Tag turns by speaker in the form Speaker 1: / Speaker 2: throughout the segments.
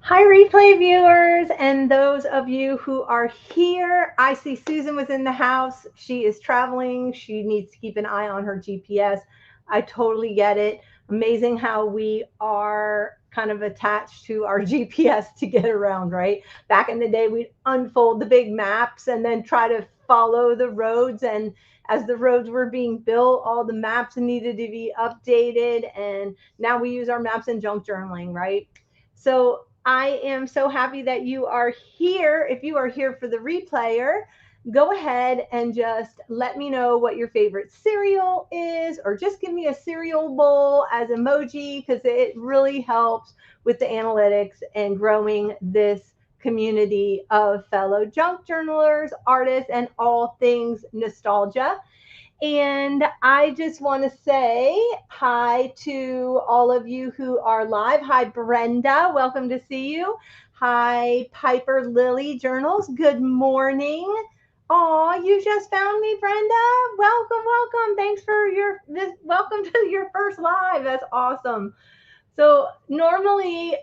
Speaker 1: Hi, replay viewers, and those of you who are here. I see Susan was in the house. She is traveling. She needs to keep an eye on her GPS. I totally get it. Amazing how we are kind of attached to our GPS to get around, right? Back in the day, we'd unfold the big maps and then try to follow the roads. And as the roads were being built, all the maps needed to be updated. And now we use our maps in junk journaling, right? So I am so happy that you are here. If you are here for the replayer, go ahead and just let me know what your favorite cereal is, or just give me a cereal bowl as emoji because it really helps with the analytics and growing this community of fellow junk journalers, artists, and all things nostalgia. And I just want to say hi to all of you who are live. Hi, Brenda. Welcome to see you. Hi, Piper Lily Journals. Good morning. Oh, you just found me, Brenda. Welcome, welcome. Thanks for your this. Welcome to your first live. That's awesome. So normally,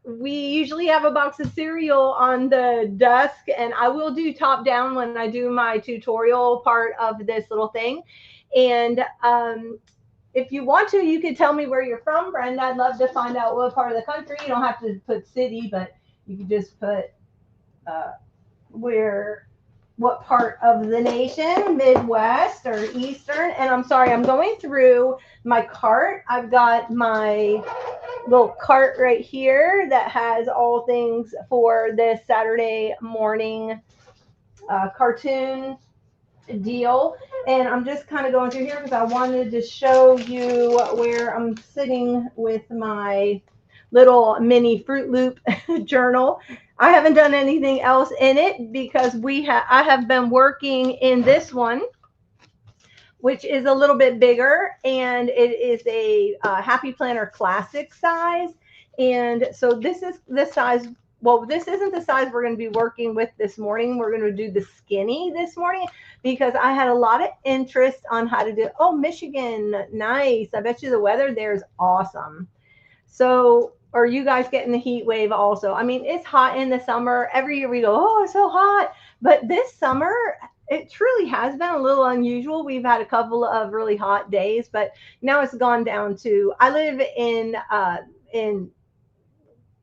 Speaker 1: we usually have a box of cereal on the desk, and I will do top down when I do my tutorial part of this little thing. And if you want to, you could tell me where you're from, Brenda. I'd love to find out what part of the country. You don't have to put city, but you could just put uh, where what part of the nation, Midwest or Eastern. And I'm sorry, I'm going through my cart. I've got my little cart right here that has all things for this Saturday morning cartoon deal. And I'm just kind of going through here because I wanted to show you where I'm sitting with my little mini Fruit Loop journal. I haven't done anything else in it because I have been working in this one, which is a little bit bigger, and it is a Happy Planner Classic size. And so this is the size. Well, this isn't the size we're going to be working with this morning. We're going to do the skinny this morning because I had a lot of interest on how to do. Oh, Michigan, nice! I bet you the weather there is awesome. So, are you guys getting the heat wave also? I mean, it's hot in the summer. Every year we go, oh, it's so hot. But this summer, it truly has been a little unusual. We've had a couple of really hot days, but now it's gone down to. I live in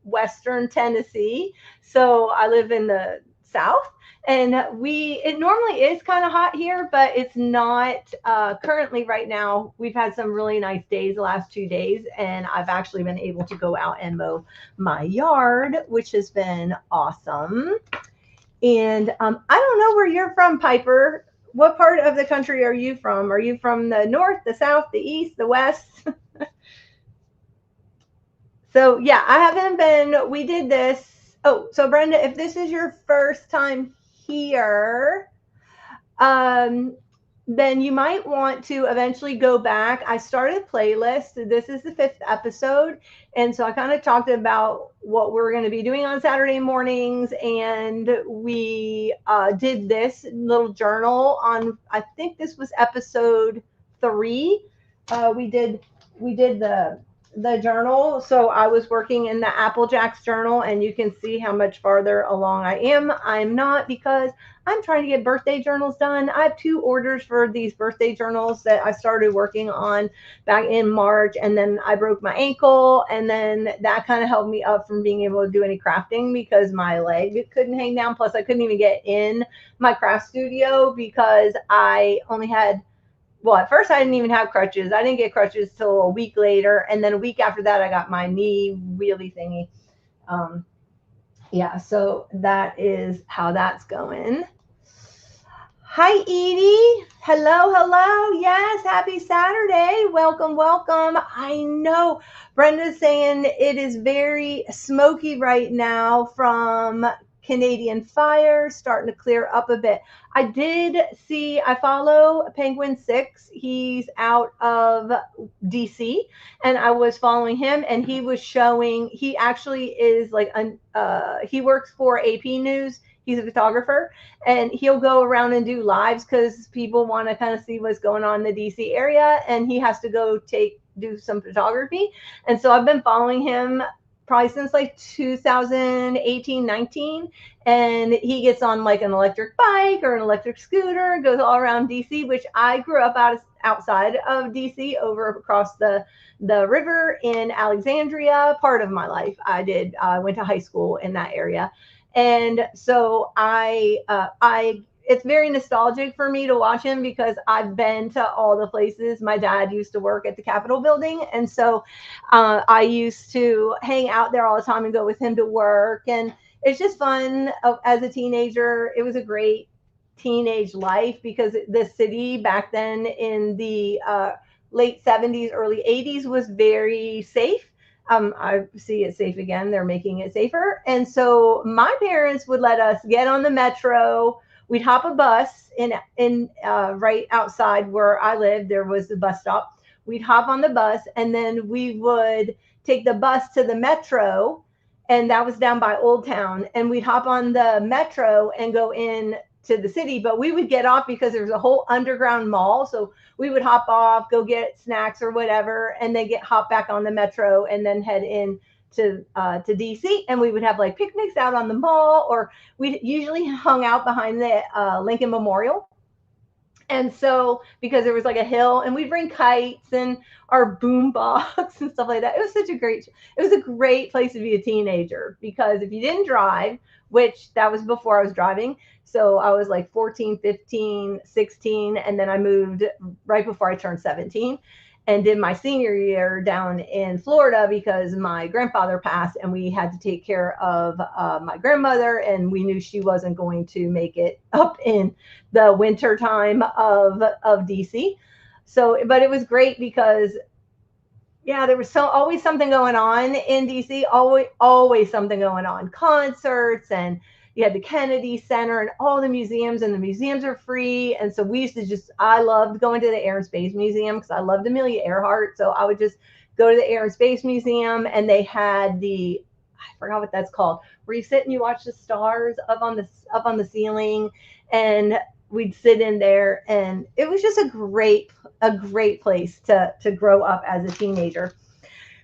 Speaker 1: Western Tennessee, so I live in the South, and we it normally is kind of hot here, but it's not currently right now. We've had some really nice days the last 2 days, and I've actually been able to go out and mow my yard, which has been awesome. And I don't know where you're from, Piper. What part of the country are you from? Are you from the north, the south, the east, the west? So yeah, I haven't been. We did this. Oh, so Brenda, if this is your first time here, um, then you might want to eventually go back. I started a playlist. This is the fifth episode. And so I kind of talked about what we're going to be doing on Saturday mornings. And we did this little journal on, I think this was episode 3. We did the journal. So I was working in the Apple Jacks journal, and you can see how much farther along I am. I'm not because I'm trying to get birthday journals done. I have 2 orders for these birthday journals that I started working on back in March, and then I broke my ankle, and then that kind of held me up from being able to do any crafting because my leg couldn't hang down. Plus, I couldn't even get in my craft studio because I only had well, at first I didn't even have crutches. I didn't get crutches till a week later, and then a week after that, I got my knee wheelie thingy. Um, yeah, so that is how that's going. Hi, Edie. Hello, hello. Yes, happy Saturday. Welcome, welcome. I know Brenda's saying it is very smoky right now from Canadian fire, starting to clear up a bit. I did see, I follow Penguin 6. He's out of DC, and I was following him, and he was showing, he actually is like, he works for AP News. He's a photographer, and he'll go around and do lives because people want to kind of see what's going on in the DC area, and he has to go do some photography. And so I've been following him probably since like 2018, 19. And he gets on like an electric bike or an electric scooter, goes all around DC, which I grew up outside of DC, over across the river in Alexandria. Part of my life I did, went to high school in that area. And so I it's very nostalgic for me to watch him because I've been to all the places. My dad used to work at the Capitol building, and so I used to hang out there all the time and go with him to work. And it's just fun. As a teenager, it was a great teenage life because the city back then in the late 70s, early 80s was very safe. I see it safe again. They're making it safer. And so my parents would let us get on the metro. We'd hop a bus in right outside where I lived. There was a bus stop. We'd hop on the bus, and then we would take the bus to the metro, and that was down by Old Town. And we'd hop on the metro and go in to the city, but we would get off because there was a whole underground mall. So we would hop off, go get snacks or whatever, and then hop back on the metro and then head in to DC. And we would have like picnics out on the mall, or we usually hung out behind the Lincoln Memorial. And so, because there was like a hill, and we'd bring kites and our boom box and stuff like that. It was a great place to be a teenager, because if you didn't drive, which that was before I was driving. So I was like 14, 15, 16. And then I moved right before I turned 17 and did my senior year down in Florida because my grandfather passed and we had to take care of my grandmother, and we knew she wasn't going to make it up in the winter time of DC. So, but it was great because yeah, there was always something going on in DC, always something going on, concerts, and you had the Kennedy Center and all the museums, and the museums are free. And so we used to I loved going to the Air and Space Museum because I loved Amelia Earhart. So I would just go to the Air and Space Museum, and they had I forgot what that's called, where you sit and you watch the stars up on the ceiling, and we'd sit in there, and it was just a great place to grow up as a teenager.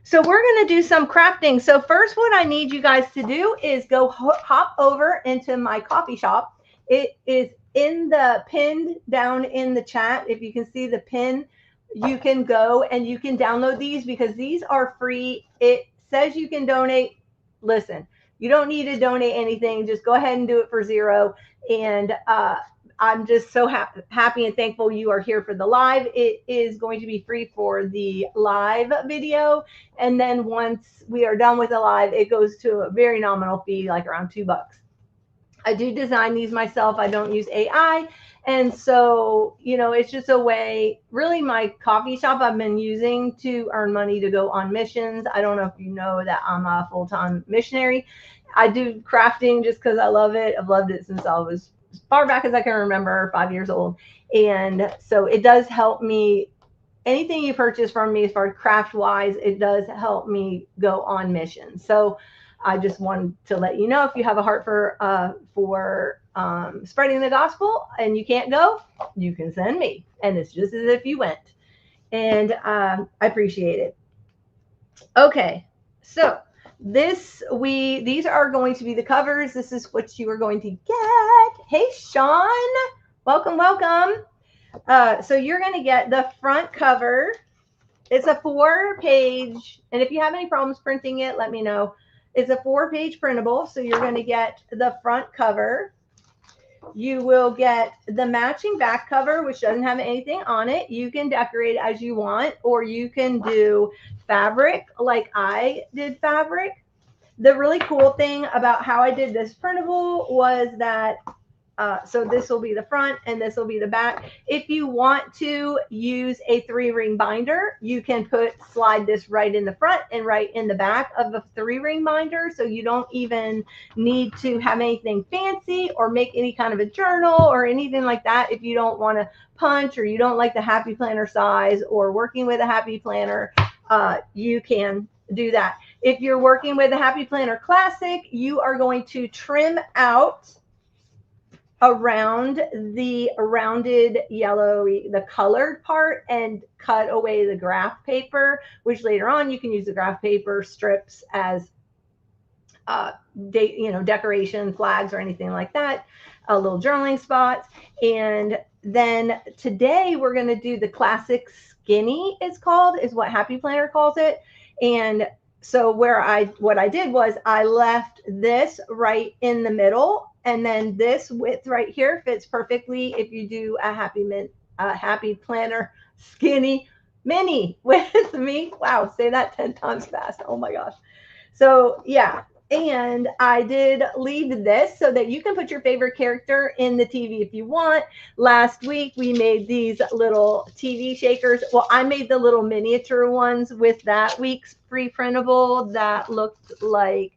Speaker 1: So we're going to do some crafting. So first, what I need you guys to do is go hop over into my coffee shop. It is in the pinned down in the chat. If you can see the pin, you can go and you can download these because these are free. It says you can donate. Listen, you don't need to donate anything. Just go ahead and do it for $0. And I'm just so happy and thankful you are here for the live. It is going to be free for the live video. And then once we are done with the live, it goes to a very nominal fee, like around $2. I do design these myself. I don't use AI. And so, it's just a way, really my coffee shop I've been using to earn money to go on missions. I don't know if you know that I'm a full-time missionary. I do crafting just because I love it. I've loved it since I was as far back as I can remember, 5 years old. And so it does help me. Anything you purchase from me as far as craft wise, it does help me go on missions. So I just wanted to let you know, if you have a heart for spreading the gospel and you can't go, you can send me. And it's just as if you went. And I appreciate it. Okay, so these are going to be the covers. This is what you are going to get. Hey, Sean, welcome. So you're going to get the front cover. It's a 4-page, and if you have any problems printing it, let me know. It's a 4-page printable. So you're going to get the front cover. You will get the matching back cover, which doesn't have anything on it. You can decorate as you want, or you can do fabric like I did fabric. The really cool thing about how I did this printable was that so this will be the front and this will be the back. If you want to use a 3-ring binder, you can slide this right in the front and right in the back of a 3-ring binder. So you don't even need to have anything fancy or make any kind of a journal or anything like that. If you don't want to punch, or you don't like the Happy Planner size or working with a Happy Planner, you can do that. If you're working with a Happy Planner Classic, you are going to trim out around the rounded yellow, the colored part, and cut away the graph paper, which later on you can use the graph paper strips as decoration flags or anything like that, little journaling spots. And then today we're going to do the classic skinny, is what Happy Planner calls it. And so what I did was I left this right in the middle, and then this width right here fits perfectly if you do a Happy Planner skinny mini with me. Wow, say that 10 times fast. Oh my gosh. So yeah, and I did leave this so that you can put your favorite character in the TV if you want. Last week we made these little TV shakers. Well, I made the little miniature ones with that week's free printable that looked like,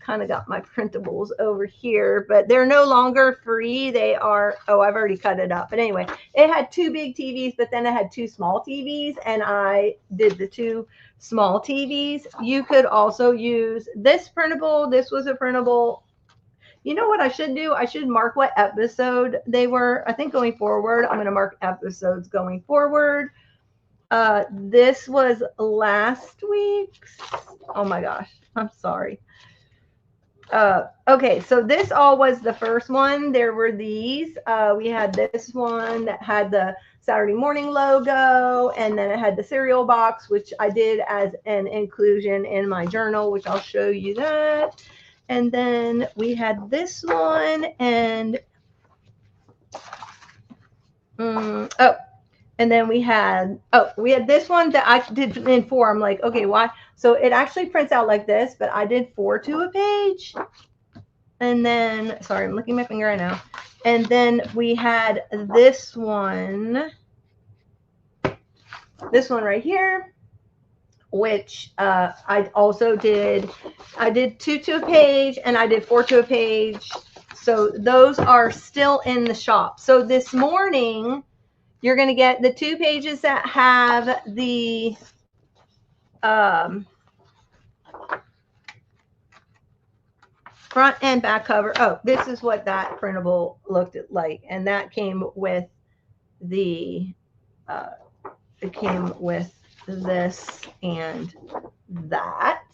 Speaker 1: kind of got my printables over here, but they're no longer free. They are, oh, I've already cut it up. But anyway, it had 2 big TVs, but then it had 2 small TVs, and I did the 2 small TVs. You could also use this printable. This was a printable. You know what I should do? I should mark what episode they were. I think going forward, I'm going to mark episodes going forward. This was last week's. Oh my gosh, I'm sorry. Okay, so this all was the first one. There were these. We had this one that had the Saturday morning logo, and then it had the cereal box, which I did as an inclusion in my journal, which I'll show you that. And then we had this one, and and then we had this one that I did in 4. I'm like, okay, why? So it actually prints out like this, but I did 4 to a page. And then, sorry, I'm licking my finger right now. And then we had this one right here, which I also did. I did 2 to a page, and I did 4 to a page. So those are still in the shop. So this morning, you're going to get the 2 pages that have the front and back cover. Oh, this is what that printable looked like, and that came with the it came with this and that.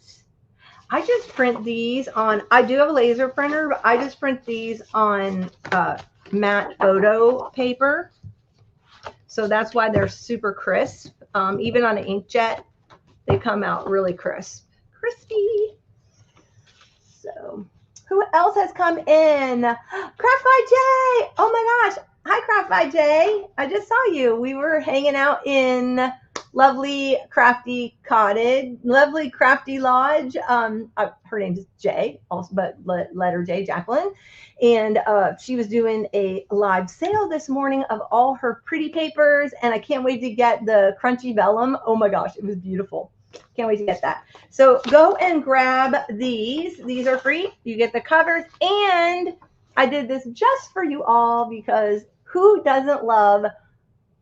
Speaker 1: I just print these on, I do have a laser printer, but I just print these on matte photo paper. So that's why they're super crisp. Even on an inkjet, they come out really crispy. So who else has come in? Craft by Jay. Oh my gosh. Hi, Craft by Jay. I just saw you. We were hanging out in lovely Crafty Cottage, lovely Crafty Lodge. Her name is Jay, also, but letter J, Jacqueline. And she was doing a live sale this morning of all her pretty papers. And I can't wait to get the crunchy vellum. Oh my gosh, it was beautiful. Can't wait to get that. So go and grab these. These are free. You get the covers. And I did this just for you all because who doesn't love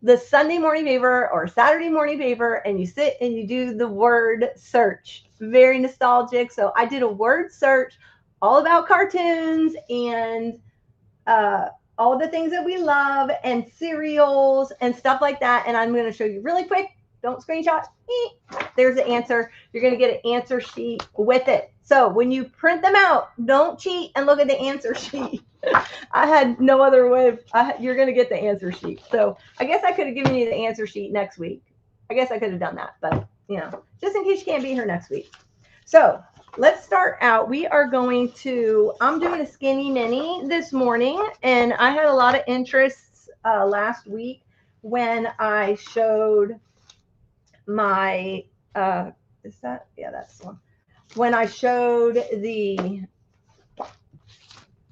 Speaker 1: the Sunday morning paper or Saturday morning paper, and you sit and you do the word search? Very nostalgic. So I did a word search all about cartoons and all the things that we love and cereals and stuff like that. And I'm going to show you really quick. Don't screenshot. There's the answer. You're going to get an answer sheet with it. So when you print them out, don't cheat and look at the answer sheet. I had no other way. You're going to get the answer sheet. So I guess I could have given you the answer sheet next week. I guess I could have done that, but just in case you can't be here next week. So let's start out. We are going to, I'm doing a skinny mini this morning, and I had a lot of interests last week when I showed my, is that, yeah, that's the one. When I showed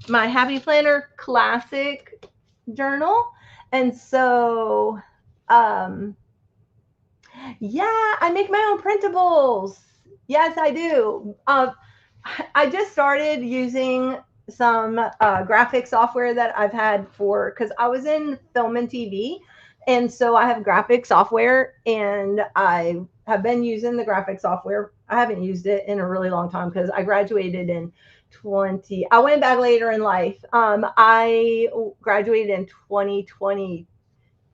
Speaker 1: my Happy Planner Classic journal. And so, yeah, I make my own printables. Yes, I do. I just started using some graphic software that I've had because I was in film and TV. And so I have graphic software, and I have been using the graphic software. I haven't used it in a really long time because I graduated in I went back later in life. I graduated in 2020.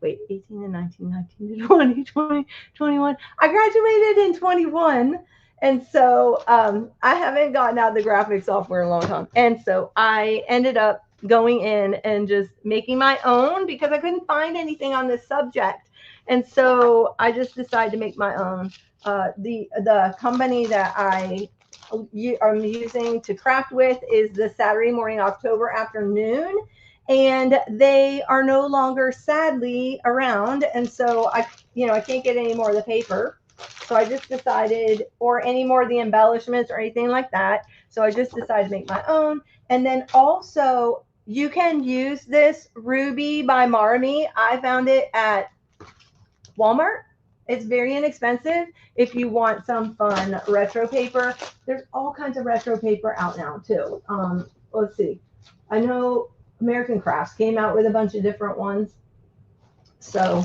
Speaker 1: Wait, 18 and 19, 19 to 20, 20, 21. I graduated in 21. And so I haven't gotten out the graphic software in a long time. And so I ended up going in and just making my own because I couldn't find anything on this subject. And so I just decided to make my own. The company that I'm using to craft with is the Saturday Morning October Afternoon, and they are no longer sadly around. And so I can't get any more of the paper. So I just decided, or any more of the embellishments or anything like that. So I just decided to make my own. And then also, you can use this Ruby by Marmy. I found it at Walmart. It's very inexpensive if you want some fun retro paper. There's all kinds of retro paper out now too. Let's see. I know American Crafts came out with a bunch of different ones. So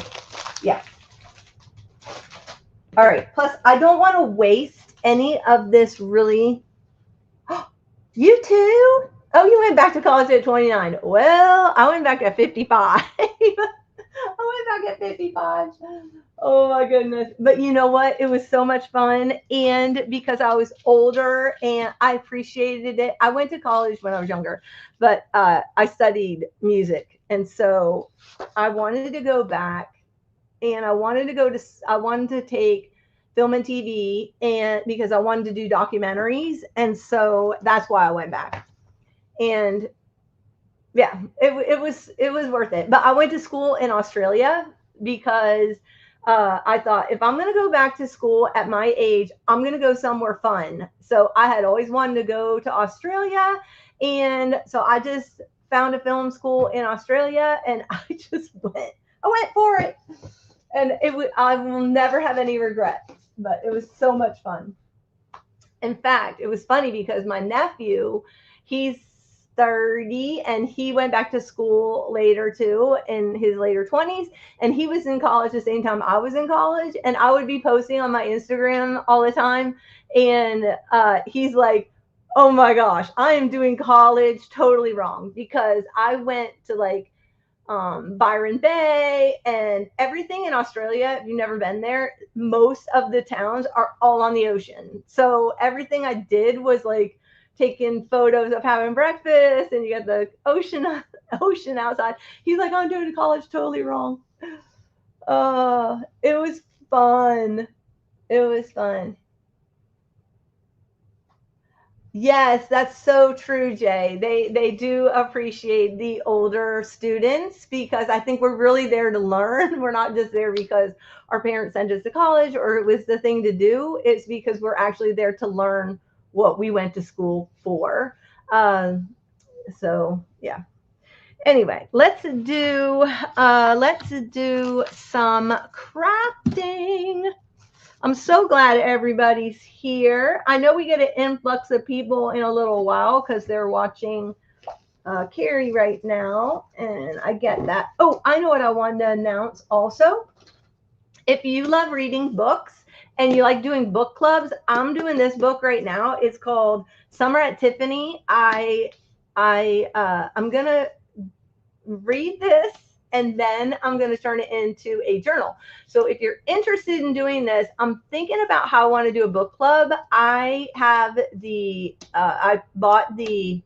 Speaker 1: yeah. All right. Plus, I don't want to waste any of this really. You too? Oh, you went back to college at 29. Well, I went back at 55. I went back at 55. Oh my goodness. But you know what? It was so much fun. And because I was older and I appreciated it, I went to college when I was younger, but I studied music. And so I wanted to go back, and I wanted to take film and TV, and because I wanted to do documentaries. And so that's why I went back. And yeah, it was worth it. But I went to school in Australia because I thought if I'm going to go back to school at my age, I'm going to go somewhere fun. So I had always wanted to go to Australia, and so I just found a film school in Australia, and I just went. I went for it, and I will never have any regrets. But it was so much fun. In fact, it was funny because my nephew, he's 30, and he went back to school later too in his later 20s, and he was in college the same time I was in college, and I would be posting on my Instagram all the time, and he's like, oh my gosh, I am doing college totally wrong because I went to like Byron Bay and everything in Australia. If you've never been there, most of the towns are all on the ocean. So everything I did was like taking photos of having breakfast, and you got the ocean outside. He's like, I'm doing college totally wrong. It was fun. It was fun. Yes, that's so true, Jay. They do appreciate the older students because I think we're really there to learn. We're not just there because our parents sent us to college or it was the thing to do. It's because we're actually there to learn what we went to school for. Um, so yeah. Anyway, let's do some crafting. I'm so glad everybody's here. I know we get an influx of people in a little while because they're watching Carrie right now, and I get that. Oh, I know what I wanted to announce also. If you love reading books and you like doing book clubs, I'm doing this book right now. It's called Summer at Tiffany. I'm gonna read this, and then I'm going to turn it into a journal. So if you're interested in doing this, I'm thinking about how I want to do a book club. I bought the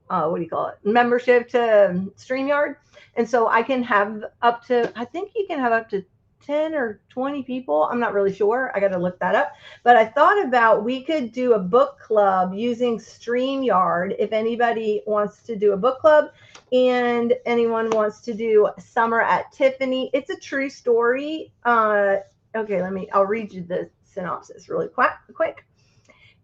Speaker 1: what do you call it, membership to StreamYard, and so I can have up to, I think you can have up to 10 or 20 people. I'm not really sure. I got to look that up. But I thought about we could do a book club using StreamYard if anybody wants to do a book club and anyone wants to do Summer at Tiffany. It's a true story. Okay, I'll read you the synopsis really quick.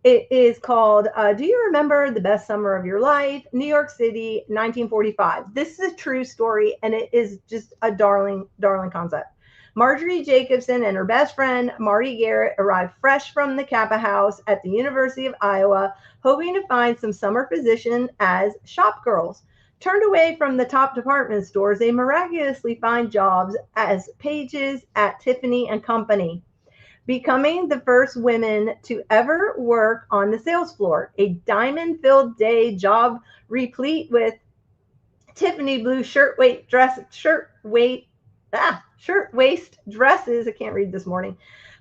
Speaker 1: It is called Do You Remember the Best Summer of Your Life? New York City, 1945. This is a true story, and it is just a darling, darling concept. Marjorie Jacobson and her best friend, Marty Garrett, arrived fresh from the Kappa House at the University of Iowa, hoping to find some summer position as shop girls. Turned away from the top department stores, they miraculously find jobs as pages at Tiffany and Company, becoming the first women to ever work on the sales floor. A diamond-filled day job replete with Tiffany blue shirt waist dresses. I can't read this morning.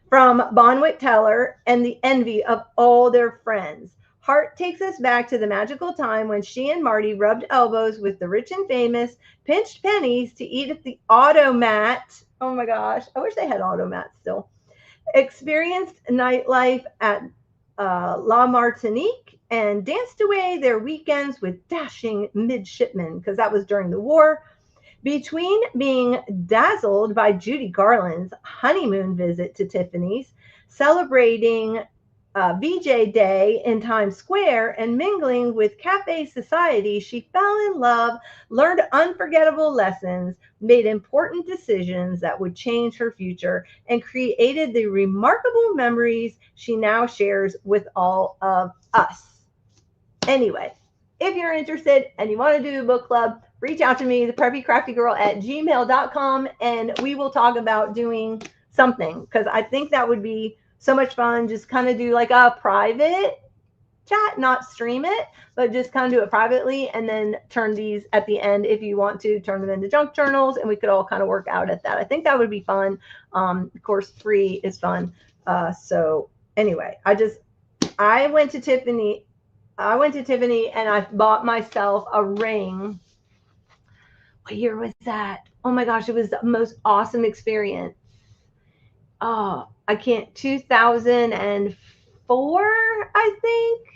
Speaker 1: from Bonwit Teller and the envy of all their friends. Hart takes us back to the magical time when she and Marty rubbed elbows with the rich and famous, pinched pennies to eat at the automat. Oh my gosh, I wish they had automats still. Experienced nightlife at La Martinique and danced away their weekends with dashing midshipmen, because that was during the war. Between being dazzled by Judy Garland's honeymoon visit to Tiffany's, celebrating VJ Day in Times Square, and mingling with cafe society, she fell in love, learned unforgettable lessons, made important decisions that would change her future, and created the remarkable memories she now shares with all of us. Anyway, if you're interested and you want to do a book club, reach out to me, the preppycraftygirl at gmail.com, and we will talk about doing something, because I think that would be so much fun. Just kind of do like a private chat, not stream it, but just kind of do it privately, and then turn these at the end, if you want to, turn them into junk journals, and we could all kind of work out at that. I think that would be fun. Of course, free is fun. So anyway, I went to Tiffany and I bought myself a ring. What year was that? Oh my gosh, it was the most awesome experience. Oh, I can't, 2004, I think.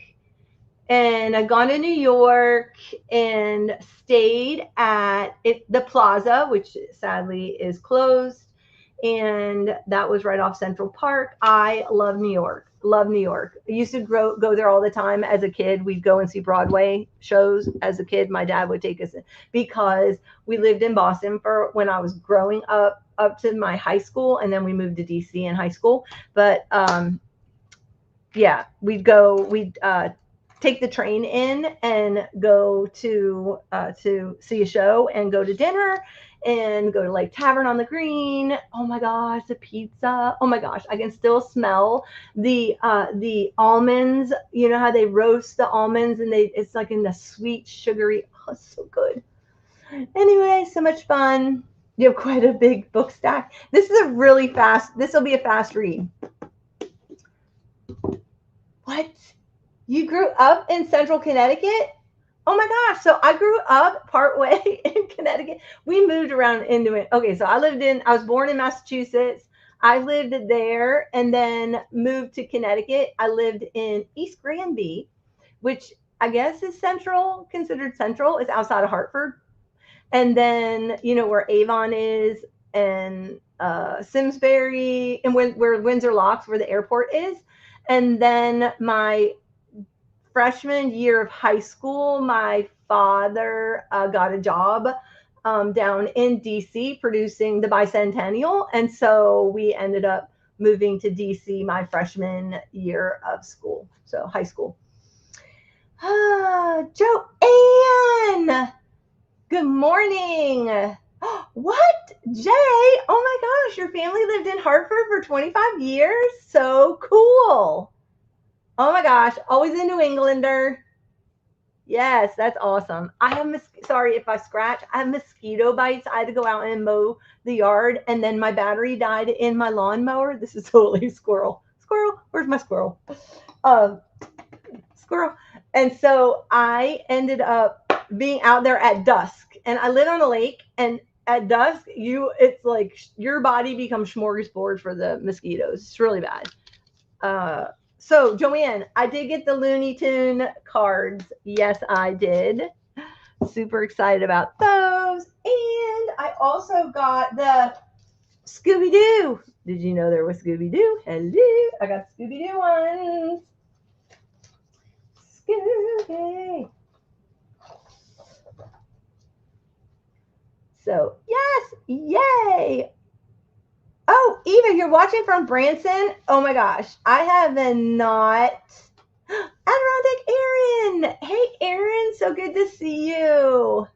Speaker 1: And I'd gone to New York and stayed at the Plaza, which sadly is closed. And that was right off Central Park. I love New York. Love New York. I used to go there all the time as a kid. We'd go and see Broadway shows as a kid. My dad would take us in, because we lived in Boston for when I was growing up to my high school, and then we moved to DC in high school. But yeah, we'd take the train in and go to see a show and go to dinner and go to like Tavern on the Green. Oh my gosh, the pizza. Oh my gosh, I can still smell the almonds. You know how they roast the almonds, and it's like in the sweet sugary. Oh, it's so good. Anyway, so much fun. You have quite a big book stack. This is a really fast. This will be a fast read. What? You grew up in Central Connecticut? Oh my gosh. So I grew up partway in Connecticut. We moved around into it. Okay, so I was born in Massachusetts. I lived there and then moved to Connecticut. I lived in East Granby, which I guess is considered central. It's outside of Hartford. And then, where Avon is, and Simsbury, and where Windsor Locks, where the airport is. And then my freshman year of high school, my father got a job down in DC producing the bicentennial. And so we ended up moving to DC my freshman year of school, so high school. Joanne, good morning. What? Jay? Oh my gosh, your family lived in Hartford for 25 years? So cool. Oh my gosh, always a New Englander. Yes, that's awesome. Sorry if I scratch. I have mosquito bites. I had to go out and mow the yard, and then my battery died in my lawnmower. This is totally squirrel. Squirrel, where's my squirrel? Squirrel. And so I ended up being out there at dusk, and I live on a lake, and at dusk, it's like your body becomes smorgasbord for the mosquitoes. It's really bad. So, Joanne, I did get the Looney Tune cards. Yes, I did. Super excited about those. And I also got the Scooby-Doo. Did you know there was Scooby-Doo? Hello. I got Scooby-Doo ones. Scooby. So, yes. Yay. Oh, Eva, you're watching from Branson? Oh my gosh. I have not. Adirondack Aaron. Hey, Aaron. So good to see you.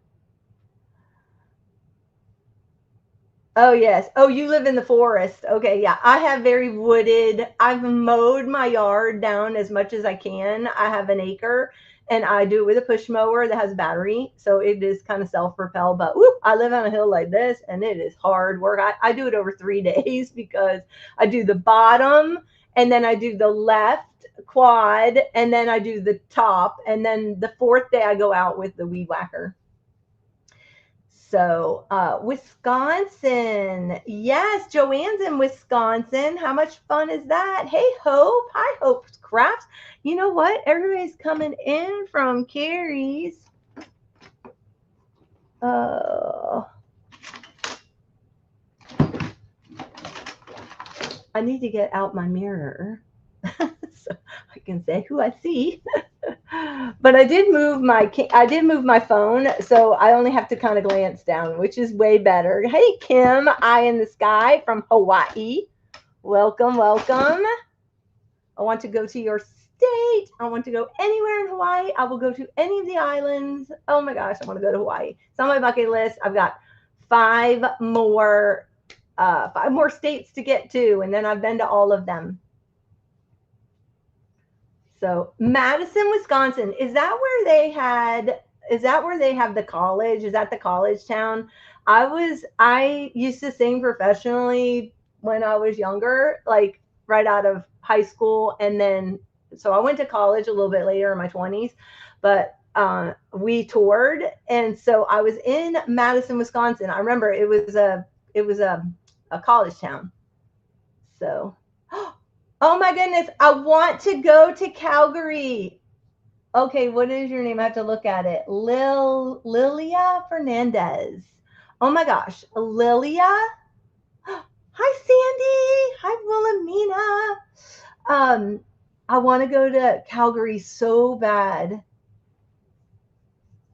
Speaker 1: Oh, yes. Oh, you live in the forest. Okay, yeah. I have very wooded. I've mowed my yard down as much as I can. I have an acre, and I do it with a push mower that has a battery, so it is kind of self-propel. But whoop, I live on a hill like this, and it is hard work. I do it over 3 days because I do the bottom, and then I do the left quad, and then I do the top, and then the fourth day I go out with the weed whacker. So, Wisconsin. Yes, Joanne's in Wisconsin. How much fun is that? Hey, Hope. Hi, Hope's Crafts. You know what? Everybody's coming in from Carrie's. I need to get out my mirror so I can say who I see. But I did move my phone, so I only have to kind of glance down, which is way better. Hey, Kim, Eye in the Sky from Hawaii. Welcome, welcome. I want to go to your state. I want to go anywhere in Hawaii. I will go to any of the islands. Oh my gosh, I want to go to Hawaii. It's on my bucket list. I've got five more states to get to, and then I've been to all of them. So Madison, Wisconsin, is that where they have the college? Is that the college town? I used to sing professionally when I was younger, like right out of high school, and then so I went to college a little bit later in my 20s, but we toured, and so I was in Madison, Wisconsin. I remember it was a college town. So oh my goodness, I want to go to Calgary. Okay, what is your name? I have to look at it. Lilia Fernandez. Oh my gosh, Lilia. Hi, Sandy. Hi, Wilhelmina. I want to go to Calgary so bad.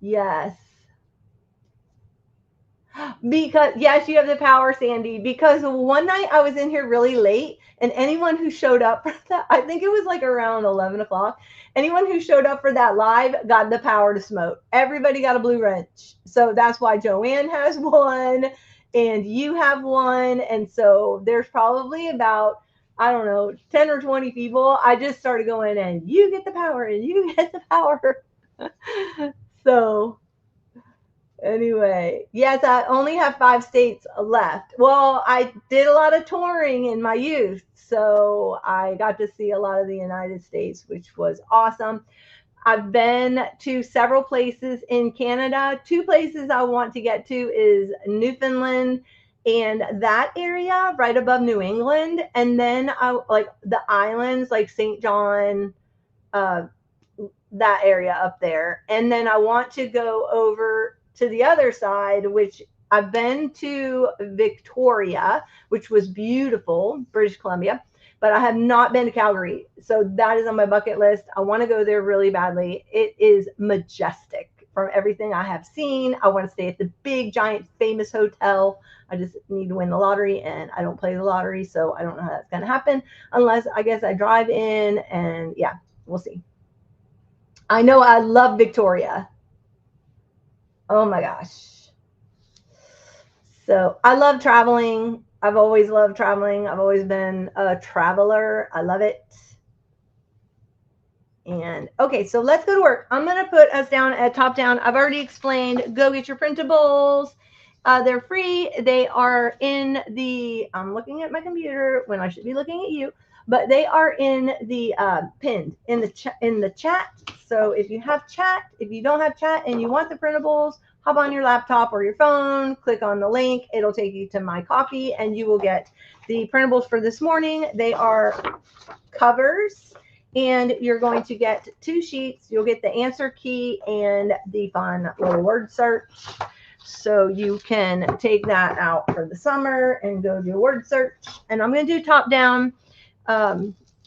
Speaker 1: Yes. Because yes, you have the power, Sandy. Because one night I was in here really late, and anyone who showed up for that, I think it was like around 11 o'clock. Anyone who showed up for that live got the power to smoke. Everybody got a blue wrench, so that's why Joanne has one, and you have one, and so there's probably about I don't know 10 or 20 people. I just started going, and you get the power, and you get the power. So anyway, yes, I only have 5 states left. Well, I did a lot of touring in my youth, so I got to see a lot of the United States, which was awesome. I've been to several places in Canada. 2 places I want to get to is Newfoundland and that area right above New England, and then I like the islands like St. John, uh, that area up there. And then I want to go over to the other side, which I've been to Victoria, which was beautiful, British Columbia, but I have not been to Calgary. So that is on my bucket list. I want to go there really badly. It is majestic from everything I have seen. I want to stay at the big, giant, famous hotel. I just need to win the lottery, and I don't play the lottery, so I don't know how that's going to happen unless I guess I drive in, and yeah, we'll see. I know I love Victoria. Oh my gosh. So I love traveling. I've always loved traveling. I've always been a traveler. I love it. And okay, so let's go to work. I'm going to put us down at top down. I've already explained, go get your printables. They're free. They are in the, I'm looking at my computer when I should be looking at you, but they are in the pinned in the chat. So if you have chat, if you don't have chat and you want the printables, hop on your laptop or your phone, click on the link. It'll take you to my copy, and you will get the printables for this morning. They are covers, and you're going to get 2 sheets. You'll get the answer key and the fun little word search. So you can take that out for the summer and go do a word search. And I'm going to do top down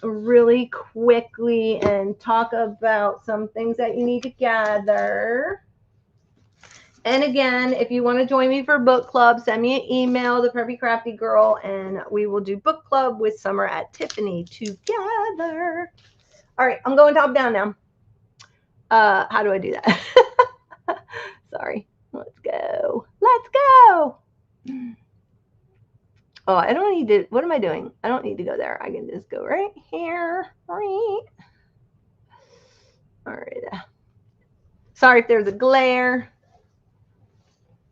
Speaker 1: really quickly and talk about some things that you need to gather. And again, if you want to join me for book club, send me an email, the Preppy Crafty Girl, and we will do book club with Summer at Tiffany together. All right, I'm going top down now. How do I do that? Sorry. Let's go. Let's go. Oh, I don't need to. What am I doing? I don't need to go there. I can just go right here. Right. All right. Sorry if there's a glare.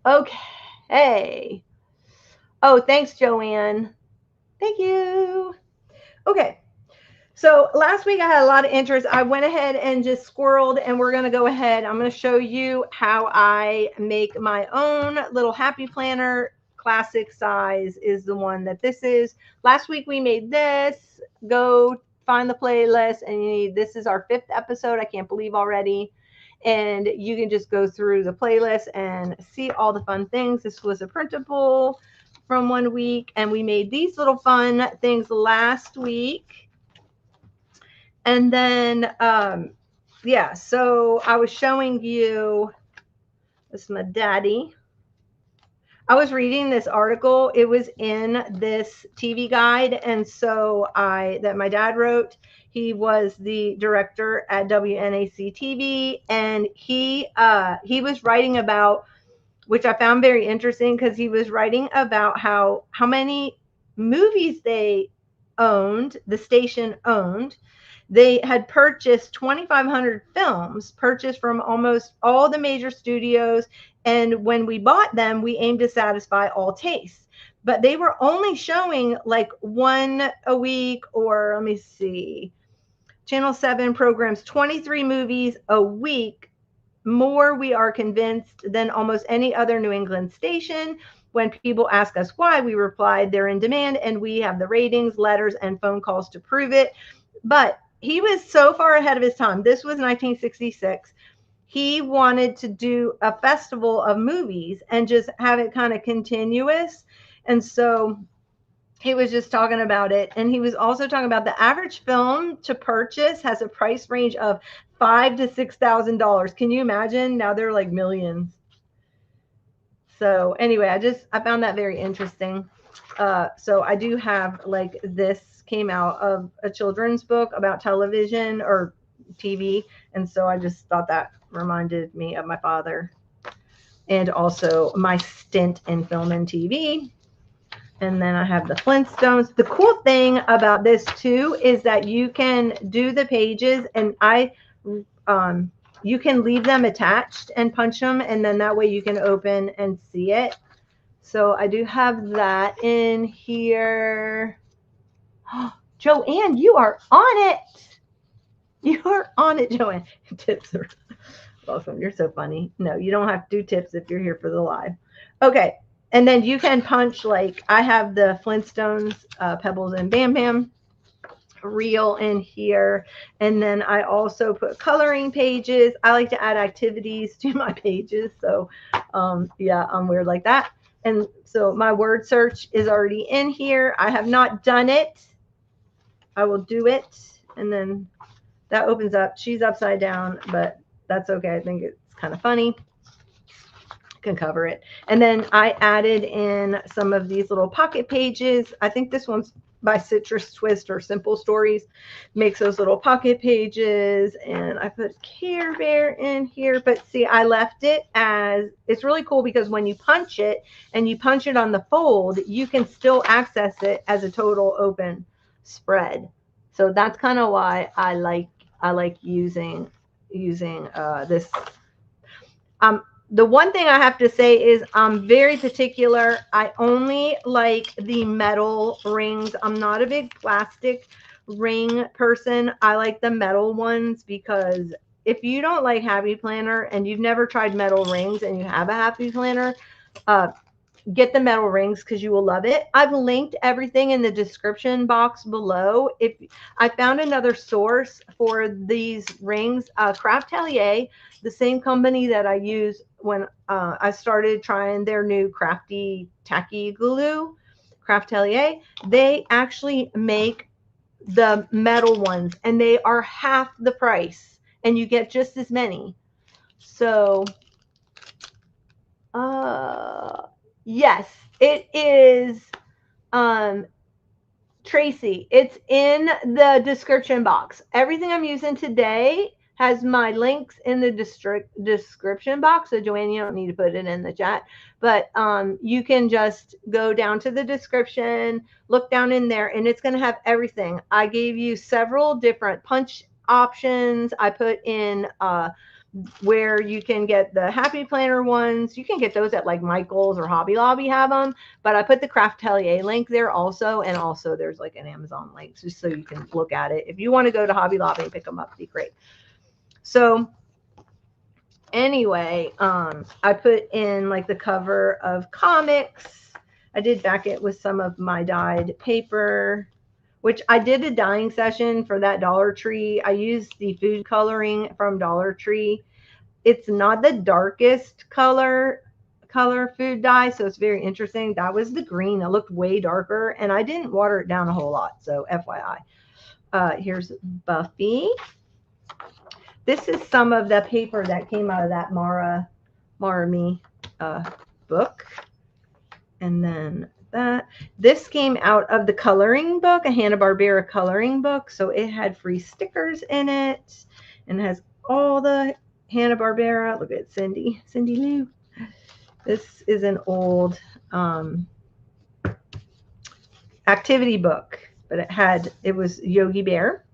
Speaker 1: Okay. Oh, thanks, Joanne. Thank you. Okay. So last week I had a lot of interest. I went ahead and just squirreled, and we're going to go ahead. I'm going to show you how I make my own little happy planner. Classic size is the one that this is. Last week we made this. Go find the playlist, and you need, this is our 5th episode. I can't believe already. And you can just go through the playlist and see all the fun things. This was a printable from one week, and we made these little fun things last week. And then, yeah, so I was showing you, this is my daddy. I was reading this article. It was in this TV guide. And so that my dad wrote. He was the director at WNAC TV. And he was writing about, which I found very interesting, because he was writing about how many movies they owned, the station owned. They had purchased 2,500 films, purchased from almost all the major studios. And when we bought them, we aimed to satisfy all tastes. But they were only showing like one a week, or let me see, Channel 7 programs 23 movies a week, more, we are convinced, than almost any other New England station. When people ask us why, we replied they're in demand, and we have the ratings, letters, and phone calls to prove it. But he was so far ahead of his time. This was 1966. He wanted to do a festival of movies and just have it kind of continuous. And so he was just talking about it. And he was also talking about the average film to purchase has a price range of $5,000 to $6,000. Can you imagine? Now they're like millions. So anyway, I found that very interesting. So I do have, like, this came out of a children's book about television or TV. And so I just thought that reminded me of my father, and also my stint in film and TV. And then I have the Flintstones. The cool thing about this too is that you can do the pages, and you can leave them attached and punch them, and then that way you can open and see it. So I do have that in here. Oh, Joanne, you are on it. You are on it, Joanne. Tips are awesome. You're so funny. No, you don't have to do tips if you're here for the live. Okay. And then you can punch, like, I have the Flintstones, Pebbles and Bam Bam reel in here. And then I also put coloring pages. I like to add activities to my pages. So, yeah, I'm weird like that. And so my word search is already in here. I have not done it. I will do it. And then that opens up. She's upside down, but that's okay. I think it's kind of funny. Can cover it. And then I added in some of these little pocket pages. I think this one's by Citrus Twist or Simple Stories, makes those little pocket pages. And I put Care Bear in here, but see, I left it as, it's really cool because when you punch it and you punch it on the fold, you can still access it as a total open spread. So that's kind of why I like using this. The one thing I have to say is I'm very particular. I only like the metal rings. I'm not a big plastic ring person. I like the metal ones, because if you don't like Happy Planner and you've never tried metal rings and you have a Happy Planner, get the metal rings, because you will love it. I've linked everything in the description box below. If I found another source for these rings, Craftelier, the same company that I use when I started trying their new crafty tacky glue, Craftelier, they actually make the metal ones, and they are half the price, and you get just as many. So, yes, it is, Tracy. It's in the description box. Everything I'm using today has my links in the description box. So Joanne, you don't need to put it in the chat, but you can just go down to the description, look down in there, and it's going to have everything. I gave you several different punch options. I put in where you can get the Happy Planner ones. You can get those at like Michael's or Hobby Lobby have them, but I put the Craftelier link there also, and also there's like an Amazon link just so you can look at it. If you want to go to Hobby Lobby and pick them up, it'd be great. So anyway, I put in like the cover of comics. I did back it with some of my dyed paper, which I did a dyeing session for that Dollar Tree. I used the food coloring from Dollar Tree. It's not the darkest color food dye, so it's very interesting. That was the green. It looked way darker, and I didn't water it down a whole lot, so FYI. Here's Buffy. This is some of the paper that came out of that Mara Me book. And then this came out of the coloring book, a Hanna-Barbera coloring book. So it had free stickers in it and has all the Hanna-Barbera. Look at Cindy Lou. This is an old activity book, but it was Yogi Bear.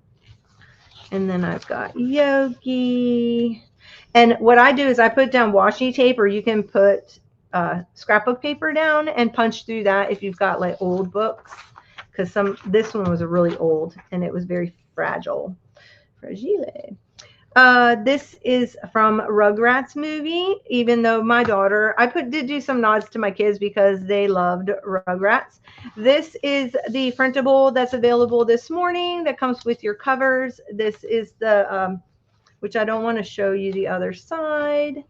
Speaker 1: And then I've got Yogi. And what I do is I put down washi tape, or you can put scrapbook paper down and punch through that if you've got like old books, because this one was really old and it was very fragile. This is from Rugrats movie, even though my daughter, did do some nods to my kids because they loved Rugrats. This is the printable that's available this morning that comes with your covers. This is the, which I don't want to show you the other side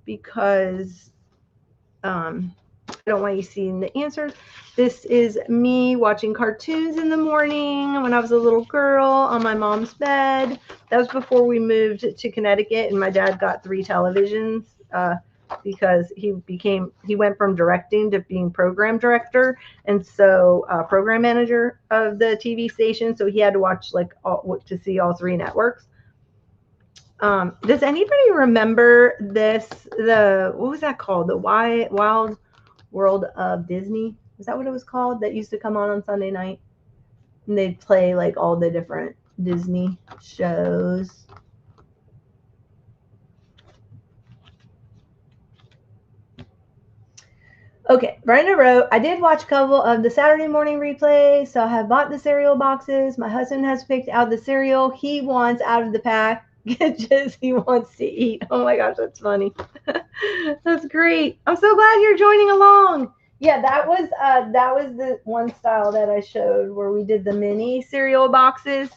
Speaker 1: because I don't want you seeing the answers. This is me watching cartoons in the morning when I was a little girl on my mom's bed. That was before we moved to Connecticut, and my dad got 3 televisions because he went from directing to being program director, and so program manager of the TV station. So he had to watch to see all 3 networks. Does anybody remember this? What was that called? The Wild World of Disney? Is that what it was called? That used to come on Sunday night, and they'd play like all the different Disney shows. Okay, Brenda wrote, I did watch a couple of the Saturday morning replays, so I have bought the cereal boxes. My husband has picked out the cereal he wants out of the pack. Just he wants to eat. Oh my gosh, that's funny. That's great. I'm so glad you're joining along. Yeah, that was the one style that I showed where we did the mini cereal boxes.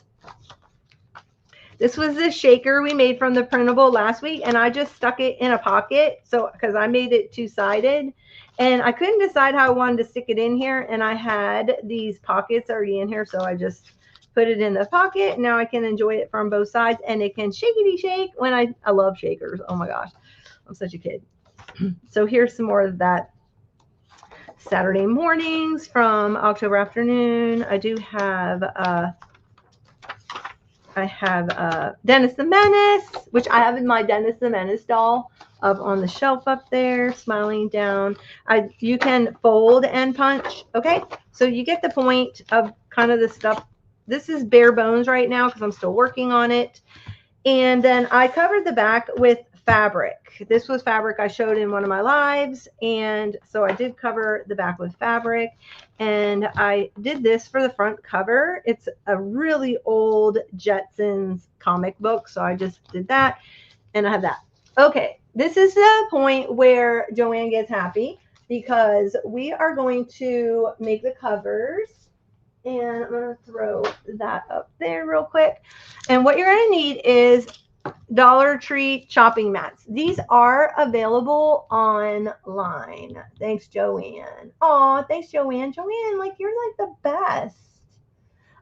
Speaker 1: This was the shaker we made from the printable last week, and I just stuck it in a pocket. So because I made it 2-sided, and I couldn't decide how I wanted to stick it in here, and I had these pockets already in here, so I just put it in the pocket. Now I can enjoy it from both sides, and it can shakety shake when I love shakers. Oh my gosh, I'm such a kid. So here's some more of that Saturday mornings from October afternoon. I do have Dennis the Menace, which I have in my Dennis the Menace doll up on the shelf up there, smiling down. You can fold and punch. Okay, so you get the point of kind of the stuff. This is bare bones right now because I'm still working on it. And then I covered the back with fabric. This was fabric I showed in one of my lives. And so I did cover the back with fabric. And I did this for the front cover. It's a really old Jetsons comic book. So I just did that. And I have that. Okay, this is the point where Joanne gets happy because we are going to make the covers. And I'm going to throw that up there real quick. And what you're going to need is Dollar Tree chopping mats. These are available online. Thanks, Joanne. Aw, thanks, Joanne. Joanne, like you're like the best.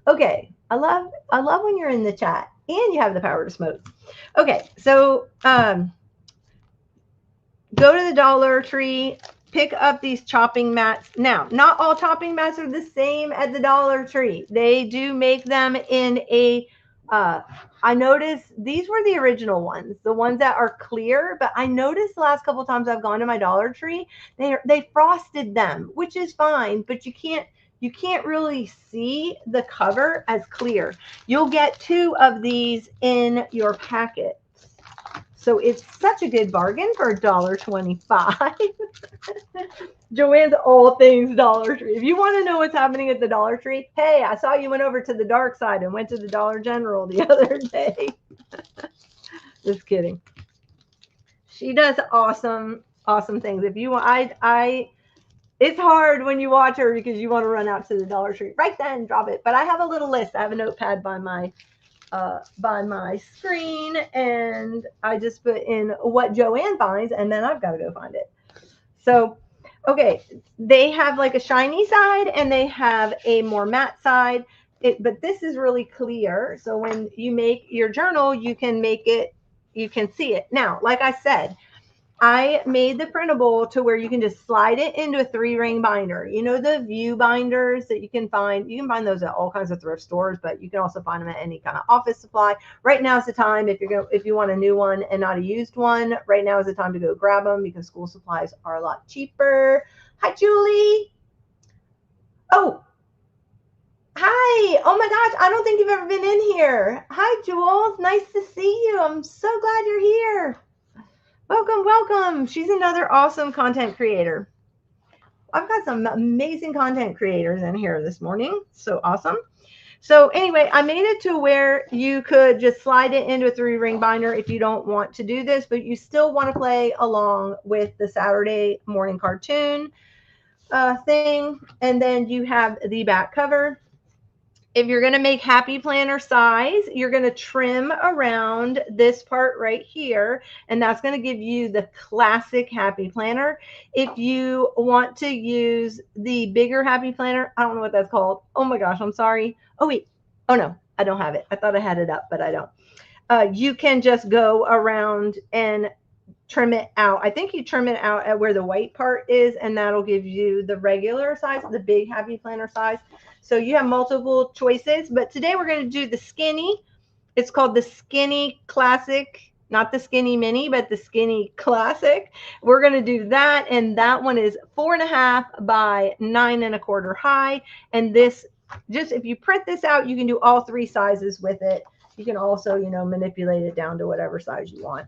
Speaker 1: Okay, I love when you're in the chat and you have the power to smoke. Okay, so go to the Dollar Tree. Pick up these chopping mats. Now, not all chopping mats are the same at the Dollar Tree. They do make them in a, I noticed these were the original ones, the ones that are clear, but I noticed the last couple times I've gone to my Dollar Tree, they frosted them, which is fine, but you can't really see the cover as clear. You'll get 2 of these in your packet. So it's such a good bargain for $1.25. Joanne's all things Dollar Tree. If you want to know what's happening at the Dollar Tree, hey, I saw you went over to the dark side and went to the Dollar General the other day. Just kidding. She does awesome, awesome things. If you want, it's hard when you watch her because you want to run out to the Dollar Tree right then, drop it. But I have a little list. I have a notepad by my screen, and I just put in what Joanne finds, and then I've got to go find it. So, okay, they have like a shiny side, and they have a more matte side. But this is really clear. So when you make your journal, you can make it, you can see it. Now, like I said, I made the printable to where you can just slide it into a 3-ring binder. You know, the view binders that you can find those at all kinds of thrift stores, but you can also find them at any kind of office supply. Right now is the time, if you want a new one and not a used one, right now is the time to go grab them because school supplies are a lot cheaper. Hi, Julie. Oh, hi. Oh my gosh, I don't think you've ever been in here. Hi, Jules. Nice to see you. I'm so glad you're here. Welcome, welcome. She's another awesome content creator. I've got some amazing content creators in here this morning. So awesome. So anyway, I made it to where you could just slide it into a 3-ring binder if you don't want to do this, but you still want to play along with the Saturday morning cartoon thing. And then you have the back cover. If you're going to make happy planner size, you're going to trim around this part right here, and that's going to give you the classic happy planner. If you want to use the bigger happy planner, I don't know what that's called. Oh my gosh, I'm sorry. Oh wait. Oh no, I don't have it. I thought I had it up, but I don't. You can just go around and trim it out. I think you trim it out at where the white part is, and that'll give you the regular size, the big happy planner size. So you have multiple choices, but today we're going to do the skinny. It's called the Skinny Classic, not the Skinny Mini, but the Skinny Classic. We're going to do that, and that one is 4.5 by 9.25 high. And this, just if you print this out, you can do all 3 sizes with it. You can also, manipulate it down to whatever size you want.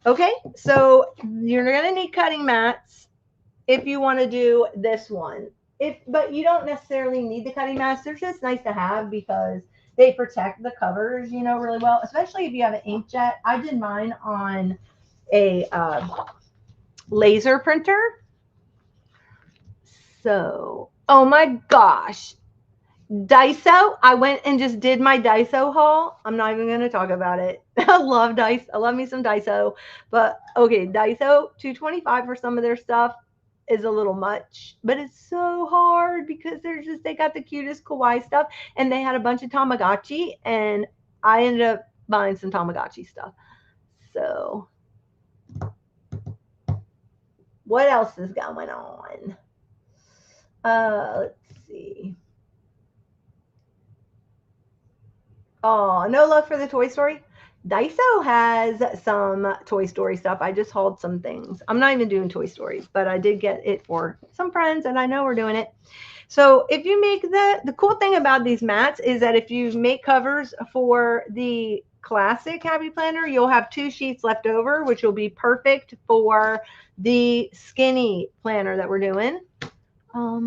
Speaker 1: Okay, so you're going to need cutting mats if you want to do this one. But you don't necessarily need the cutting mats. They're just nice to have because they protect the covers, really well, especially if you have an inkjet. I did mine on a laser printer. So, oh my gosh. Daiso, I went and just did my Daiso haul. I'm not even going to talk about it. I love Daiso. I love me some Daiso. But okay, Daiso, $2.25 for some of their stuff is a little much, but it's so hard because they got the cutest kawaii stuff, and they had a bunch of Tamagotchi, and I ended up buying some Tamagotchi stuff. So what else is going on? Let's see. Oh, no love for the Toy Story. Daiso has some Toy Story stuff. I just hauled some things. I'm not even doing Toy Story, but I did get it for some friends, and I know we're doing it. So if you make the cool thing about these mats is that if you make covers for the classic Happy Planner, you'll have 2 sheets left over, which will be perfect for the skinny planner that we're doing. Oh,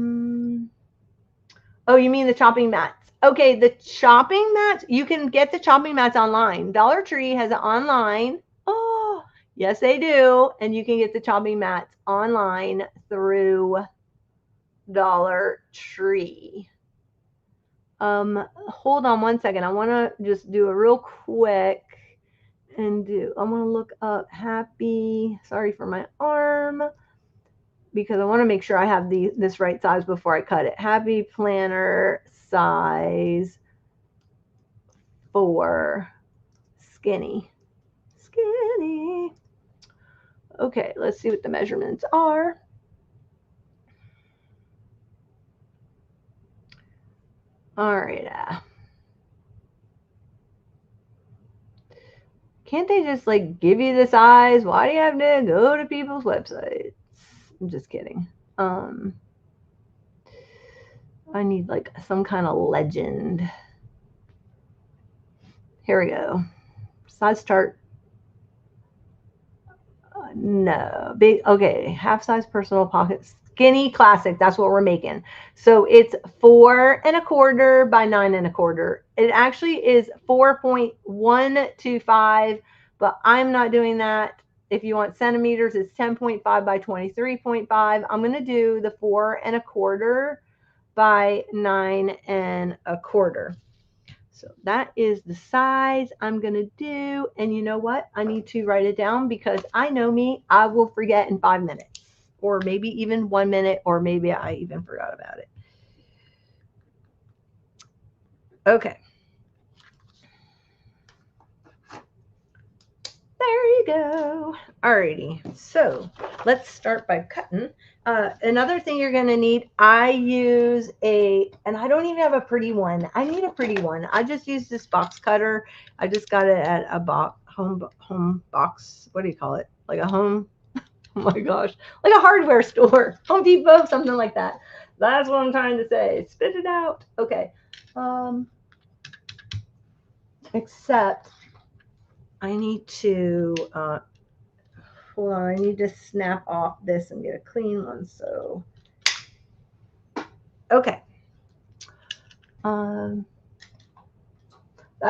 Speaker 1: you mean the chopping mats? Okay, the chopping mats, you can get the chopping mats online. Dollar Tree has it online. Oh, yes, they do. And you can get the chopping mats online through Dollar Tree. Hold on one second. I want to just do a real quick I want to look up happy, sorry for my arm, because I want to make sure I have this right size before I cut it. Happy planner size for skinny. Okay, let's see what the measurements are. All right. Can't they just give you the size? Why do you have to go to people's websites? I'm just kidding. I need some kind of legend. Here we go. Size chart. No, big. Okay, half size personal pocket, skinny classic. That's what we're making. So it's 4 1/4 by 9 1/4. It actually is 4.125, but I'm not doing that. If you want centimeters, it's 10.5 by 23.5. I'm gonna do the 4 1/4 by 9 1/4. So that is the size I'm going to do. And you know what? I need to write it down because I know me, I will forget in 5 minutes or maybe even 1 minute, or maybe I even forgot about it. Okay. There you go. Alrighty. So let's start by cutting. Another thing you're going to need, I use and I don't even have a pretty one. I need a pretty one. I just use this box cutter. I just got it at a home box. What do you call it? Like a home. Oh my gosh. Like a hardware store. Home Depot, something like that. That's what I'm trying to say. Spit it out. Okay. Except I need to hold on, I need to snap off this and get a clean one. So, okay. That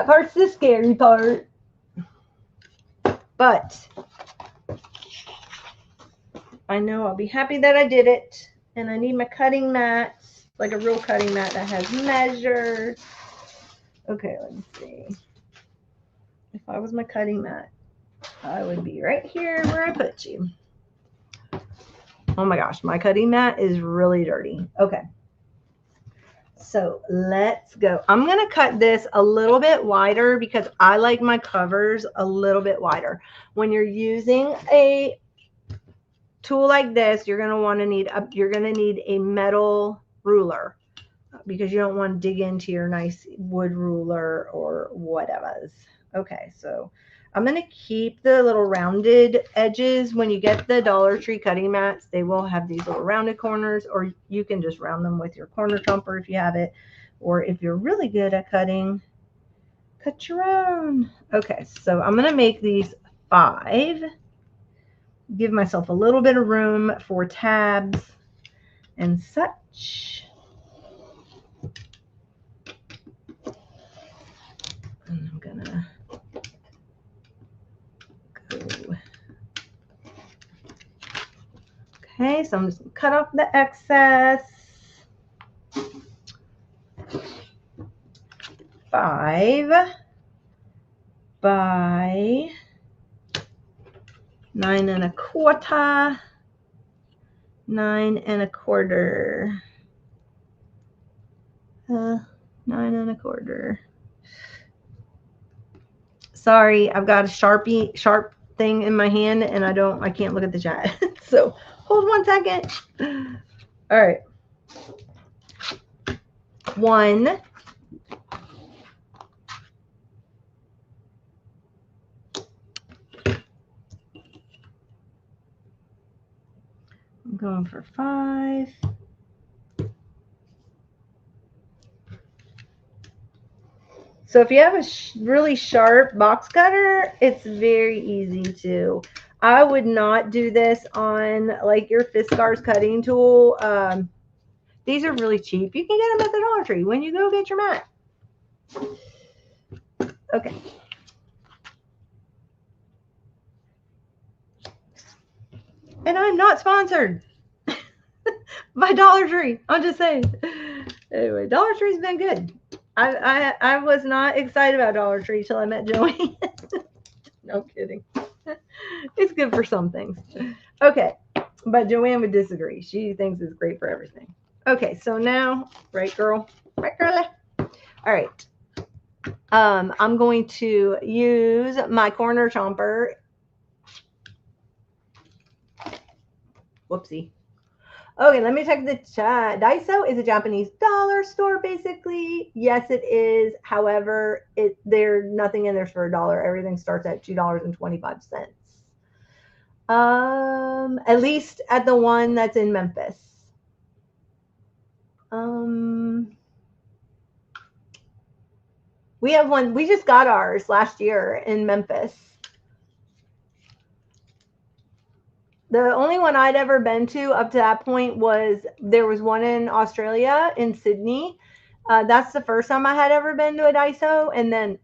Speaker 1: part's the scary part. But I know I'll be happy that I did it. And I need my cutting mat, like a real cutting mat that has measures. Okay, let me see. If I was my cutting mat, I would be right here where I put you. Oh my gosh, my cutting mat is really dirty. Okay. So let's go. I'm going to cut this a little bit wider because I like my covers a little bit wider. When you're using a tool like this, you're going to need a metal ruler because you don't want to dig into your nice wood ruler or whatever. Okay, so I'm going to keep the little rounded edges. When you get the Dollar Tree cutting mats, they will have these little rounded corners, or you can just round them with your corner thumper if you have it. Or if you're really good at cutting, cut your own. Okay, so I'm going to make these 5. Give myself a little bit of room for tabs and such. And I'm going to go. Okay, so I'm just going to cut off the excess. 5 by 9 1/4, 9 1/4, 9 1/4. Sorry, I've got a sharp thing in my hand and I can't look at the chat. So hold 1 second. All right. 1. I'm going for 5. So if you have a really sharp box cutter, it's very easy to. I would not do this on like your Fiskars cutting tool. These are really cheap. You can get them at the Dollar Tree when you go get your mat. Okay. And I'm not sponsored by Dollar Tree. I'm just saying. Anyway, Dollar Tree's been good. I was not excited about Dollar Tree till I met Joanne. No kidding. It's good for some things. Okay, but Joanne would disagree. She thinks it's great for everything. Okay, so now, right, girl? Right, girlie? All right. I'm going to use my corner chomper. Whoopsie. Okay, let me check the chat. Daiso is a Japanese dollar store, basically. Yes, it is. However, there's nothing in there for $1. Everything starts at $2.25. At least at the one that's in Memphis. We have one. We just got ours last year in Memphis. The only one I'd ever been to up to that point was there was one in Australia in Sydney. That's the first time I had ever been to a Daiso. And then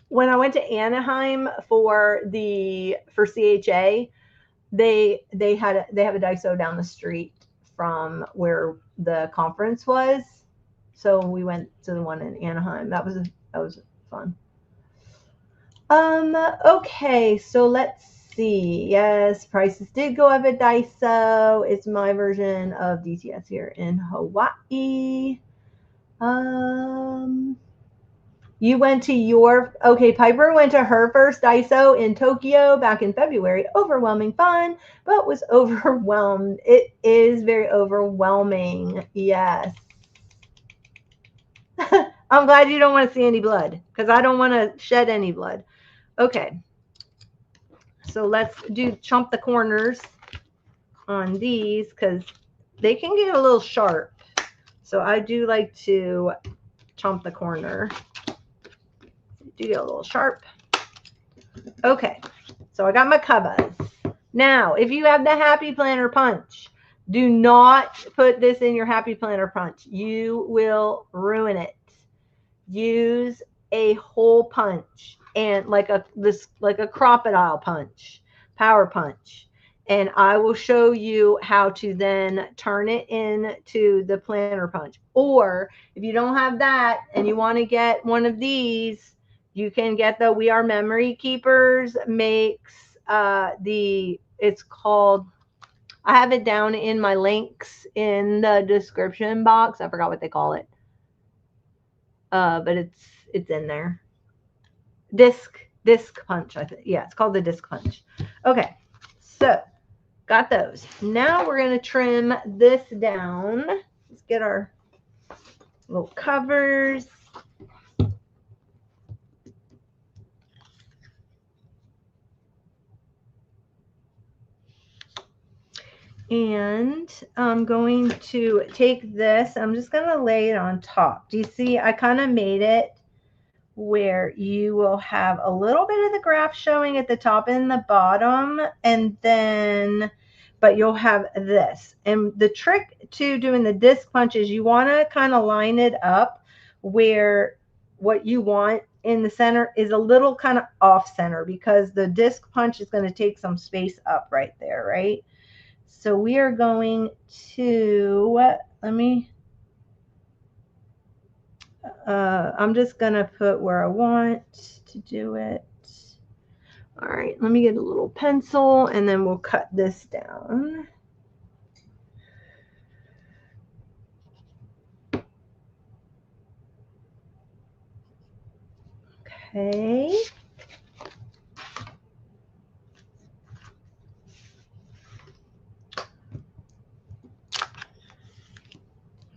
Speaker 1: when I went to Anaheim for CHA, they have a Daiso down the street from where the conference was. So we went to the one in Anaheim. That was fun. Okay, so let's see. Yes, prices did go up at Daiso. It's my version of DTS here in Hawaii. You went to Piper went to her first Daiso in Tokyo back in February. Overwhelming fun, but was overwhelmed. It is very overwhelming. Yes. I'm glad you don't want to see any blood because I don't want to shed any blood. Okay. So let's chomp the corners on these because they can get a little sharp. So I do like to chomp the corner. Do get a little sharp. Okay, so I got my covers. Now, if you have the Happy Planner Punch, do not put this in your Happy Planner Punch. You will ruin it. Use a hole punch and like a crocodile punch, power punch. And I will show you how to then turn it into the planner punch. Or if you don't have that and you want to get one of these, you can get the We Are Memory Keepers makes it's called, I have it down in my links in the description box. I forgot what they call it. But it's in there. Disc punch, I think. Yeah, it's called the disc punch. Okay, so got those. Now we're going to trim this down. Let's get our little covers. And I'm going to take this. I'm just going to lay it on top. Do you see? I kind of made it where you will have a little bit of the graph showing at the top and the bottom, and then but you'll have this. And the trick to doing the disc punch is you want to kind of line it up where what you want in the center is a little kind of off center, because the disc punch is going to take some space up right there, right? So we are going to, I'm just going to put where I want to do it. All right, let me get a little pencil and then we'll cut this down. Okay.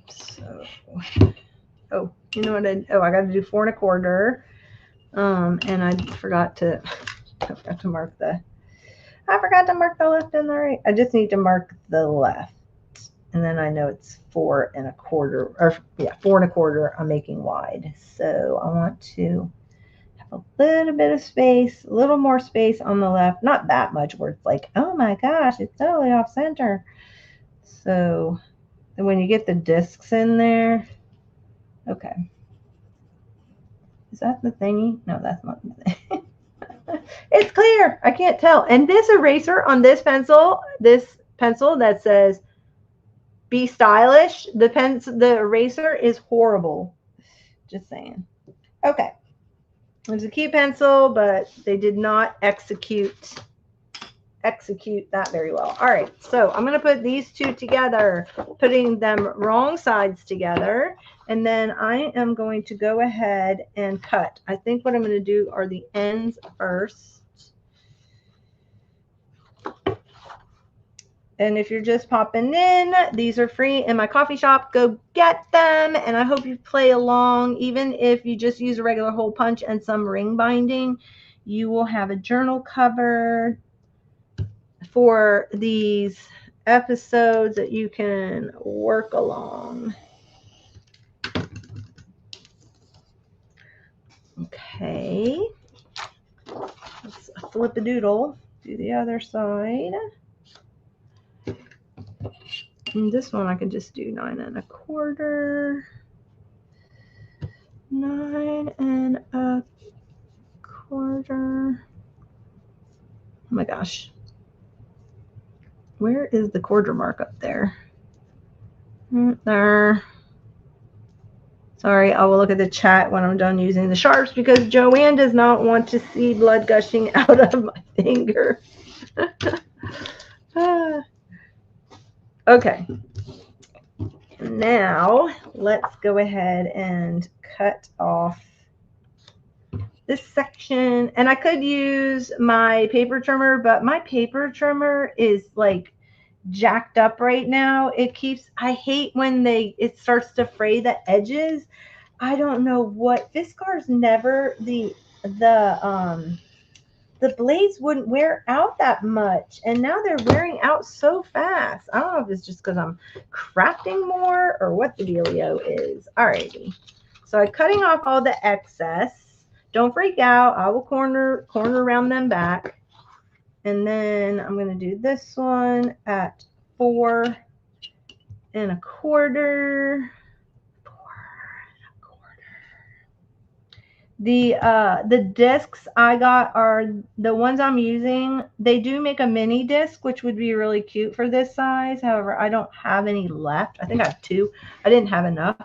Speaker 1: So, you know what I got to do 4 1/4. And I forgot to mark the left and the right. I just need to mark the left. And then I know it's 4 1/4, or 4 1/4 I'm making wide. So I want to have a little bit of space, a little more space on the left. Not that much where it's like, oh my gosh, it's totally off center. So when you get the discs in there, okay. Is that the thingy? No, that's not the thing. It's clear. I can't tell. And this eraser on this pencil that says be stylish, the eraser is horrible. Just saying. Okay. It's a cute pencil, but they did not execute that very well. All right, so I'm going to put these two together, putting them wrong sides together, and then I am going to go ahead and cut. I think what I'm going to do are the ends first. And if you're just popping in, these are free in my coffee shop. Go get them. And I hope you play along. Even if you just use a regular hole punch and some ring binding, you will have a journal cover for these episodes that you can work along. Okay. Let's flip a doodle. Do the other side. And this one I could just do 9 1/4. 9 1/4. Oh my gosh. Where is the quarter mark up there? There. Sorry, I will look at the chat when I'm done using the sharps because Joanne does not want to see blood gushing out of my finger. Okay. Now, let's go ahead and cut off this section. And I could use my paper trimmer, but my paper trimmer is like jacked up right now. I hate when it starts to fray the edges. I don't know what, Viscar's never, the blades wouldn't wear out that much, and now they're wearing out so fast. I don't know if it's just because I'm crafting more or what the dealio is. Alrighty, so I'm cutting off all the excess. Don't freak out. I will corner around them back, and then I'm going to do this one at 4 1/4. The discs I got are the ones I'm using. They do make a mini disc, which would be really cute for this size. However, I don't have any left. I think I have 2. I didn't have enough.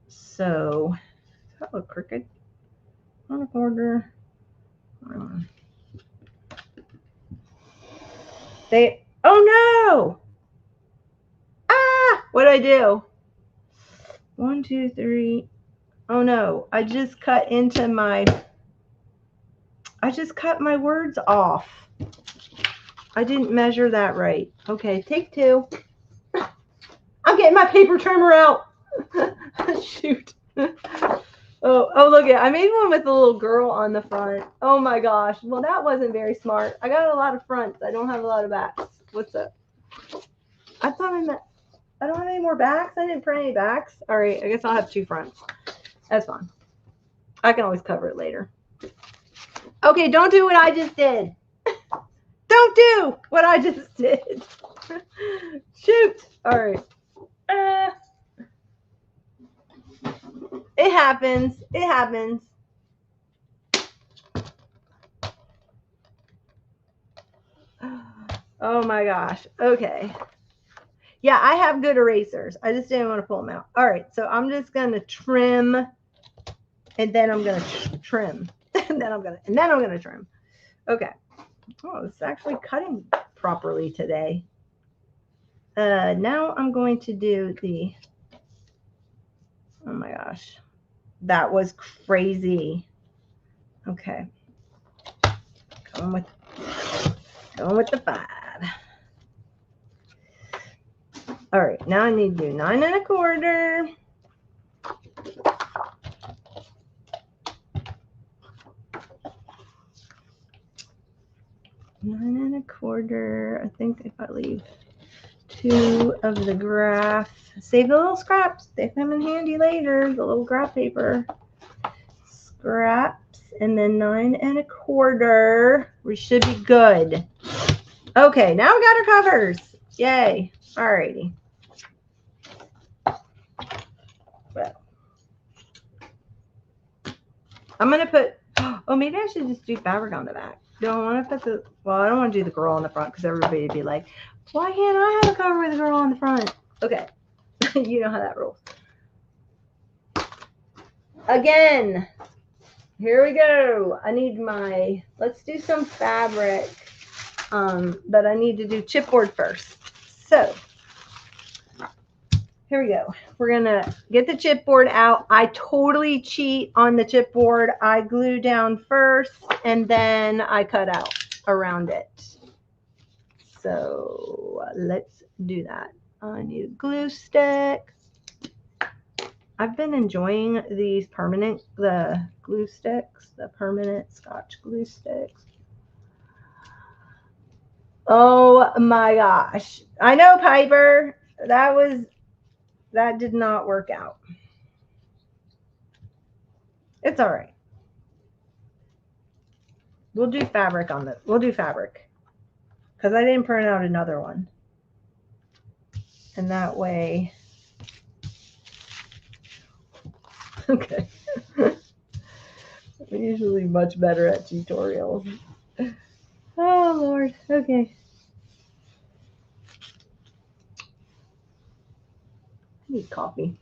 Speaker 1: So does that look crooked? 1 1/4. Oh no! Ah! What did I do? 1, 2, 3. Oh no! I just cut my words off. I didn't measure that right. Okay, take 2. I'm getting my paper trimmer out. Shoot. Oh, look at, I made one with a little girl on the front. Oh my gosh. Well, that wasn't very smart. I got a lot of fronts. I don't have a lot of backs. What's up? I don't have any more backs. I didn't print any backs. All right, I guess I'll have 2 fronts. That's fine. I can always cover it later. Okay, don't do what I just did. Don't do what I just did. Shoot. All right. It happens. It happens. Oh my gosh. Okay. Yeah, I have good erasers. I just didn't want to pull them out. All right. So I'm just going to trim, and then I'm going to trim, and then I'm going to trim. Okay. Oh, it's actually cutting properly today. Now I'm going to do the, oh my gosh, that was crazy. Okay. Going with the 5. All right, now I need to do 9 1/4. I think if I leave 2 of the graph, save the little scraps. They come in handy later. The little graph paper scraps, and then 9 1/4. We should be good. Okay, now we got our covers. Yay! Alrighty. Well, I'm gonna put. Oh, maybe I should just do fabric on the back. Don't want to put the. Well, I don't want to do the girl on the front because everybody would be like, "Why can't I have a cover with a girl on the front?" Okay, you know how that rolls. Again, here we go. I need my. Let's do some fabric, but I need to do chipboard first. So. Here we go. We're going to get the chipboard out. I totally cheat on the chipboard. I glue down first, and then I cut out around it. So let's do that. I need a glue stick. I've been enjoying these the glue sticks, the permanent Scotch glue sticks. Oh my gosh. I know, Piper. That did not work out. It's all right. We'll do fabric because I didn't print out another one. And that way, okay. I'm usually much better at tutorials. Oh, Lord. Okay. I need coffee.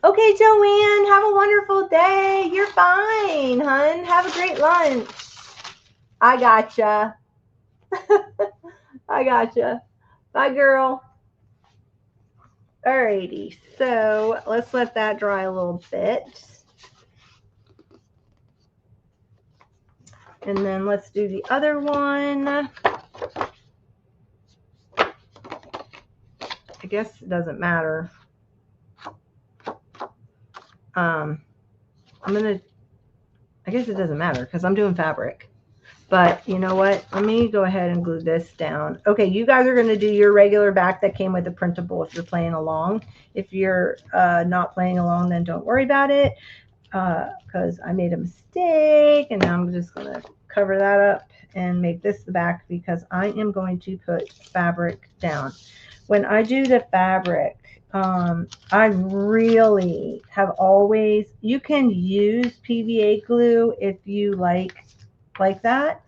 Speaker 1: Okay, Joanne, have a wonderful day. You're fine, hun. Have a great lunch. I gotcha. I gotcha. Bye, girl. Alrighty, so let's let that dry a little bit. And then let's do the other one. I guess it doesn't matter. I guess it doesn't matter because I'm doing fabric. But you know what? Let me go ahead and glue this down. Okay, you guys are going to do your regular back that came with the printable if you're playing along. If you're not playing along, then don't worry about it because I made a mistake. And now I'm just going to cover that up and make this the back because I am going to put fabric down. When I do the fabric, I really have always, you can use PVA glue if you like that.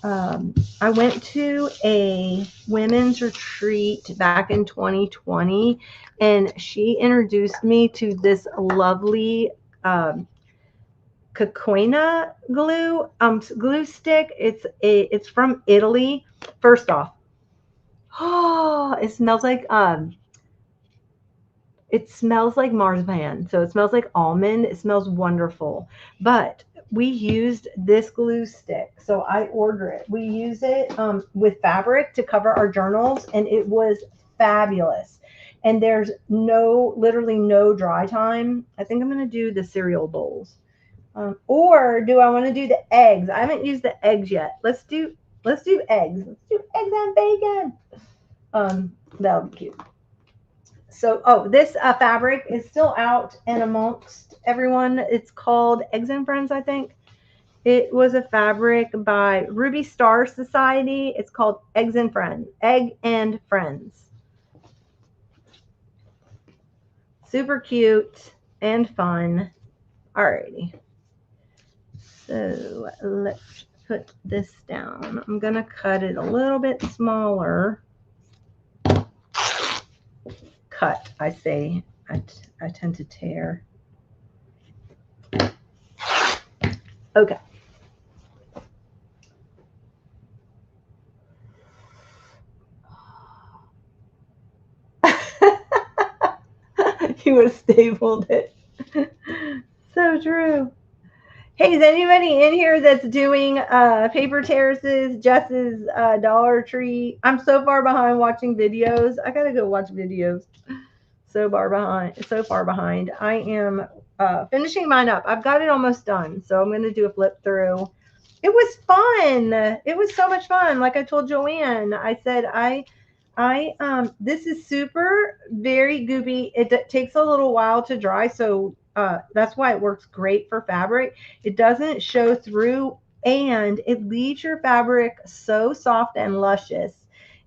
Speaker 1: I went to a women's retreat back in 2020 and she introduced me to this lovely Cacoina glue stick. It's from Italy. First off, it smells like marzipan. So it smells like almond. It smells wonderful. But we used this glue stick. So I order it. We use it with fabric to cover our journals, and it was fabulous. And there's literally no dry time. I think I'm going to do the cereal bowls. Or do I want to do the eggs? I haven't used the eggs yet. Let's do eggs. Let's do eggs and bacon. That'll be cute. So, this fabric is still out and amongst everyone. It's called Eggs and Friends, I think. It was a fabric by Ruby Star Society. It's called Eggs and Friends. Egg and Friends. Super cute and fun. Alrighty. So let's put this down. I'm going to cut it a little bit smaller. Cut, I say. I tend to tear. Okay. You would have stapled it. So true. Hey, is anybody in here that's doing paper terraces, Jess's Dollar Tree? I'm so far behind watching videos. I gotta go watch videos. So far behind. I am finishing mine up. I've got it almost done, so I'm gonna do a flip through. It was fun. It was so much fun. Like I told Joanne, I said this is super very goopy. It takes a little while to dry, so that's why it works great for fabric. It doesn't show through, and it leaves your fabric so soft and luscious.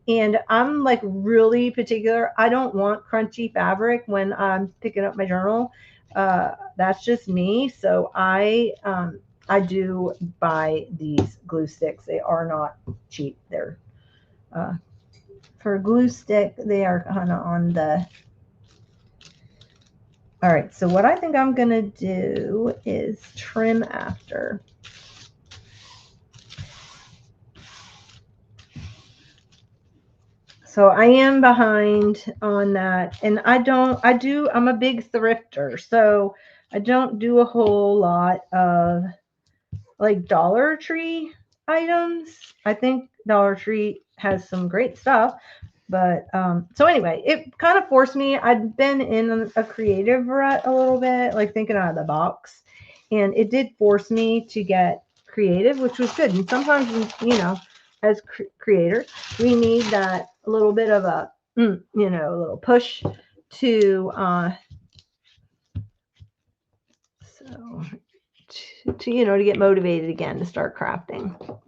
Speaker 1: And I'm like really particular. I don't want crunchy fabric when I'm picking up my journal. That's just me. So I do buy these glue sticks. They are not cheap. They're for a glue stick, they are kind of on the. All right, so what I think I'm going to do is trim after. So I am behind on that. And I'm a big thrifter. So I don't do a whole lot of like Dollar Tree items. I think Dollar Tree has some great stuff. But so anyway, it kind of forced me. I'd been in a creative rut a little bit, like thinking out of the box. And it did force me to get creative, which was good. And sometimes, as creators, we need that little bit of a, a little push to, to get motivated again to start crafting.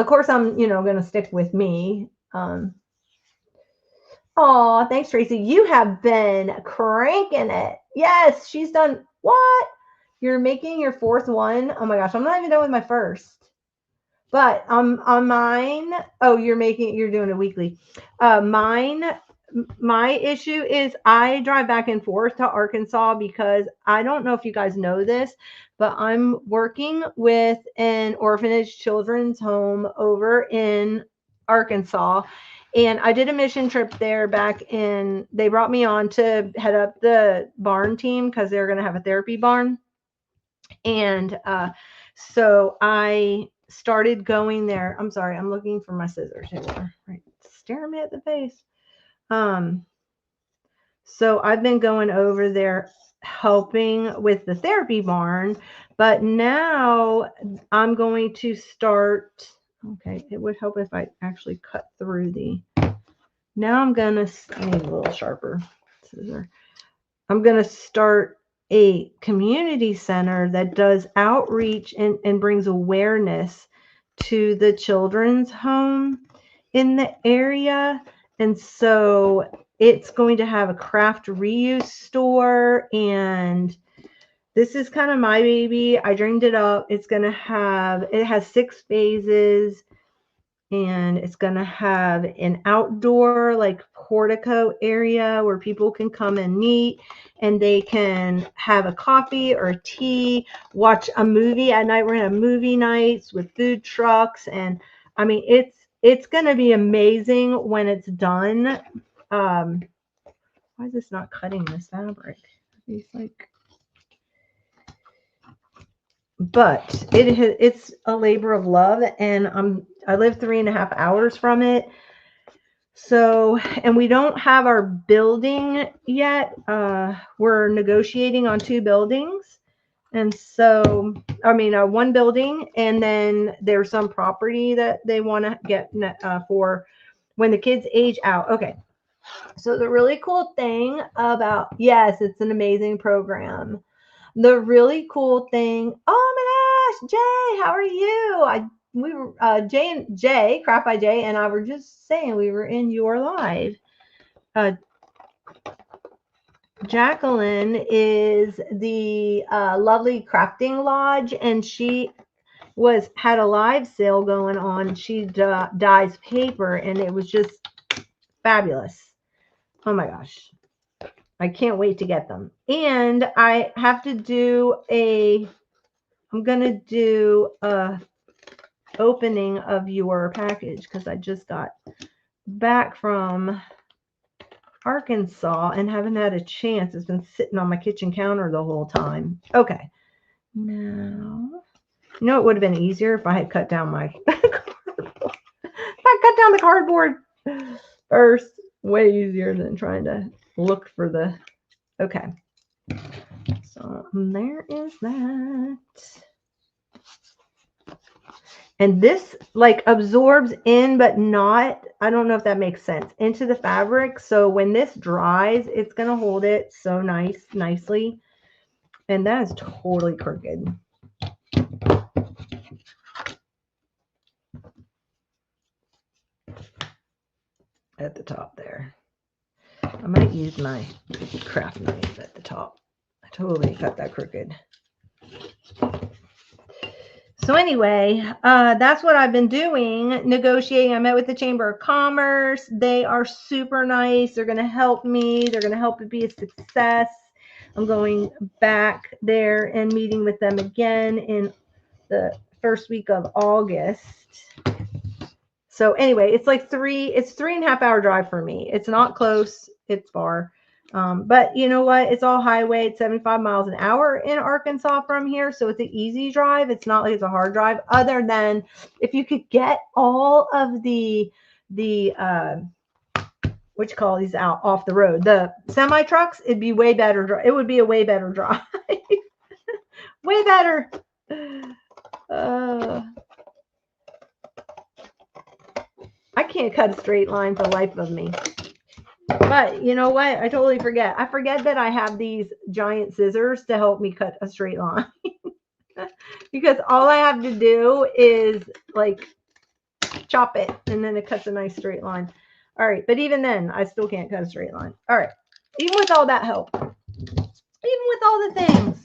Speaker 1: Of course, I'm, going to stick with me. Oh, thanks, Tracy. You have been cranking it. Yes, she's done what? You're making your fourth one. Oh my gosh, I'm not even done with my first. But on mine, oh, you're doing it weekly. My issue is I drive back and forth to Arkansas because I don't know if you guys know this, but I'm working with an orphanage children's home over in Arkansas. And I did a mission trip there they brought me on to head up the barn team because they're going to have a therapy barn. And so I started going there. I'm sorry, I'm looking for my scissors here. Right, staring me at the face. So I've been going over there helping with the therapy barn, but now I'm going to start. Okay, it would help if I actually cut through now I'm gonna, I need a little sharper scissor. I'm gonna start a community center that does outreach and brings awareness to the children's home in the area. And so it's going to have a craft reuse store, and this is kind of my baby. I dreamed it up. It has 6 phases, and it's going to have an outdoor like portico area where people can come and meet, and they can have a coffee or a tea, watch a movie at night. We're going to have movie nights with food trucks, and I mean it's going to be amazing when it's done. Why is this not cutting this fabric? It's like, but it's a labor of love, and I live 3.5 hours from it. So, and we don't have our building yet. We're negotiating on 2 buildings. And so, I mean, 1 building, and then there's some property that they want to get for when the kids age out. Okay. So the really cool thing about, yes, it's an amazing program. The really cool thing, oh my gosh, Jay, how are you? We were Jay, Craft by Jay, and I were just saying we were in your live. Jacqueline is the lovely crafting lodge, and she had a live sale going on. She dyes paper, and it was just fabulous. Oh my gosh, I can't wait to get them. And I have to I'm gonna do a opening of your package because I just got back from Arkansas and haven't had a chance. It's been sitting on my kitchen counter the whole time. Okay. Now, it would have been easier if I had cut down my cardboard. If I cut down the cardboard first, way easier than trying to look for the, okay. So there is that. And this like absorbs in, but not, I don't know if that makes sense, into the fabric. So when this dries, it's going to hold it so nicely. And that is totally crooked. At the top there. I might use my craft knife at the top. I totally cut that crooked. So anyway, that's what I've been doing, negotiating. I met with the Chamber of Commerce. They are super nice. They're going to help me. They're going to help it be a success. I'm going back there and meeting with them again in the first week of August. So anyway, it's 3.5 hour drive for me. It's not close. It's far. But you know what? It's all highway. It's 75 miles an hour in Arkansas from here. So it's an easy drive. It's not like it's a hard drive, other than if you could get all of the what you call these out off the road, the semi trucks, it'd be way better. It would be a way better drive. Way better. I can't cut a straight line for the life of me. But you know what? I totally forget. I forget that I have these giant scissors to help me cut a straight line. Because all I have to do is like chop it, and then it cuts a nice straight line. All right, but even then, I still can't cut a straight line. All right, even with all that help, even with all the things,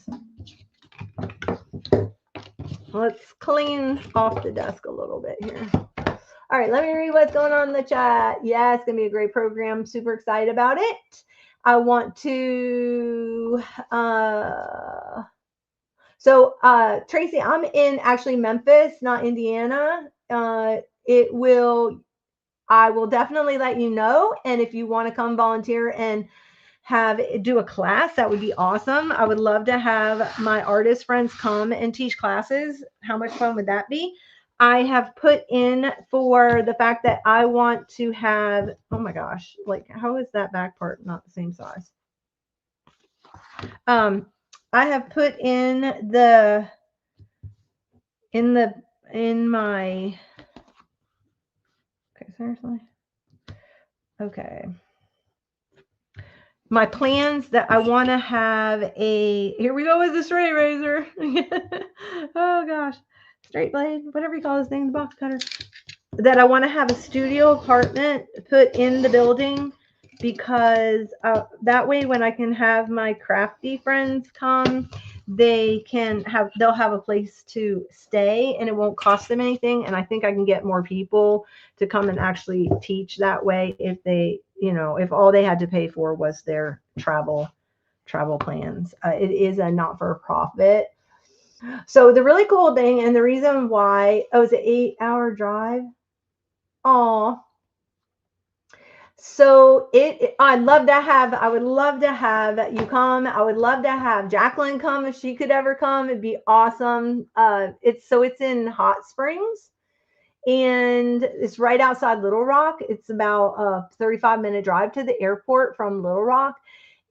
Speaker 1: let's clean off the desk a little bit here. All right, let me read what's going on in the chat. Yeah, it's going to be a great program. Super excited about it. I want to, Tracy, I'm in actually Memphis, not Indiana. I will definitely let you know. And if you want to come volunteer and do a class, that would be awesome. I would love to have my artist friends come and teach classes. How much fun would that be? I have put in for the fact that I want to have, oh my gosh, like how is that back part not the same size? I have put in in my, okay, seriously? Okay. My plans that I want to have here we go with the straight razor. Oh gosh, straight blade, whatever you call this thing, the box cutter. That I want to have a studio apartment put in the building, because that way when I can have my crafty friends come, they'll have a place to stay and it won't cost them anything. And I think I can get more people to come and actually teach that way if if all they had to pay for was their travel plans. It is a not-for-profit. So the really cool thing, and the reason why, it's an 8-hour drive. Oh, so I would love to have you come. I would love to have Jacqueline come if she could ever come. It'd be awesome. It's in Hot Springs, and it's right outside Little Rock. It's about a 35-minute drive to the airport from Little Rock.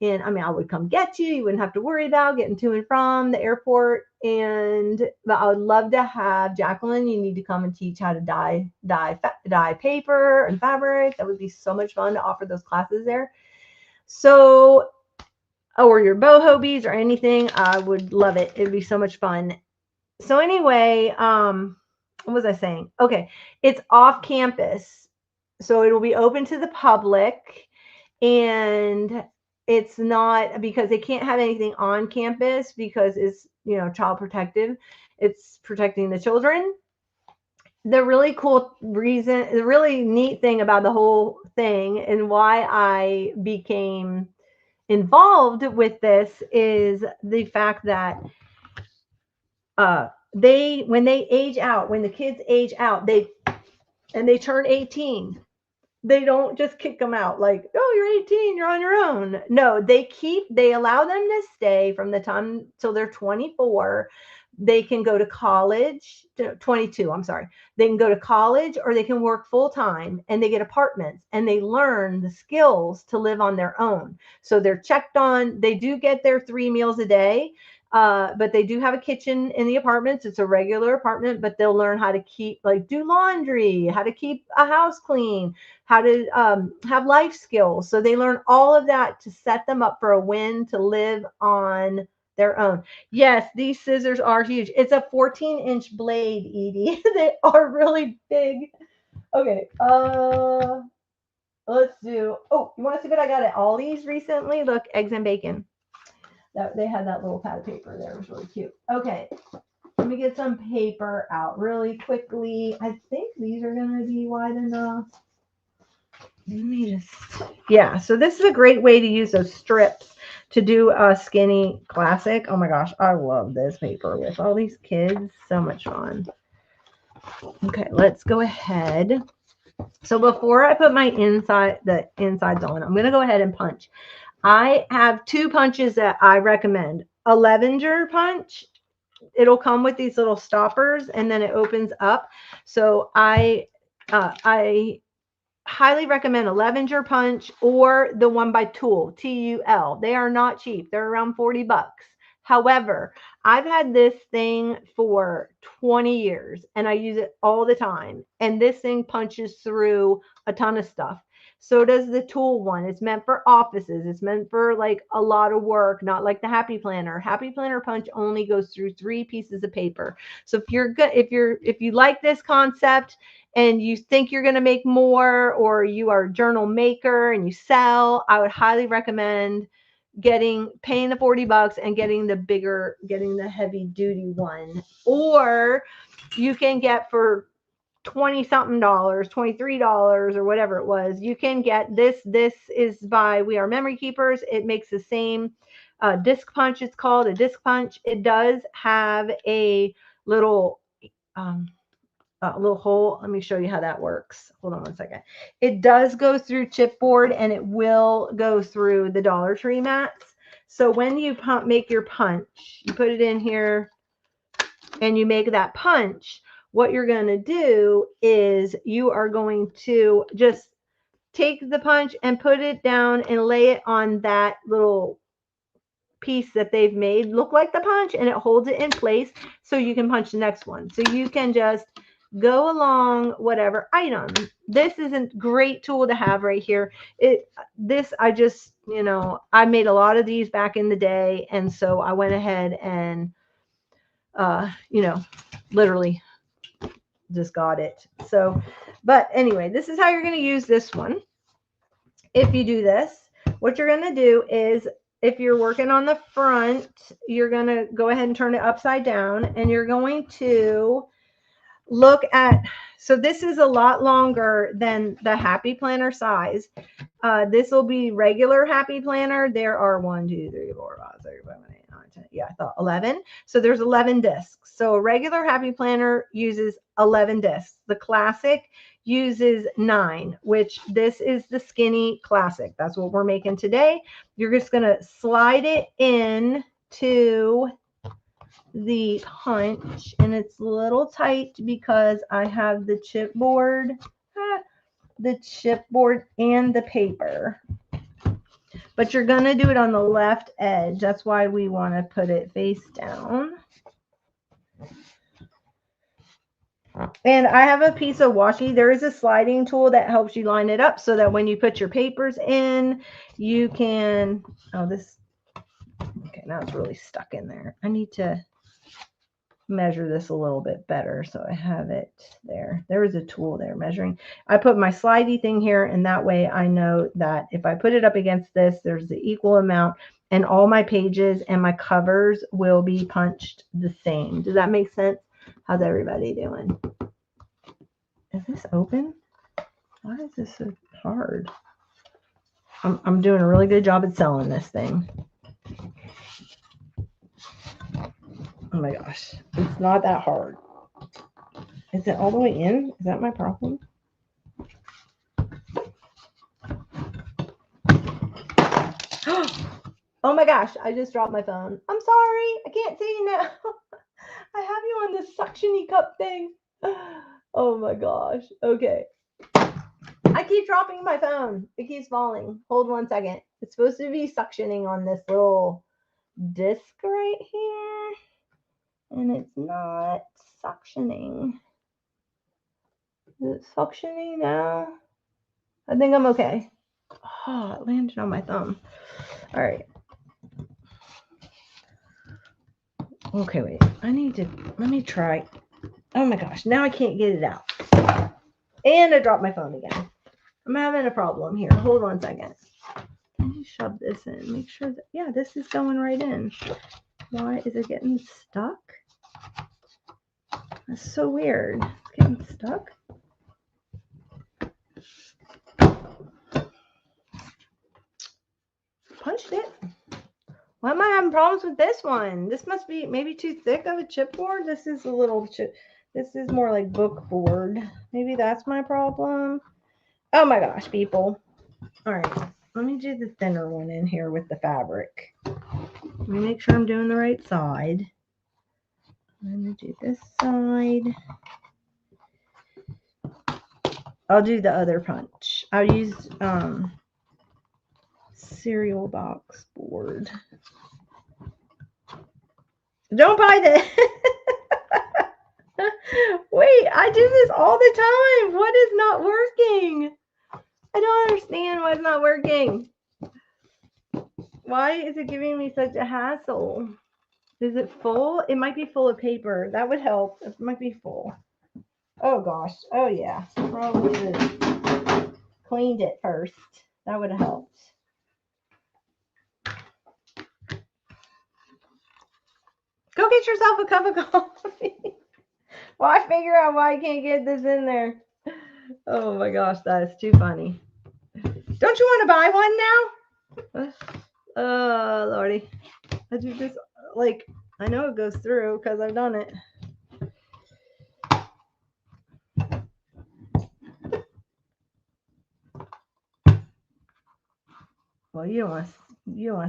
Speaker 1: And I mean, I would come get you. You wouldn't have to worry about getting to and from the airport. But I would love to have Jacqueline. You need to come and teach how to dye paper and fabric. That would be so much fun to offer those classes there. So, or your boho beads or anything, I would love it. It'd be so much fun. So anyway, what was I saying? Okay, it's off campus, so it will be open to the public, and it's not, because they can't have anything on campus because it's child protective. It's protecting the children. The really neat thing about the whole thing and why I became involved with this is the fact that when the kids age out, they turn 18, they don't just kick them out like, oh, you're 18, you're on your own. No, they allow them to stay from the time till they're 24. They can go to college, 22, I'm sorry. They can go to college or they can work full time, and they get apartments and they learn the skills to live on their own. So they're checked on. They do get their 3 meals a day. But they do have a kitchen in the apartments. It's a regular apartment, but they'll learn how to do laundry, how to keep a house clean, how to have life skills. So they learn all of that to set them up for a win to live on their own. Yes, these scissors are huge. It's a 14-inch blade, Edie. They are really big. Okay. Let's do. Oh, you want to see what I got at Ollie's recently? Look, eggs and bacon. They had that little pad of paper there. It was really cute. Okay, let me get some paper out really quickly. I think these are going to be wide enough. Yeah, so this is a great way to use those strips to do a skinny classic. Oh my gosh, I love this paper with all these kids. So much fun. Okay, let's go ahead. So before I put the insides on, I'm going to go ahead and punch. I have 2 punches that I recommend. A Levenger punch. It'll come with these little stoppers and then it opens up. So I highly recommend a Levenger punch or the one by Tool, T-U-L. They are not cheap. They're around $40. However, I've had this thing for 20 years and I use it all the time. And this thing punches through a ton of stuff. So does the Tool one. It's meant for offices. It's meant for like a lot of work, not like the Happy Planner. Happy Planner punch only goes through 3 pieces of paper. So if you like this concept and you think you're going to make more, or you are a journal maker and you sell, I would highly recommend paying the $40 and getting the heavy duty one. Or you can get for 20 something dollars, $23 or whatever it was, you can get this. This is by We Are Memory Keepers. It makes the same disc punch. It's called a disc punch. It does have a little hole. Let me show you how that works. Hold on one second. It does go through chipboard, and it will go through the Dollar Tree mats. So when you make your punch, you put it in here and you make that punch. What you're going to do is you are going to just take the punch and put it down and lay it on that little piece that they've made look like the punch, and it holds it in place so you can punch the next one. So you can just go along whatever item. This is a great tool to have right here. I just, I made a lot of these back in the day, and so I went ahead and literally just got it. So, but anyway, this is how you're going to use this one. If you do this, what you're going to do is, if you're working on the front, you're going to go ahead and turn it upside down, and you're going to look at, so this is a lot longer than the Happy Planner size. This will be regular Happy Planner. There are 1, 2, 3, 4, 5, 6, 7, 8, 9, 10. Yeah, I thought 11. So there's 11 discs. So a regular Happy Planner uses 11 discs. The Classic uses 9, which this is the skinny Classic. That's what we're making today. You're just going to slide it in to the punch, and it's a little tight because I have the chipboard and the paper, but you're going to do it on the left edge. That's why we want to put it face down. And I have a piece of washi. There is a sliding tool that helps you line it up so that when you put your papers in, you can, okay, now it's really stuck in there. I need to measure this a little bit better, so I have it there. There is a tool there measuring. I put my slidey thing here, and that way I know that if I put it up against this, there's the equal amount, and all my pages and my covers will be punched the same. Does that make sense? How's everybody doing? Is this open? Why is this so hard? I'm doing a really good job at selling this thing. Oh my gosh, it's not that hard. Is it all the way in? Is that my problem? Oh my gosh, I just dropped my phone. I'm sorry, I can't see you now. I have you on this suction-y cup thing. Oh my gosh, okay. I keep dropping my phone. It keeps falling. Hold 1 second. It's supposed to be suctioning on this little disc right here, and it's not suctioning. Is it suctioning now? I think I'm okay. Oh, it landed on my thumb. All right. Okay, wait. Let me try. Oh my gosh, now I can't get it out. And I dropped my phone again. I'm having a problem here. Hold 1 second. Let me shove this in. Make sure that, yeah, this is going right in. Why is it getting stuck? That's so weird. It's getting stuck. Punched it. Why am I having problems with this one? This must be maybe too thick of a chipboard. This is a little this is more like book board. Maybe that's my problem. Oh my gosh, people. All right, let me do the thinner one in here with the fabric. Let me make sure I'm doing the right side. I'm going to do this side. I'll do the other punch. I'll use cereal box board. Don't buy this. Wait, I do this all the time. What is not working? I don't understand why it's not working. Why is it giving me such a hassle? Is it full? It might be full of paper. That would help. It might be full. Oh gosh. Oh yeah. Probably should have cleaned it first. That would have helped. Go get yourself a cup of coffee. Well, I figure out why I can't get this in there. Oh my gosh, that is too funny. Don't you want to buy one now? Oh, Lordy. I do this, like, I know it goes through because I've done it. Well, you don't want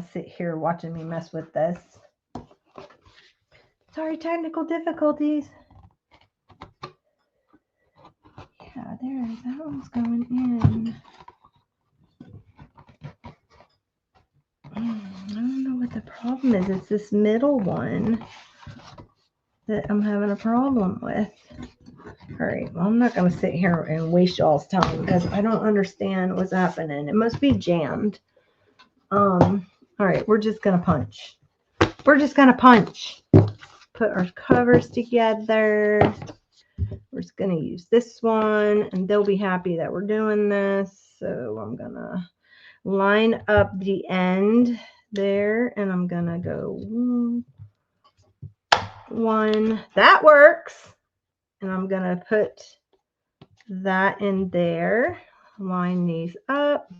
Speaker 1: to sit here watching me mess with this. Sorry, technical difficulties. Yeah, there, that one's going in. I don't know what the problem is. It's this middle one that I'm having a problem with. All right, well, I'm not going to sit here and waste y'all's time because I don't understand what's happening. It must be jammed. All right, we're just going to punch. We're just going to punch. Put our covers together. We're just going to use this one, and they'll be happy that we're doing this. So I'm going to line up the end there, and I'm going to go one. That works. And I'm going to put that in there. Line these up.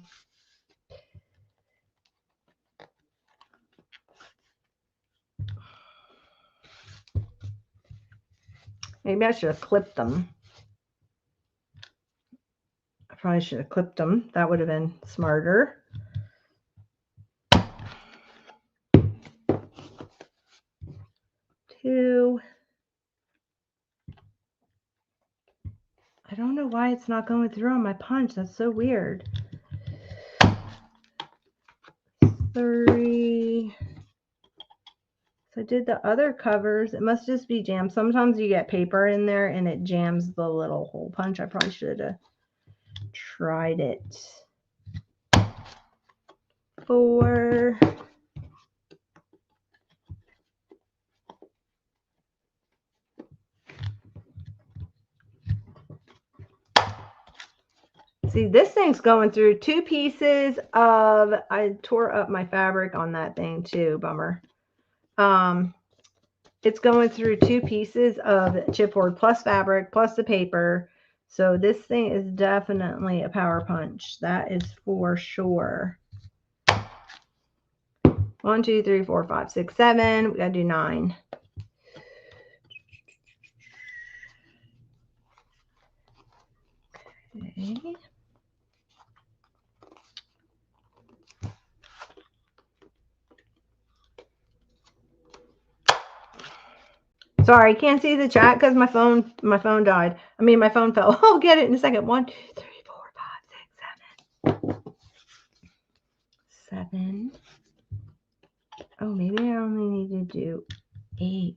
Speaker 1: Maybe I should have clipped them. I probably should have clipped them. That would have been smarter. Two. I don't know why it's not going through on my punch. That's so weird. 3. So I did the other covers. It must just be jammed. Sometimes you get paper in there and it jams the little hole punch. I probably should have tried it. 4. See, this thing's going through 2 pieces of, I tore up my fabric on that thing too, bummer. It's going through 2 pieces of chipboard plus fabric plus the paper. So this thing is definitely a power punch. That is for sure. 1, 2, 3, 4, 5, 6, 7. We gotta do 9. Okay. Sorry, can't see the chat because my phone died. I mean, my phone fell. I'll get it in a second. 1, 2, 3, 4, 5, 6, 7. 7. Oh, maybe I only need to do 8.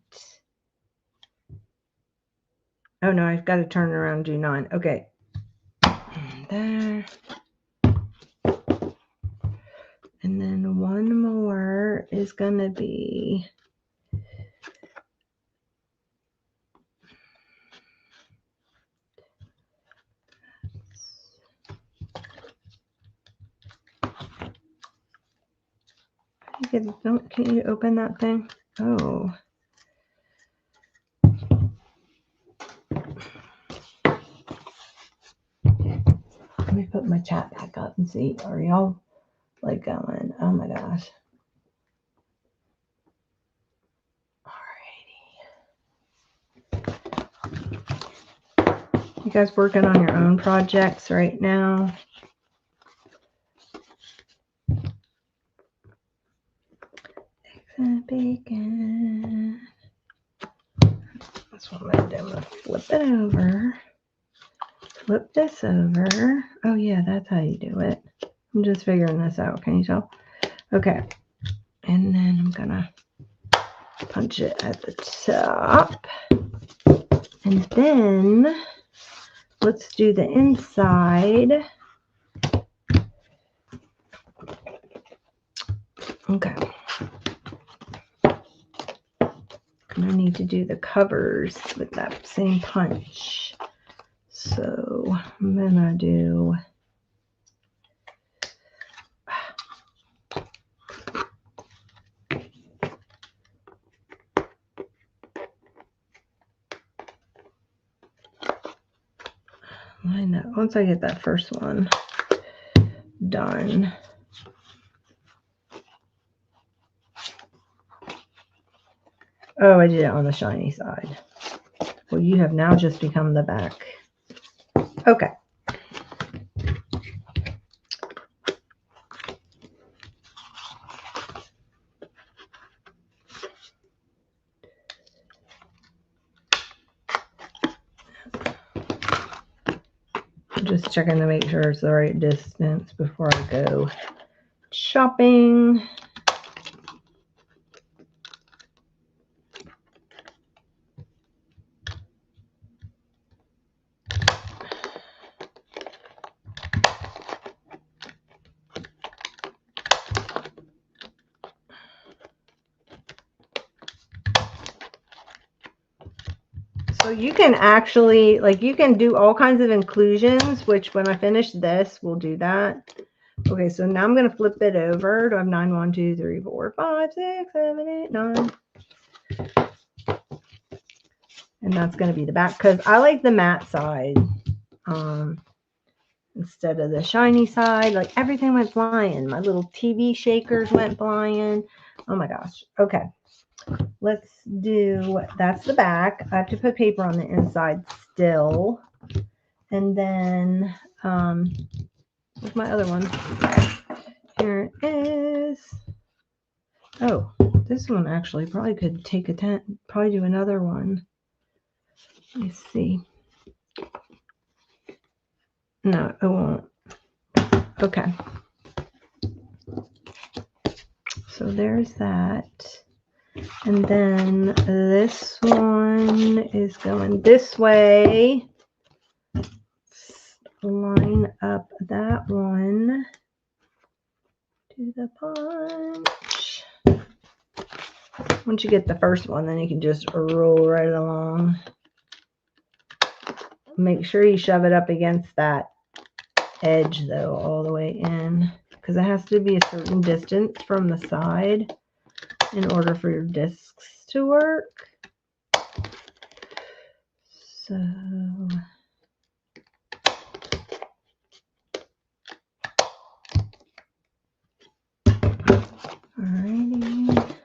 Speaker 1: Oh no, I've got to turn around and do 9. Okay. There. And then one more is gonna be can you open that thing? Oh. Let me put my chat back up and see. Are y'all like going? Oh my gosh. Alrighty. You guys working on your own projects right now? Bacon. That's what I'm gonna do. I'm gonna flip it over. Flip this over. Oh yeah, that's how you do it. I'm just figuring this out. Can you tell? Okay. And then I'm gonna punch it at the top. And then let's do the inside. Okay. And I need to do the covers with that same punch. So I'm gonna do line up. Once I get that first one done. Oh, I did it on the shiny side. Well, you have now just become the back. Okay. Just checking to make sure it's the right distance before I go shopping. So you can actually, like, you can do all kinds of inclusions, which when I finish this, we'll do that. Okay, so now I'm going to flip it over. Do I have 9, 1, 2, 3, 4, 5, 6, 7, 8, 9? And that's going to be the back because I like the matte side instead of the shiny side. Like everything went flying. My little TV shakers went flying. Oh my gosh. Okay. Let's do, that's the back. I have to put paper on the inside still. And then, where's my other one? Here it is. Oh, this one actually probably could take a probably do another one. Let me see. No, it won't. Okay. So there's that. And then this one is going this way. Line up that one to the punch. Once you get the first one, then you can just roll right along. Make sure you shove it up against that edge though, all the way in, because it has to be a certain distance from the side in order for your discs to work. So alrighty.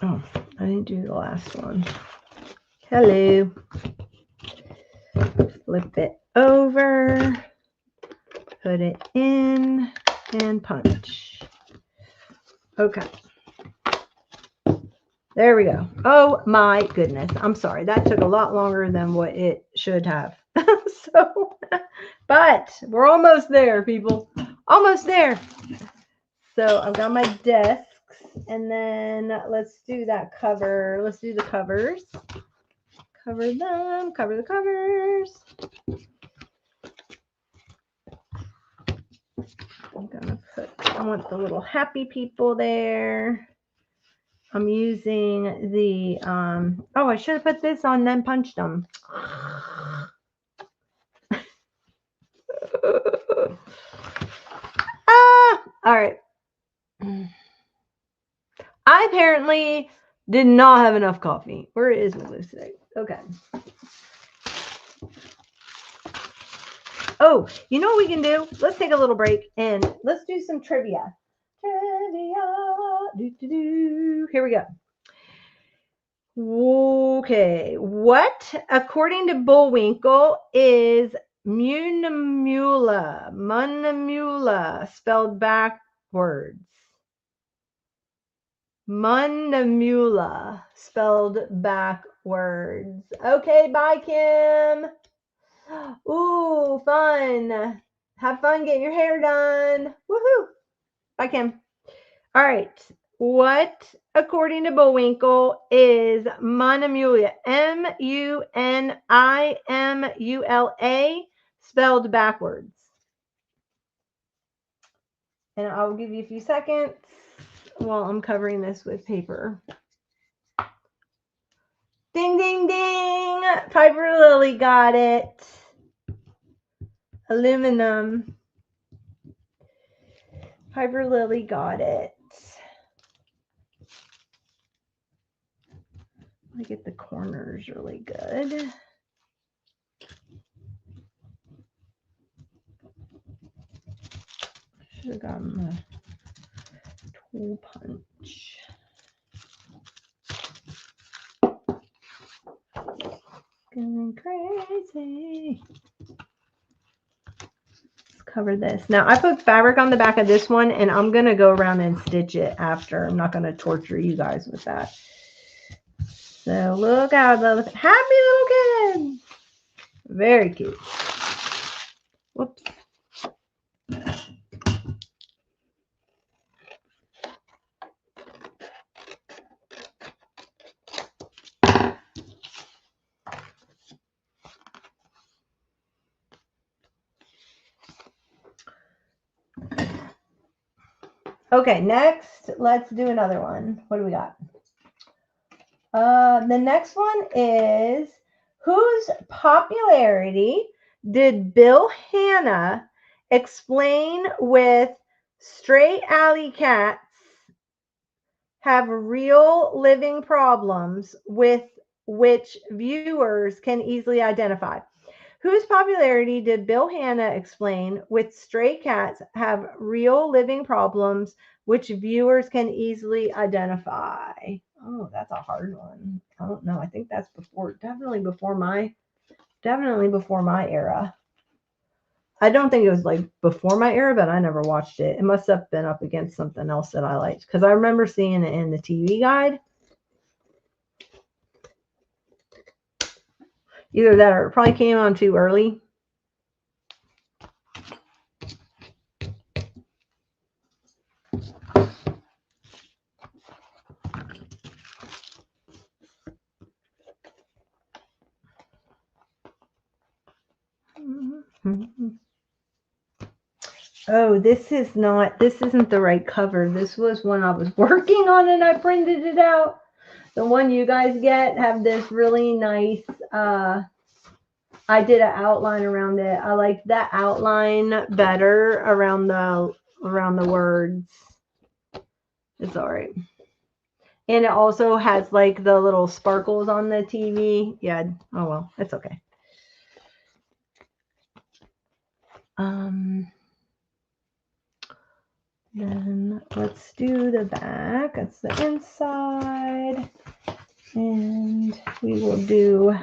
Speaker 1: Oh, I didn't do the last one. Hello. Flip it over, put it in, and punch. Okay. There we go. Oh my goodness. I'm sorry. That took a lot longer than what it should have. But we're almost there, people. Almost there. So I've got my desks, and then let's do that cover. Let's do the covers. Cover them. Cover the covers. I'm gonna put, I want the little happy people there. I'm using the, oh, I should have put this on, then punched them. All right. I apparently did not have enough coffee. Where is my lipstick? Okay. Oh, you know what we can do? Let's take a little break and let's do some trivia. Here we go. Okay. What, according to Bullwinkle, is Munamula spelled backwards? Munamula spelled backwards. Okay, bye, Kim. Ooh, fun. Have fun getting your hair done. Woohoo. Bye, Kim. All right. What, according to Bullwinkle, is Munamula? Munimula spelled backwards. And I will give you a few seconds. while I'm covering this with paper. Ding, ding, ding. Piper Lily got it. Aluminum. Piper Lily got it. I get the corners really good. Should have gotten the tool punch. Going crazy. Let's cover this. Now I put fabric on the back of this one and I'm going to go around and stitch it after. I'm not going to torture you guys with that. So look out, the happy little kid. Very cute. Whoops. Okay, next, let's do another one. What do we got? The next one is, whose popularity did Bill Hanna explain with stray alley cats have real living problems with which viewers can easily identify? Whose popularity did Bill Hanna explain with stray cats have real living problems which viewers can easily identify? Oh, that's a hard one. I don't know. I think that's definitely before my era. I don't think it was like before my era, but I never watched it. It must have been up against something else that I liked because I remember seeing it in the TV guide. Either that or it probably came on too early. Oh, this isn't the right cover. This was one I was working on and I printed it out. The one you guys get have this really nice, I did an outline around it. I like that outline better around the words. It's all right. And it also has like the little sparkles on the TV. Yeah. Oh, well, it's okay. Then let's do the back. That's the inside. And we will do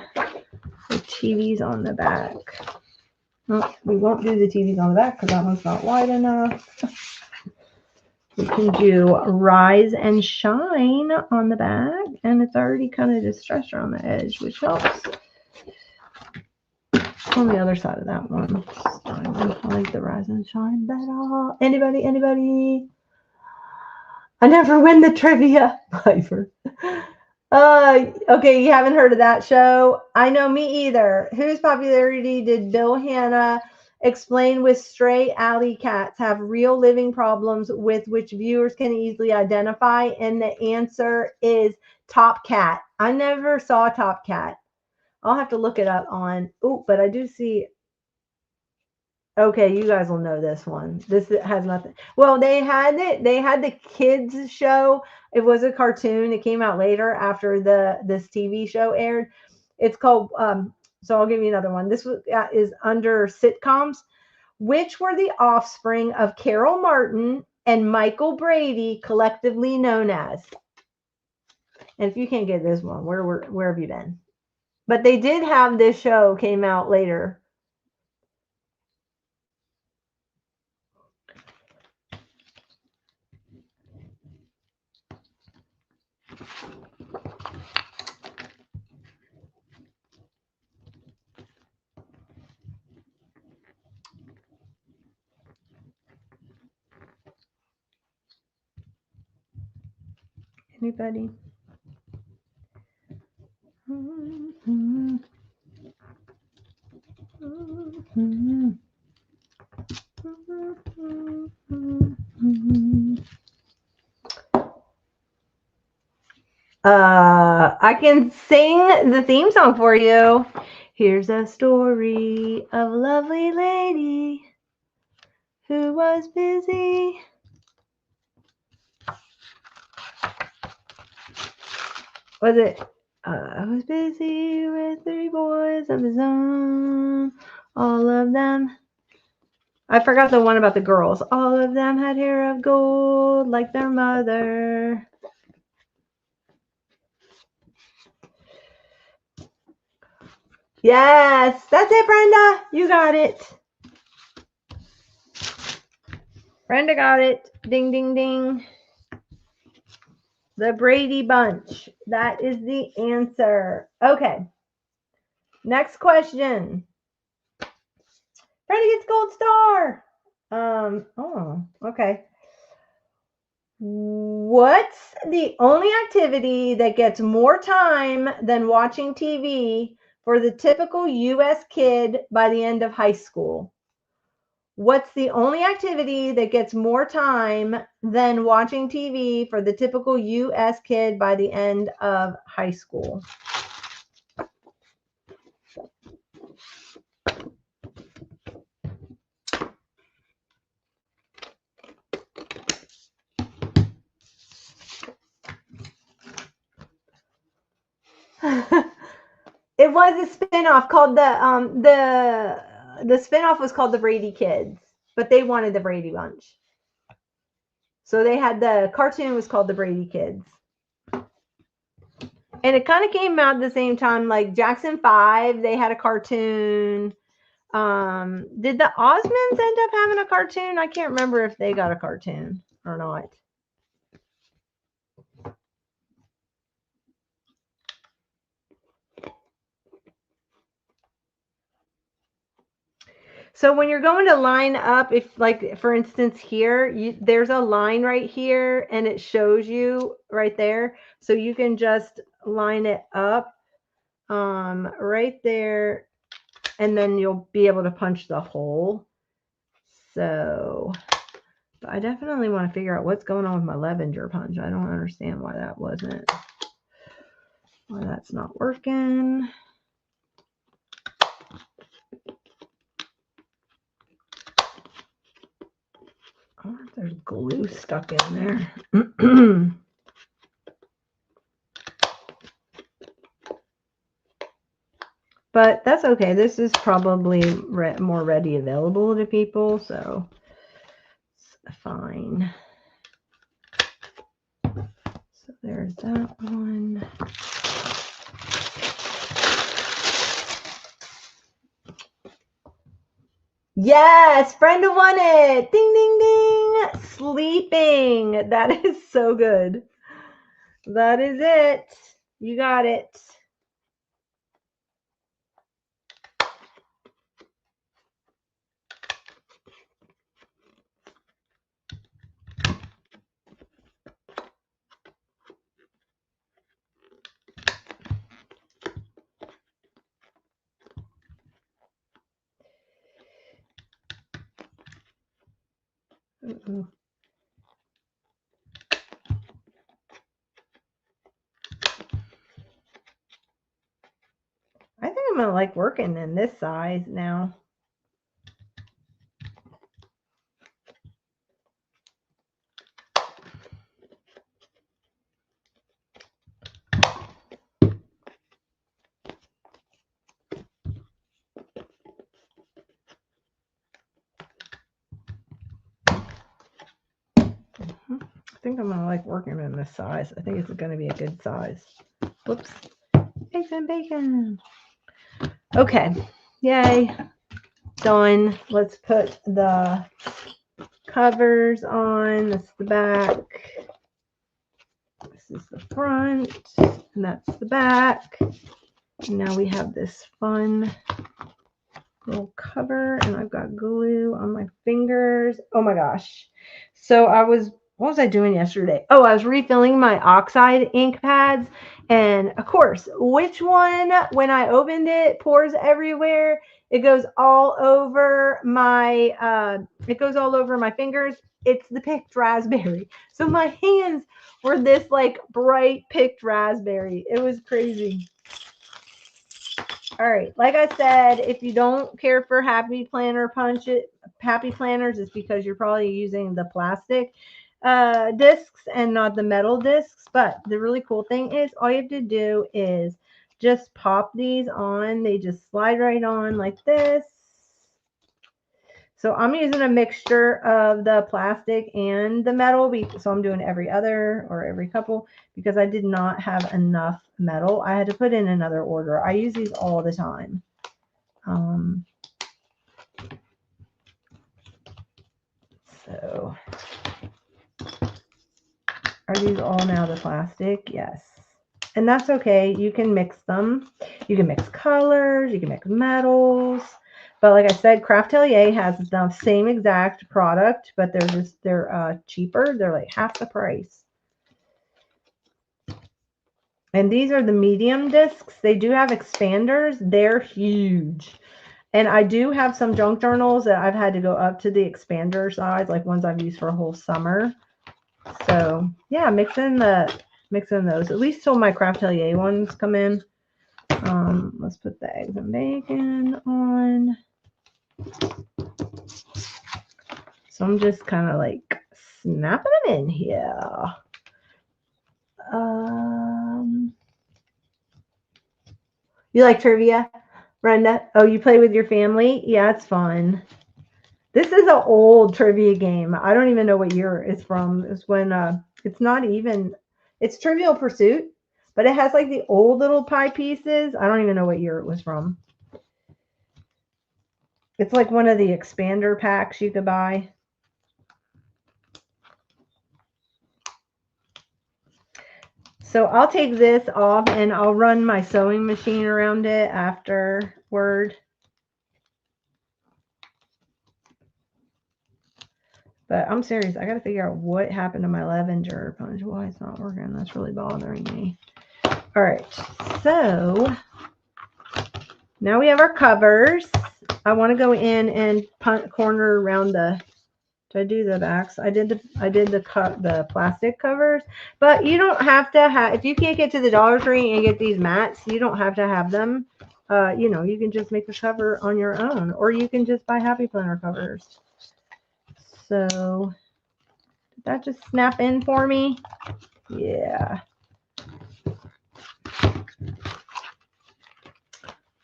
Speaker 1: the TVs on the back. Oh, we won't do the TVs on the back because that one's not wide enough. We can do Rise and Shine on the back. And it's already kind of distressed around the edge, which helps. On the other side of that one, I like the Rise and Shine better. Anybody? I never win the trivia, Piper. Okay, you haven't heard of that show? I know, me either. Whose popularity did Bill Hanna explain with stray alley cats have real living problems with which viewers can easily identify? And the answer is Top Cat. I never saw Top Cat. I'll have to look it up on. Oh, but I do see. Okay, you guys will know this one. This has nothing. Well, they had it. They had the kids show. It was a cartoon. It came out later after this TV show aired. It's called. So I'll give you another one. This is under sitcoms. Which were the offspring of Carol Martin and Michael Brady, collectively known as? And if you can't get this one, where have you been? But they did have this show came out later. Anybody? I can sing the theme song for you. Here's a story of a lovely lady who was busy. Was it? I was busy with 3 boys of his own. All of them. I forgot the one about the girls. All of them had hair of gold like their mother. Yes, that's it, Brenda. You got it. Brenda got it. Ding, ding, ding. The Brady Bunch. That is the answer. Okay. Next question. Brenda gets gold star. Oh, okay. What's the only activity that gets more time than watching TV for the typical US kid by the end of high school? What's the only activity that gets more time than watching TV for the typical US kid by the end of high school? It was a spinoff called the spinoff was called the Brady Kids, but they wanted the Brady Bunch. So they had the cartoon was called the Brady Kids. And it kind of came out at the same time, like Jackson 5, they had a cartoon. Did the Osmonds end up having a cartoon? I can't remember if they got a cartoon or not. So when you're going to line up, if like for instance here, there's a line right here and it shows you right there. So you can just line it up right there and then you'll be able to punch the hole. So but I definitely want to figure out what's going on with my Levenger punch. I don't understand why that's not working. I wonder if there's glue stuck in there. But that's okay. This is probably more ready available to people, so it's fine. So there's that one. Yes, Brenda won it. Ding, ding, ding. Sleeping. That is so good. That is it. You got it. Uh-oh. I think I'm gonna like working in this size now. I think I'm gonna like working in this size. I think it's gonna be a good size. Whoops. Eggs and bacon. Okay. Yay. Done. Let's put the covers on. That's the back. This is the front. And that's the back. And now we have this fun little cover. And I've got glue on my fingers. Oh my gosh. So I was what was I doing yesterday? Oh, I was refilling my oxide ink pads. And of course, which one, when I opened it, pours everywhere. It goes all over my fingers. It's the picked raspberry. So my hands were this like bright picked raspberry. It was crazy. All right. Like I said, if you don't care for happy planners, it's because you're probably using the plastic discs and not the metal discs. But the really cool thing is all you have to do is just pop these on. They just slide right on like this. So I'm using a mixture of the plastic and the metal. So I'm doing every other or every couple because I did not have enough metal. I had to put in another order. I use these all the time. So are these all now the plastic? Yes. And that's okay. You can mix them. You can mix colors. You can mix metals. But like I said, Craftelier has the same exact product, but they're cheaper. They're like half the price. And these are the medium discs. They do have expanders. They're huge. And I do have some junk journals that I've had to go up to the expander size, like ones I've used for a whole summer. So yeah, mix in those, at least till my Craftelier ones come in. Let's put the eggs and bacon on. So I'm just kind of like snapping them in here. You like trivia, Brenda? Oh, you play with your family? Yeah, it's fun. This is an old trivia game. I don't even know what year it's from. It's when it's Trivial Pursuit, but it has like the old little pie pieces. I don't even know what year it was from. It's like one of the expander packs you could buy. So I'll take this off and I'll run my sewing machine around it afterward. But I'm serious. I got to figure out what happened to my lavender punch. Why it's not working. That's really bothering me. All right. So now we have our covers. I want to go in and punt corner around the. Did I do the backs? I did the plastic covers, but you don't have to have. If you can't get to the Dollar Tree and get these mats, you don't have to have them. You can just make the cover on your own, or you can just buy Happy Planner covers. So did that just snap in for me? Yeah.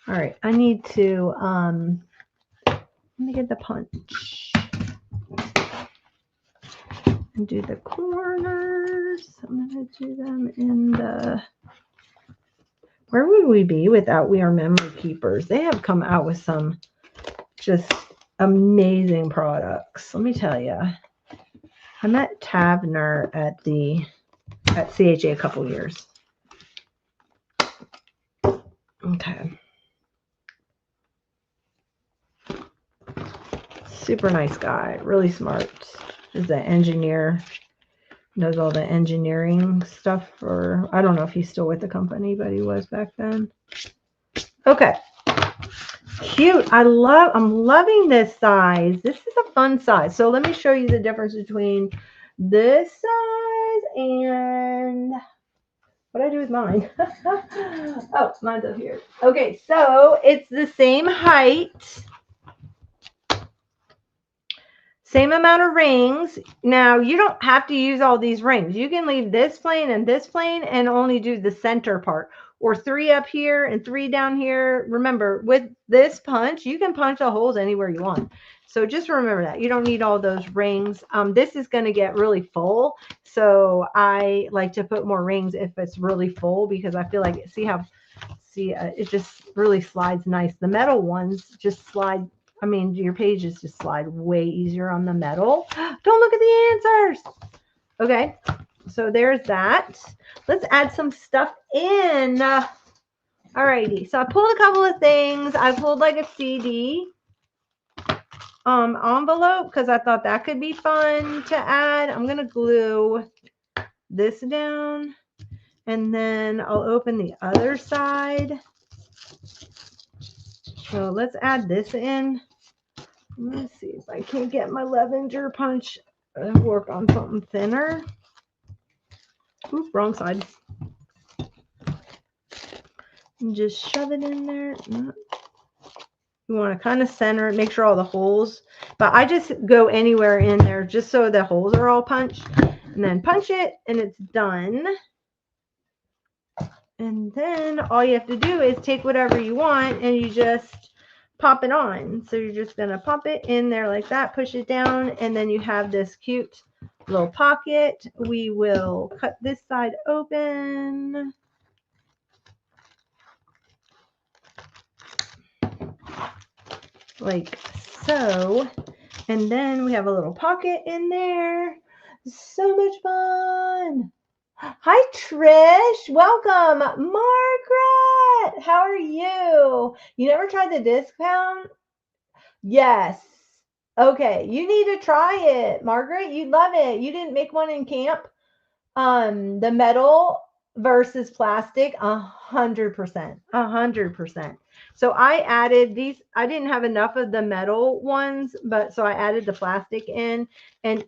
Speaker 1: All right. I need to let me get the punch and do the corners. I'm going to do them in the. Where would we be without We Are Memory Keepers? They have come out with some just amazing products. Let me tell you. I met Tavner at CHA a couple years. Okay. Super nice guy. Really smart. Is an engineer. Knows all the engineering stuff. Or I don't know if he's still with the company, but he was back then. Okay. Cute. I'm loving this size. This is a fun size. So let me show you the difference between this size and what I do with mine. Oh, mine's up here. Okay, so it's the same height. Same amount of rings. Now, you don't have to use all these rings. You can leave this plain and only do the center part. Or 3 up here and 3 down here. Remember, with this punch, you can punch the holes anywhere you want. So just remember that. You don't need all those rings. This is going to get really full. So I like to put more rings if it's really full because I feel like, it just really slides nice. The metal ones just slide. I mean, your pages just slide way easier on the metal. Don't look at the answers. Okay, so there's that. Let's add some stuff in. Alrighty, so I pulled a couple of things. I pulled like a CD. envelope because I thought that could be fun to add. I'm going to glue this down and then I'll open the other side. So let's add this in. Let's see if I can get my lavender punch and work on something thinner. Oop, wrong side. And just shove it in there. You want to kind of center it, make sure all the holes, but I just go anywhere in there just so the holes are all punched, and then punch it and it's done. And then all you have to do is take whatever you want and you just pop it on. So you're just going to pop it in there like that, push it down, and then you have this cute little pocket. We will cut this side open. Like so. And then we have a little pocket in there. So much fun. Hi, Trish. Welcome. Margaret, how are you? You never tried the discount? Yes. Okay, you need to try it, Margaret. You'd love it. You didn't make one in camp? The metal versus plastic, 100%, 100%. So I added these. I didn't have enough of the metal ones, but so I added the plastic in, and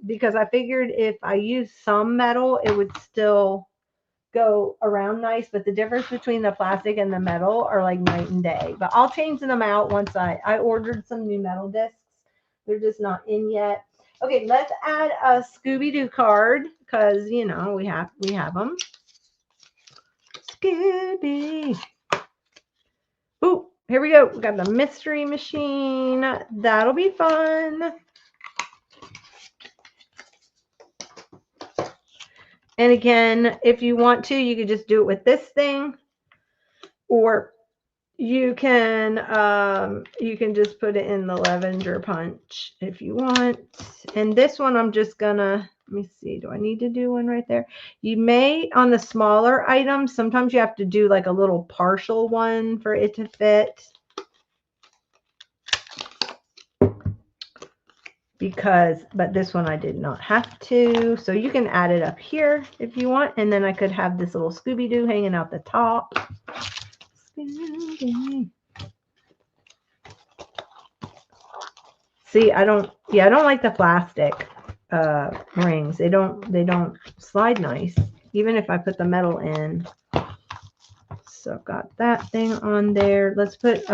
Speaker 1: because I figured if I use some metal, it would still go around nice. But the difference between the plastic and the metal are like night and day. But I'll change them out once I ordered some new metal discs. They're just not in yet. Okay, let's add a Scooby-Doo card because you know we have them. Scooby. Ooh, here we go. We got the mystery machine. That'll be fun. And again, if you want to, you could just do it with this thing, or you can just put it in the lavender punch if you want. And this one I'm just gonna, let me see, do I need to do one right there? You may, on the smaller items, sometimes you have to do like a little partial one for it to fit. But this one I did not have to. So you can add it up here if you want. And then I could have this little Scooby-Doo hanging out the top. Scooby. See, I don't like the plastic rings. They don't slide nice, even if I put the metal in. So I've got that thing on there. Let's put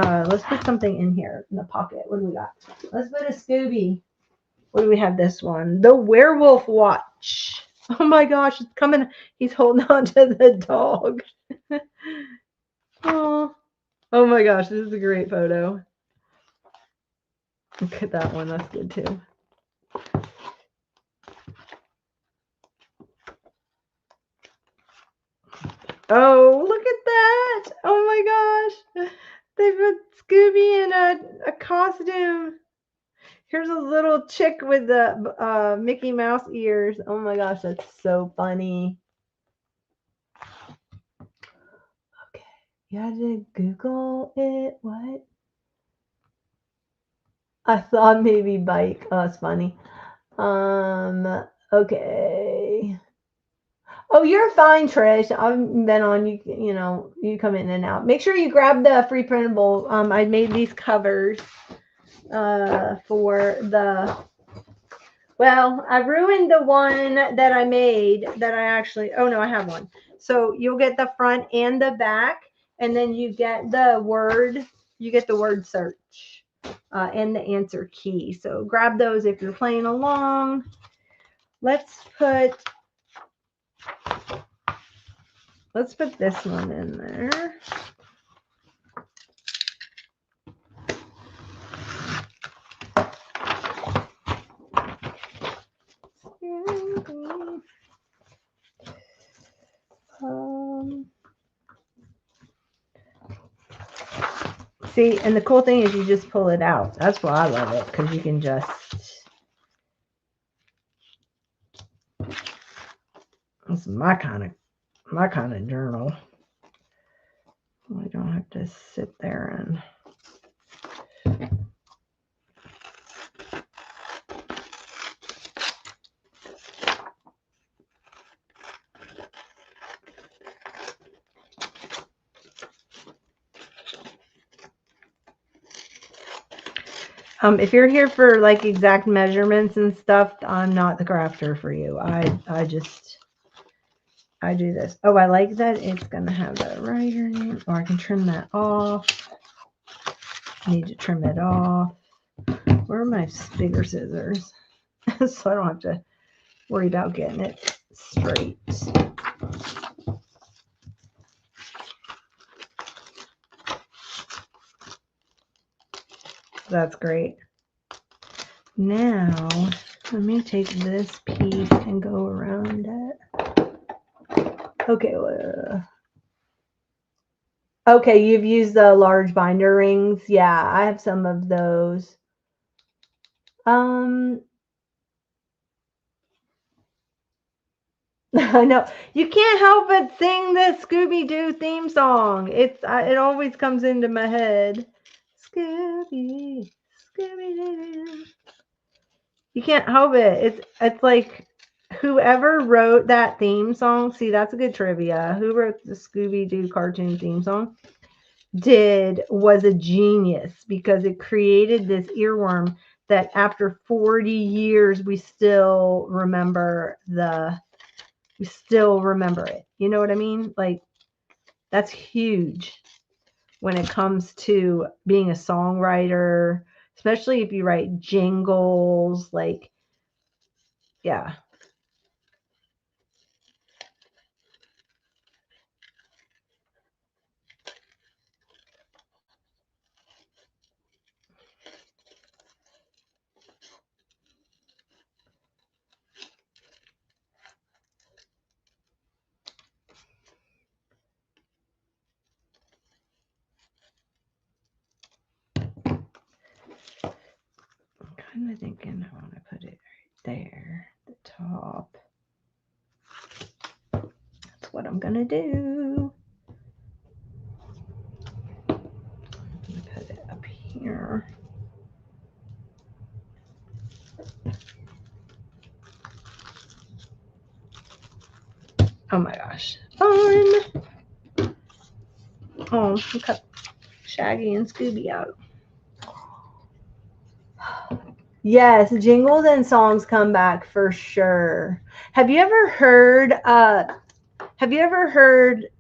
Speaker 1: something in here in the pocket. What do we got? Let's put a Scooby. What do we have this one? The werewolf watch. Oh my gosh, it's coming. He's holding on to the dog. Oh my gosh, this is a great photo. Look at that one. That's good too. Oh, look at that. Oh my gosh. They put Scooby in a costume. Here's a little chick with the Mickey Mouse ears. Oh my gosh, that's so funny. Okay, you had to Google it. What? I thought maybe bike. Oh, that's funny. Okay. Oh, you're fine, Trish. I've been on, you come in and out. Make sure you grab the free printable. I made these covers for the, well, I ruined the one that I made that I actually, oh no, I have one. So you'll get the front and the back, and then you get the word search and the answer key. So grab those if you're playing along. Let's put this one in there. See, and the cool thing is you just pull it out. That's why I love it, because you can just, it's my kind of journal. I don't have to sit there and If you're here for like exact measurements and stuff, I'm not the crafter for you. I do this. Oh, I like that it's gonna have the writer name, or I can trim that off. I need to trim it off. Where are my bigger scissors? So I don't have to worry about getting it straight. That's great. Now, let me take this piece and go around it. Okay. Okay, you've used the large binder rings. Yeah, I have some of those. I know you can't help but sing the Scooby-Doo theme song. It always comes into my head. Scooby, Scooby-Doo. You can't help it. It's like whoever wrote that theme song. See, that's a good trivia. Who wrote the Scooby-Doo cartoon theme song? Was a genius, because it created this earworm that after 40 years we still remember it. You know what I mean? Like, that's huge when it comes to being a songwriter, especially if you write jingles. Like, yeah. I'm kind of thinking I want to put it right there, the top. That's what I'm going to do. I'm going to put it up here. Oh my gosh. Fun. Oh, look at Shaggy and Scooby out. Yes, jingles and songs come back for sure. Have you ever heard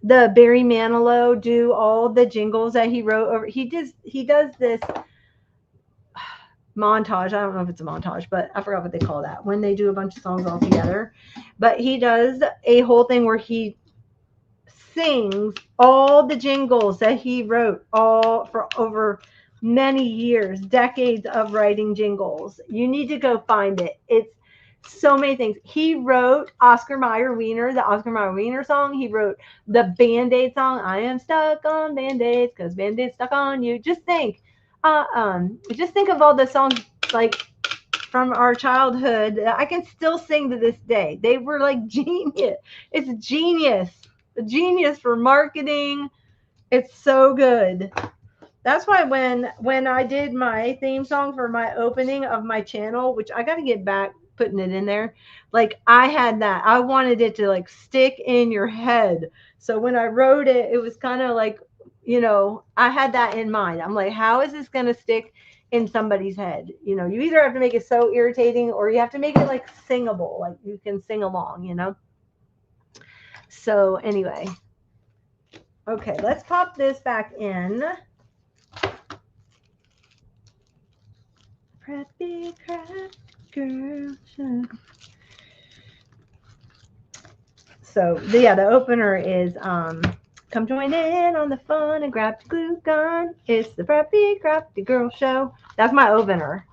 Speaker 1: the Barry Manilow do all the jingles that he wrote over? He does this montage. I don't know if it's a montage, but I forgot what they call that when they do a bunch of songs all together. But he does a whole thing where he sings all the jingles that he wrote all for over many years, decades of writing jingles. You need to go find it. It's so many things. He wrote Oscar Mayer Wiener, the Oscar Mayer Wiener song. He wrote the Band-Aid song, I am stuck on Band-Aids because Band-Aid's stuck on you. Just think of all the songs like from our childhood. I can still sing to this day. They were like genius. It's genius. A genius for marketing. It's so good. That's why when I did my theme song for my opening of my channel, which I got to get back putting it in there, like I had that. I wanted it to like stick in your head. So when I wrote it, it was kind of like, I had that in mind. I'm like, how is this going to stick in somebody's head? You either have to make it so irritating or you have to make it like singable, like you can sing along. So anyway, okay, let's pop this back in. Preppy craft girl. So the opener is come join in on the fun and grab the glue gun. It's the Preppy Crafty Girl Show. That's my opener.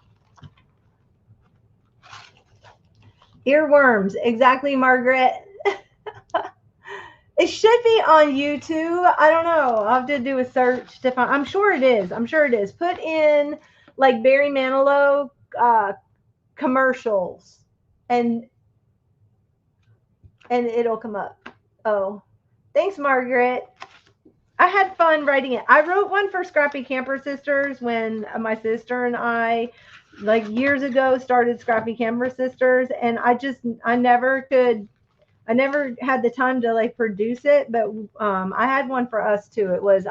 Speaker 1: Earworms, exactly, Margaret. It should be on YouTube. I don't know. I'll have to do a search to find. I'm sure it is. Put in like Barry Manilow commercials, and it'll come up. Oh, thanks, Margaret. I had fun writing it. I wrote one for Scrappy Camper Sisters when my sister and I, like years ago, started Scrappy Camper Sisters, and I never had the time to like produce it, but I had one for us too. It was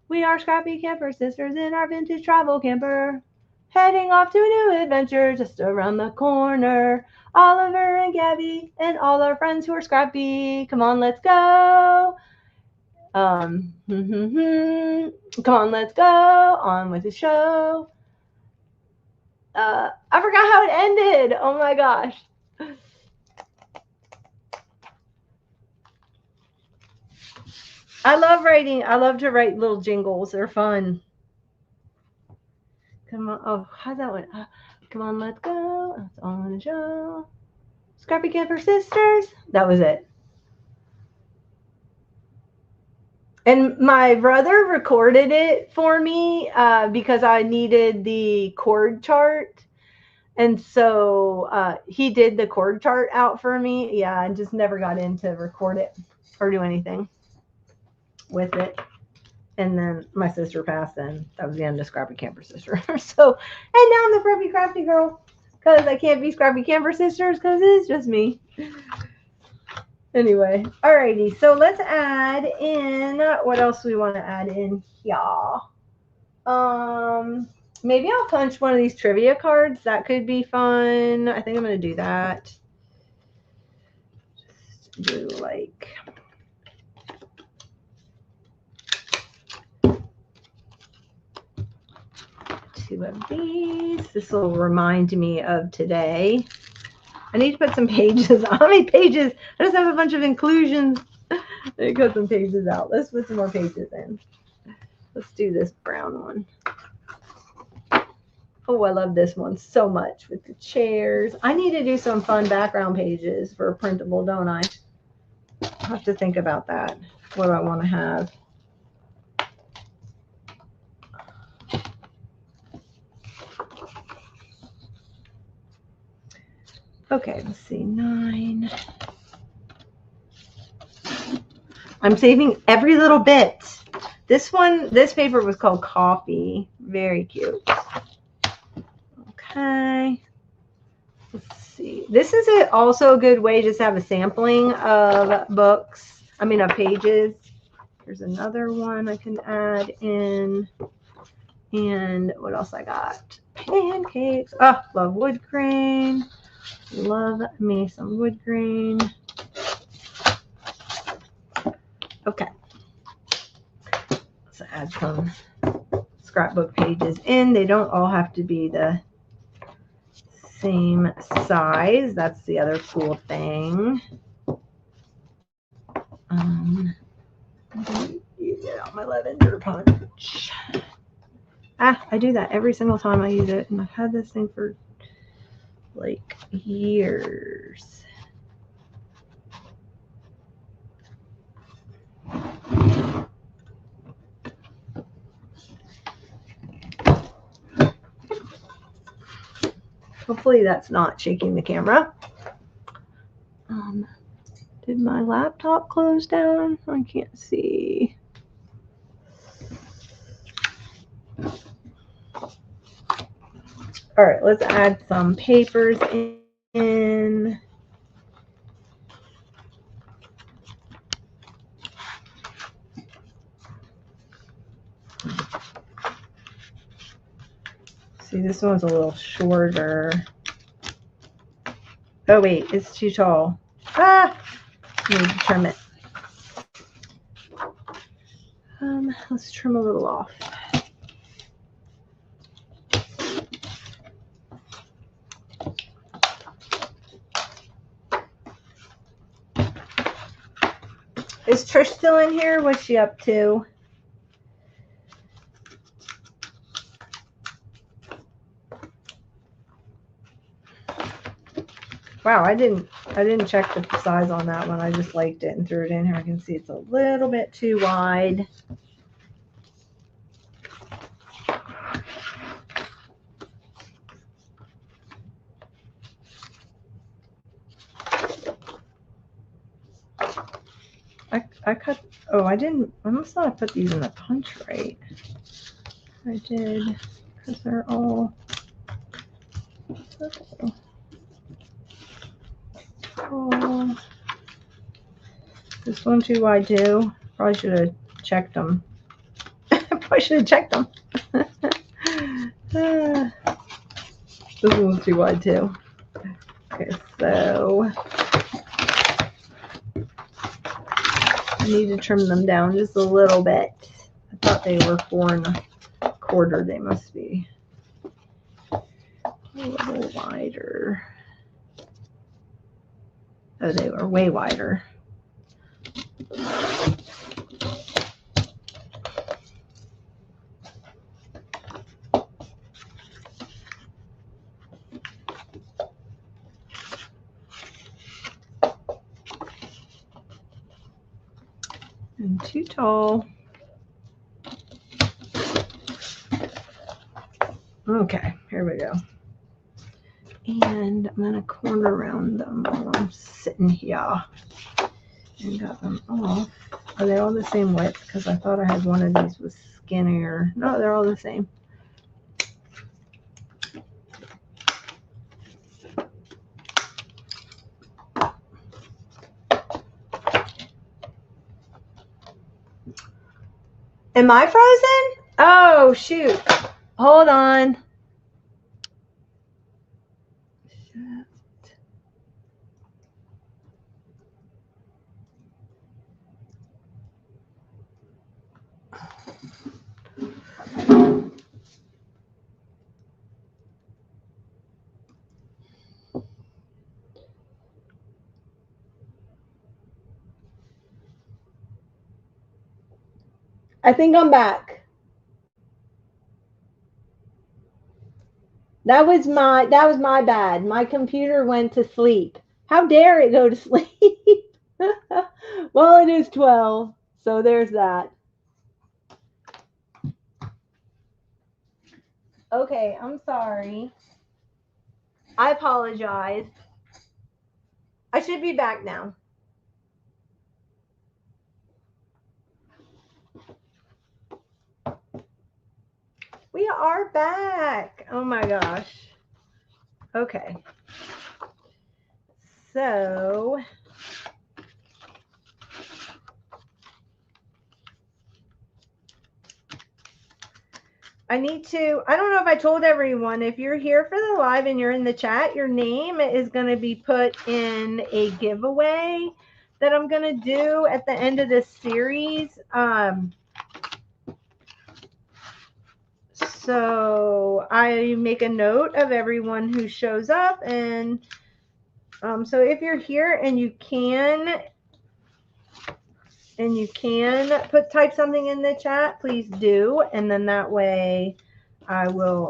Speaker 1: we are Scrappy Camper Sisters in our vintage travel camper. heading off to a new adventure just around the corner. Oliver and Gabby and all our friends who are scrappy. Come on, let's go. Come on, let's go. On with the show. I forgot how it ended. Oh my gosh. I love writing. I love to write little jingles. They're fun. Come on. Oh, how's that one? Come on, let's go. That's on the show. Scrappy Camper Sisters. That was it. And my brother recorded it for me because I needed the chord chart. And so he did the chord chart out for me. Yeah, I just never got in to record it or do anything with it. And then my sister passed, and that was the end of Scrappy Camper Sister. So, and now I'm the Preppy Crafty Girl because I can't be Scrappy Camper Sisters because it's just me. Anyway, alrighty. So let's add in what else we want to add in here. Maybe I'll punch one of these trivia cards. That could be fun. I think I'm going to do that. Just do like 2 of these. This will remind me of today. I need to put some pages. How many pages? I just have a bunch of inclusions. Let me cut some pages out. Let's put some more pages in. Let's do this brown one. Oh, I love this one so much with the chairs. I need to do some fun background pages for a printable, don't I? I'll have to think about that. What do I want to have? Okay, let's see, 9. I'm saving every little bit. This paper was called Coffee. Very cute. Okay. Let's see. This is also a good way just to have a sampling of books. I mean, of pages. There's another one I can add in. And what else I got? Pancakes. Oh, love wood grain. Love me some wood grain. Okay. Let's add some scrapbook pages in. They don't all have to be the same size. That's the other cool thing. Get out my lavender punch. I do that every single time I use it, and I've had this thing for like years. Hopefully that's not shaking the camera. Did my laptop close down? I can't see. All right, let's add some papers in. See, this one's a little shorter. Oh wait, it's too tall. I need to trim it. Let's trim a little off. Is Trish still in here? What's she up to? Wow, I didn't check the size on that one. I just liked it and threw it in here. I can see it's a little bit too wide. I cut, oh, I must not have put these in the punch right. I did, because they're all, oh, this one too wide too. Probably should have checked them. Probably should have checked them. This one's too wide too. Okay, so I need to trim them down just a little bit. I thought they were 4 1/4. They must be a little wider. Oh, they were way wider. And too tall. Okay, here we go. And I'm going to corner around them while I'm sitting here. And got them off. Are they all the same width? Because I thought I had one of these was skinnier. No, they're all the same. Am I frozen? Oh, shoot. Hold on. I think I'm back. That was my bad. My computer went to sleep. How dare it go to sleep? Well, it is 12, so there's that. Okay, I'm sorry. I apologize. I should be back now. We are back. Oh my gosh. Okay. So I don't know if I told everyone, if you're here for the live and you're in the chat, your name is going to be put in a giveaway that I'm going to do at the end of this series. So I make a note of everyone who shows up. And so if you're here and you can type something in the chat, please do. And then that way I will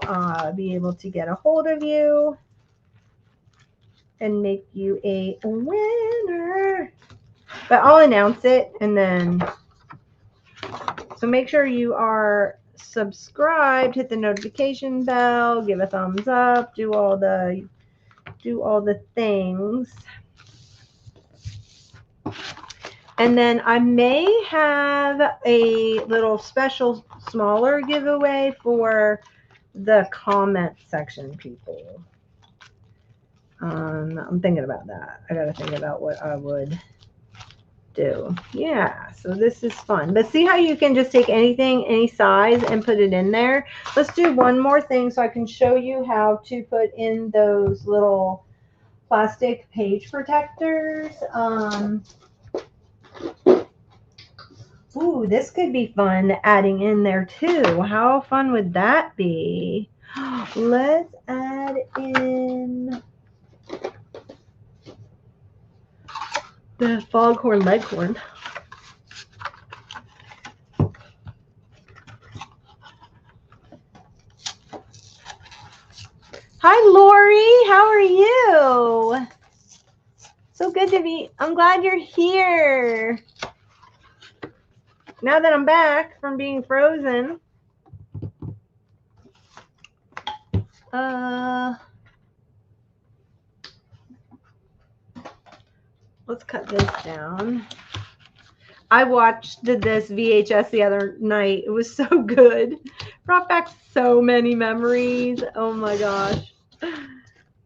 Speaker 1: be able to get a hold of you and make you a winner. But I'll announce it, and then so make sure you are subscribed, hit the notification bell, give a thumbs up, do all the things. And then I may have a little special smaller giveaway for the comment section people. I'm thinking about that. I got to think about what I would do. Yeah, so this is fun. But see how you can just take anything, any size, and put it in there? Let's do one more thing so I can show you how to put in those little plastic page protectors. Ooh, this could be fun adding in there too. How fun would that be? Let's add in the foghorn leghorn. Hi, Lori. How are you? So good to be. I'm glad you're here. Now that I'm back from being frozen. Let's cut this down. I watched this VHS the other night. It was so good. Brought back so many memories. Oh my gosh.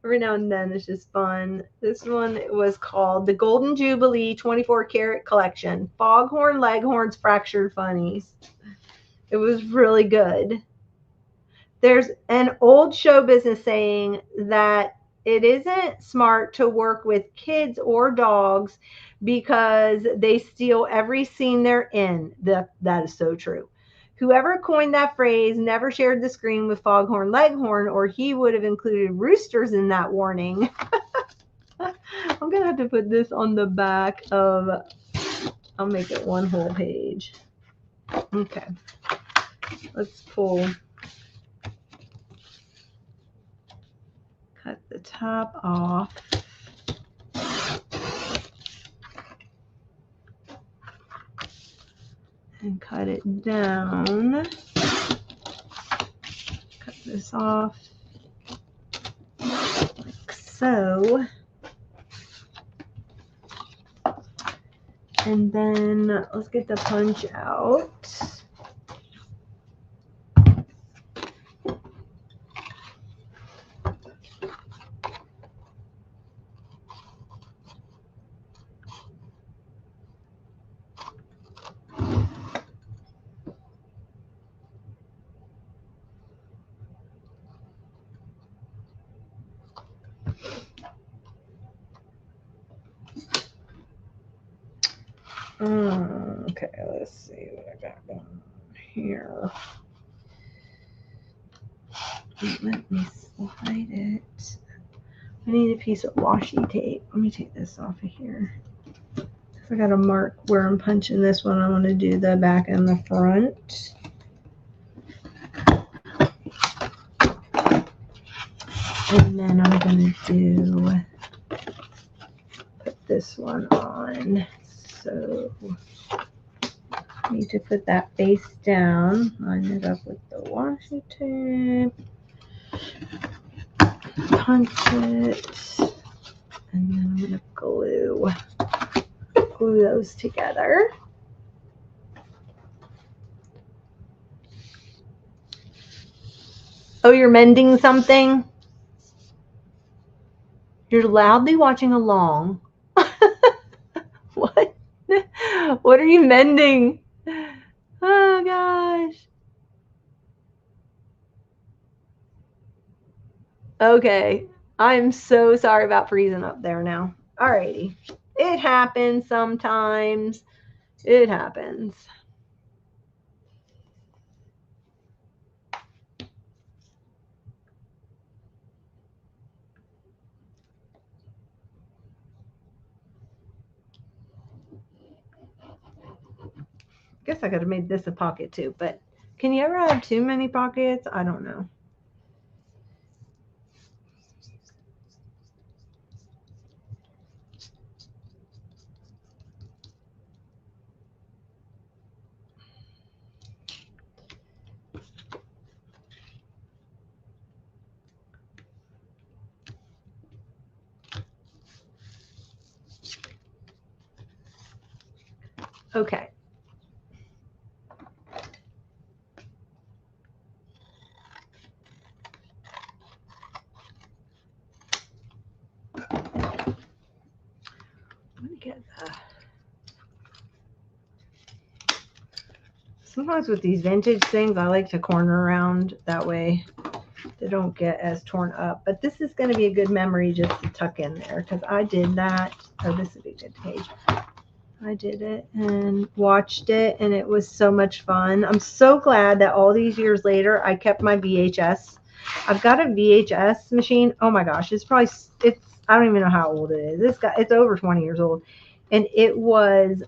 Speaker 1: Every now and then it's just fun. This one was called the Golden Jubilee 24 Karat Collection. Foghorn Leghorn's Fractured Funnies. It was really good. There's an old show business saying that it isn't smart to work with kids or dogs because they steal every scene they're in. That is so true. Whoever coined that phrase never shared the screen with Foghorn Leghorn, or he would have included roosters in that warning. I'm going to have to put this on the back of, I'll make it one whole page. Okay. Let's pull. Cut the top off. And cut it down. Cut this off like so. And then let's get the punch out. Okay, let's see what I got going on here. Let me slide it. I need a piece of washi tape. Let me take this off of here. I got to mark where I'm punching this one. I want to do the back and the front. And then I'm going to put this one on. So I need to put that face down, line it up with the washi tape, punch it, and then I'm going to glue those together. Oh, you're mending something? You're loudly watching along. What? What are you mending? Oh, gosh. Okay. I'm so sorry about freezing up there now. Alrighty. It happens sometimes. It happens. Guess I could have made this a pocket too, but can you ever have too many pockets? I don't know. Okay. Let me get that. Sometimes with these vintage things, I like to corner around. That way they don't get as torn up. But this is going to be a good memory just to tuck in there because I did that. Oh, this would be a good page. I did it and watched it, and it was so much fun. I'm so glad that all these years later, I kept my VHS. I've got a VHS machine. Oh my gosh, it's I don't even know how old it is. It's over 20 years old, and it was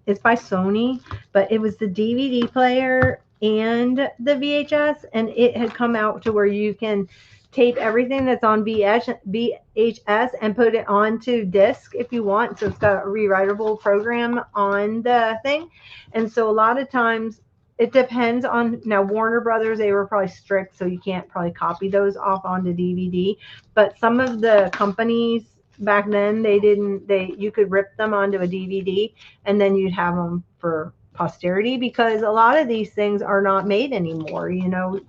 Speaker 1: it's by Sony, but it was the DVD player and the VHS, and it had come out to where you can tape everything that's on VHS and put it onto disc if you want. So it's got a rewritable program on the thing. And so a lot of times it depends on, now Warner Brothers, they were probably strict, so you can't probably copy those off onto DVD. But some of the companies back then, you could rip them onto a DVD and then you'd have them for posterity, because a lot of these things are not made anymore. You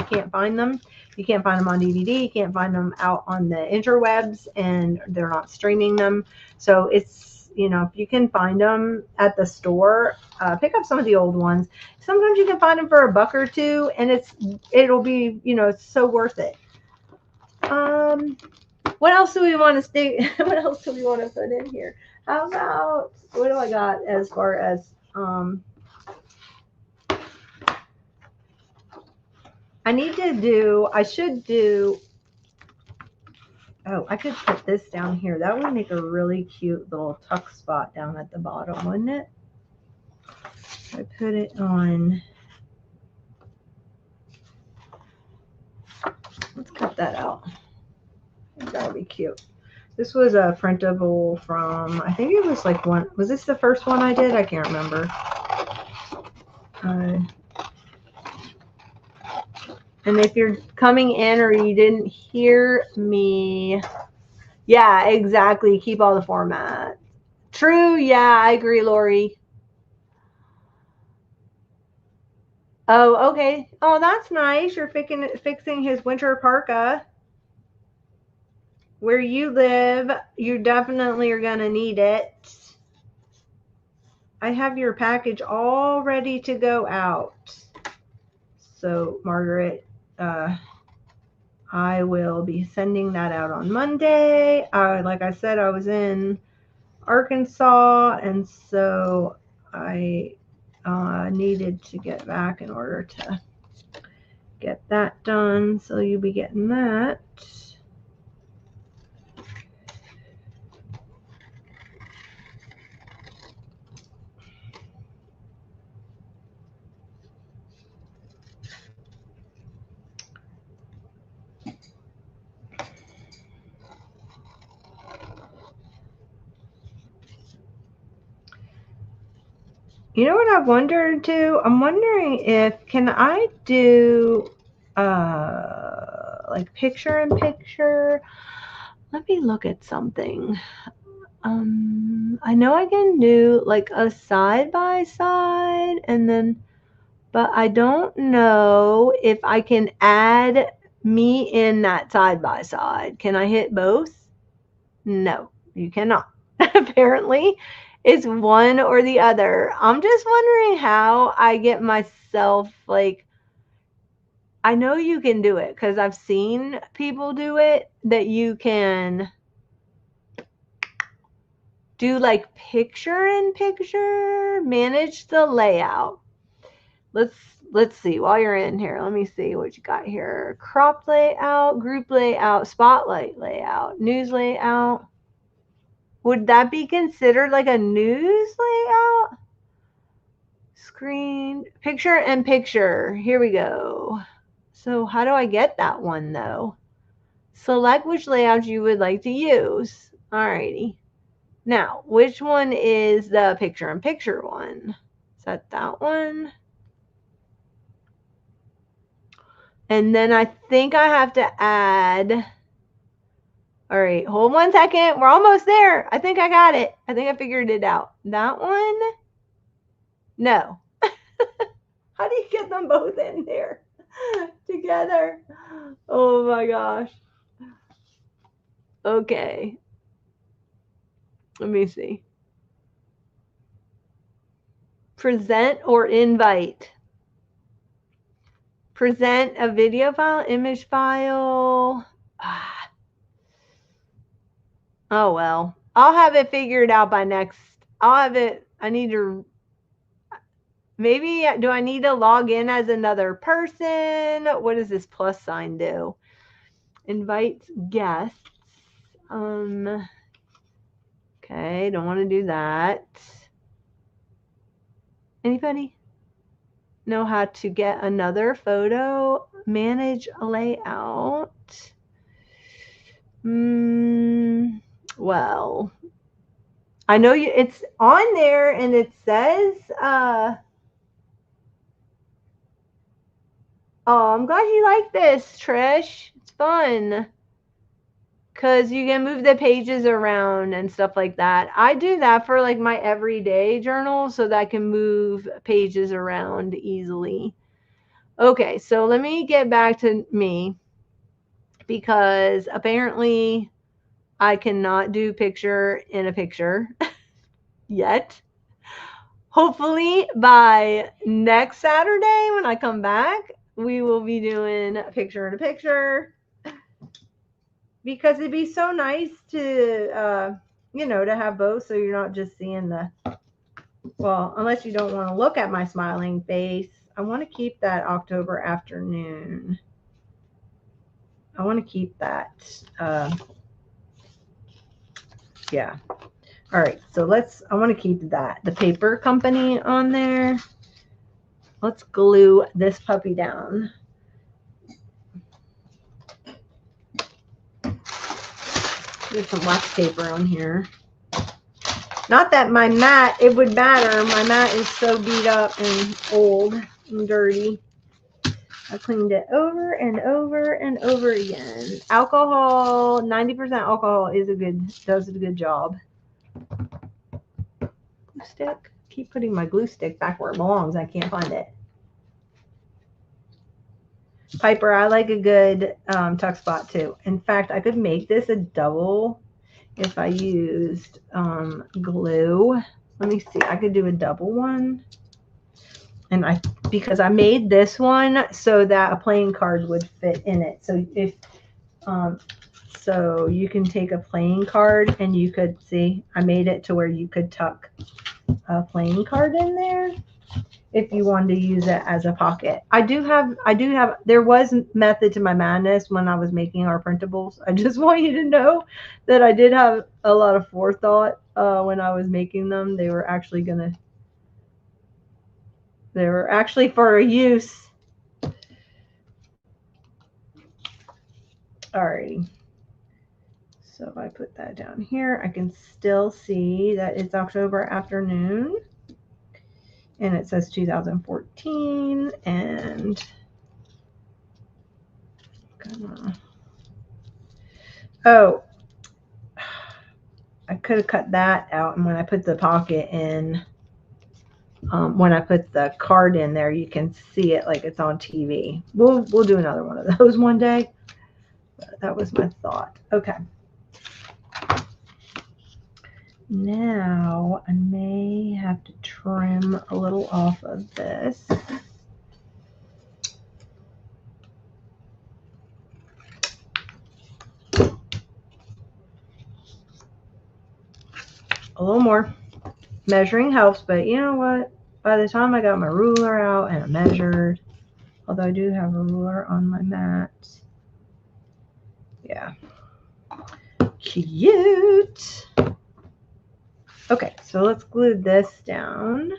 Speaker 1: can't find them. You can't find them on DVD. You can't find them out on the interwebs, and they're not streaming them. So it's you know, if you can find them at the store, pick up some of the old ones. Sometimes you can find them for $1 or $2, and it'll be, you know, it's so worth it. What else do we want to stay? What else do we want to put in here? How about, what do I got as far as I should do, oh, I could put this down here. That would make a really cute little tuck spot down at the bottom, wouldn't it? I put it on. Let's cut that out. That would be cute. This was a printable from, I think it was like one, was this the first one I did? I can't remember. And if you're coming in or you didn't hear me, yeah, exactly. Keep all the format. True. Yeah, I agree, Lori. Oh, okay. Oh, that's nice. You're fixing his winter parka. Where you live, you definitely are going to need it. I have your package all ready to go out. So, Margaret, I will be sending that out on Monday. Like I said, I was in Arkansas, and so I needed to get back in order to get that done. So you'll be getting that. You know what I've wondered too? I'm wondering if, can I do like picture in picture? Let me look at something. I know I can do like a side by side, and then, but I don't know if I can add me in that side by side. Can I hit both? No, you cannot. Apparently, it's one or the other. I'm just wondering how I get myself, like, I know you can do it because I've seen people do it, that you can do like picture in picture, manage the layout. Let's see, while you're in here, let me see what you got here. Crop layout, group layout, spotlight layout, news layout. Would that be considered like a news layout? Screen, picture in picture. Here we go. So how do I get that one though? Select which layout you would like to use. Alrighty. Now, which one is the picture in picture one? Is that one? And then I think I have to add, all right, hold 1 second. We're almost there. I think I got it. I think I figured it out. That one? No. How do you get them both in there together? Oh my gosh. Okay. Let me see. Present or invite? Present a video file, image file. Oh, well. I'll have it figured out by next. I'll have it. I need to. Maybe, do I need to log in as another person? What does this plus sign do? Invite guests. Okay, don't want to do that. Anybody know how to get another photo? Manage a layout. Well, I know it's on there, and it says, oh, I'm glad you like this, Trish. It's fun. Because you can move the pages around and stuff like that. I do that for like my everyday journal so that I can move pages around easily. Okay, so let me get back to me, because apparently I cannot do picture in a picture. yet. Hopefully by next Saturday when I come back, we will be doing picture in a picture, because it'd be so nice to, to have both, so you're not just seeing well, unless you don't want to look at my smiling face. I want to keep that October afternoon. I want to keep that. Yeah. All right. So I want to keep the paper company on there. Let's glue this puppy down. There's some wax paper on here. Not that my mat, it would matter. My mat is so beat up and old and dirty. I cleaned it over and over and over again. Alcohol, 90% alcohol does a good job. Glue stick. Keep putting my glue stick back where it belongs. I can't find it. Piper, I like a good tuck spot too. In fact, I could make this a double if I used glue. Let me see. I could do a double one. And because I made this one so that a playing card would fit in it. So so you can take a playing card and you could see, I made it to where you could tuck a playing card in there if you wanted to use it as a pocket. There was method to my madness when I was making our printables. I just want you to know that I did have a lot of forethought when I was making them. They were actually for a use. Alrighty. So if I put that down here, I can still see that it's October afternoon. And it says 2014. And oh, I could have cut that out. And when I put the pocket in, when I put the card in there, you can see it like it's on TV. We'll do another one of those one day. But that was my thought. Okay. Now I may have to trim a little off of this. A little more. Measuring helps, but you know what? By the time I got my ruler out and I measured, although I do have a ruler on my mat. Yeah. Cute. Okay, so let's glue this down.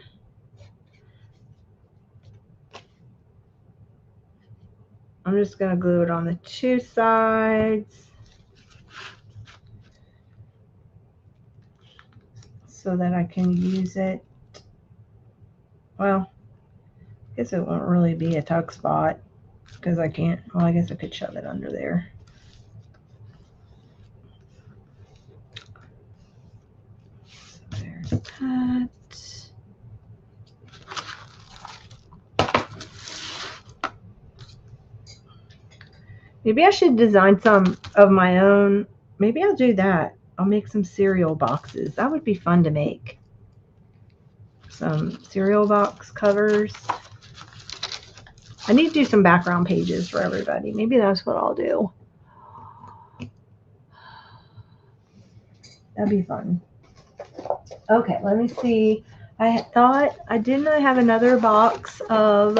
Speaker 1: I'm just going to glue it on the two sides so that I can use it. Well, I guess it won't really be a tuck spot because I can't. Well, I guess I could shove it under there. So there's that. Maybe I should design some of my own. Maybe I'll do that. I'll make some cereal boxes. That would be fun to make. Some cereal box covers. I need to do some background pages for everybody. Maybe that's what I'll do. That'd be fun. Okay, let me see. I thought I have another box of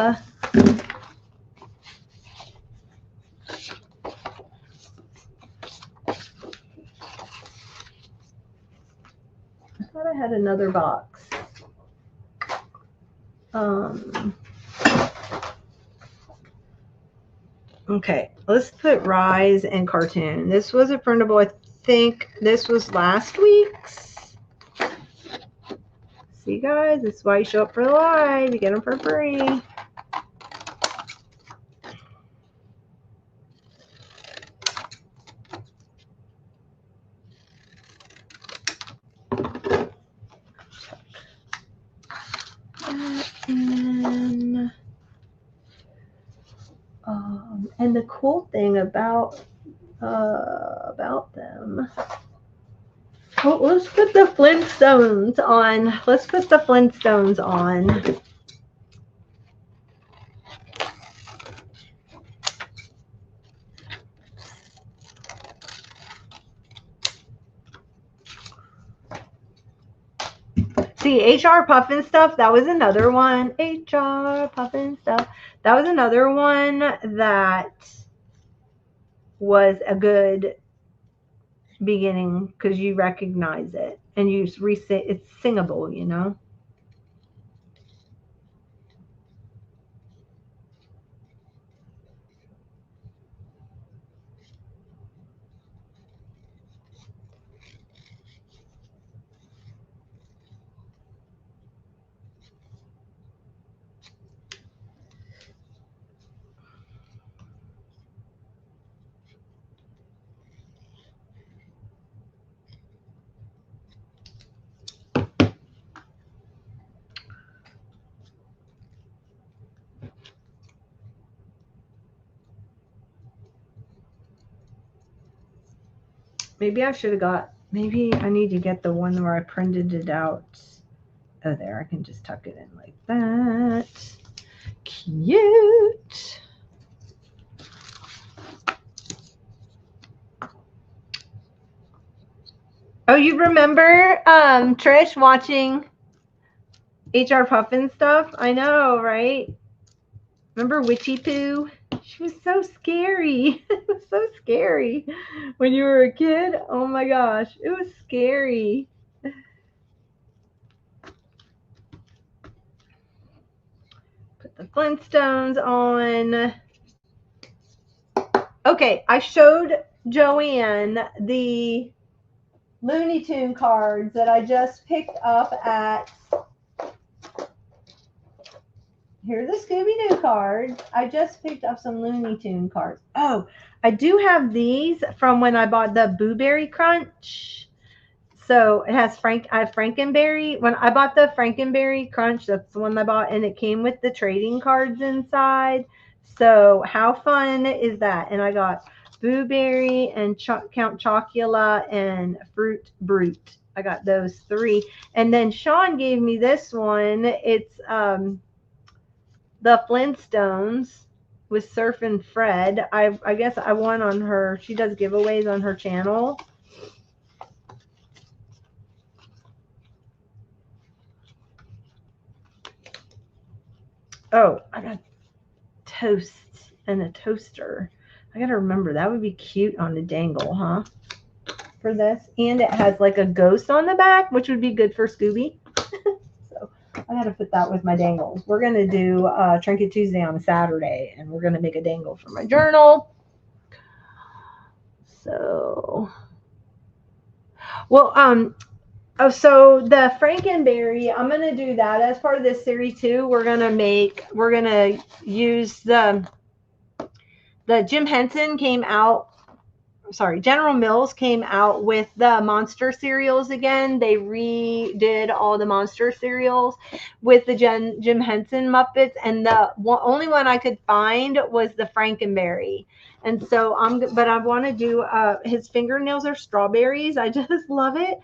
Speaker 1: I had another box. Okay, let's put Rise and Cartoon. This was a printable. I think this was last week's. See, guys, this is why you show up for the live. You get them for free. And the cool thing about them Oh, let's put the Flintstones on. Let's put the Flintstones on. See, HR Puffin Stuff, that was another one. HR Puffin Stuff. That was another one that was a good beginning because you recognize it and you reset. It's singable, you know. Maybe I should have got. Maybe I need to get the one where I printed it out. Oh, there, I can just tuck it in like that. Cute. Oh, you remember Trish watching HR Puffin Stuff? I know, right? Remember Witchy Poo? She was so scary. It was so scary when you were a kid. Oh my gosh, it was scary. Put the Flintstones on. Okay, I showed Joanne the Looney Tune cards that I just picked up at. Here's the Scooby-Doo cards. I just picked up some Looney Tune cards. Oh, I do have these from when I bought the Blueberry Crunch. So it has I have Frankenberry. When I bought the Frankenberry Crunch, that's the one I bought, and it came with the trading cards inside. So how fun is that? And I got Blueberry and Count Chocula and Fruit Brute. I got those three. And then Sean gave me this one. It's the Flintstones with Surf and Fred. I guess I won on her. She does giveaways on her channel. Oh, I got toast and a toaster. I gotta remember that would be cute on the dangle, huh? For this. And it has like a ghost on the back, which would be good for Scooby. So I gotta put that with my dangles. We're gonna do Trinket Tuesday on a Saturday, and we're gonna make a dangle for my journal. So, well, oh, so the Frankenberry, I'm gonna do that as part of this series too. We're gonna use the Jim Henson came out. Sorry, General Mills came out with the Monster cereals again. They redid all the Monster cereals with the Jim Henson Muppets, and the only one I could find was the Frankenberry. And so but I want to do. His fingernails are strawberries. I just love it.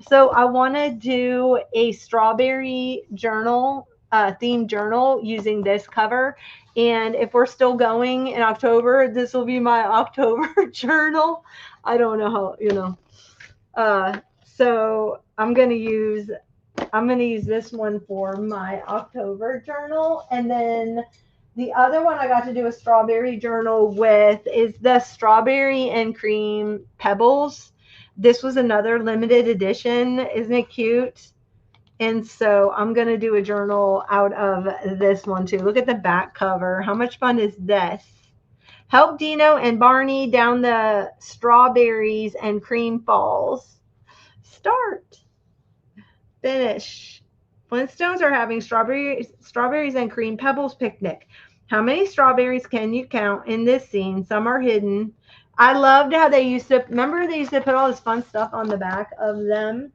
Speaker 1: So I want to do a strawberry journal, themed journal using this cover. And if we're still going in October, this will be my October journal. I don't know how, so I'm going to use this one for my October journal. And then the other one I got to do a strawberry journal with is the Strawberry and Cream Pebbles. This was another limited edition. Isn't it cute? And so I'm going to do a journal out of this one too. Look at the back cover. How much fun is this? Help Dino and Barney down the strawberries and cream falls. Start. Finish. Flintstones are having strawberries and cream pebbles picnic. How many strawberries can you count in this scene? Some are hidden. I loved how they used to put all this fun stuff on the back of them.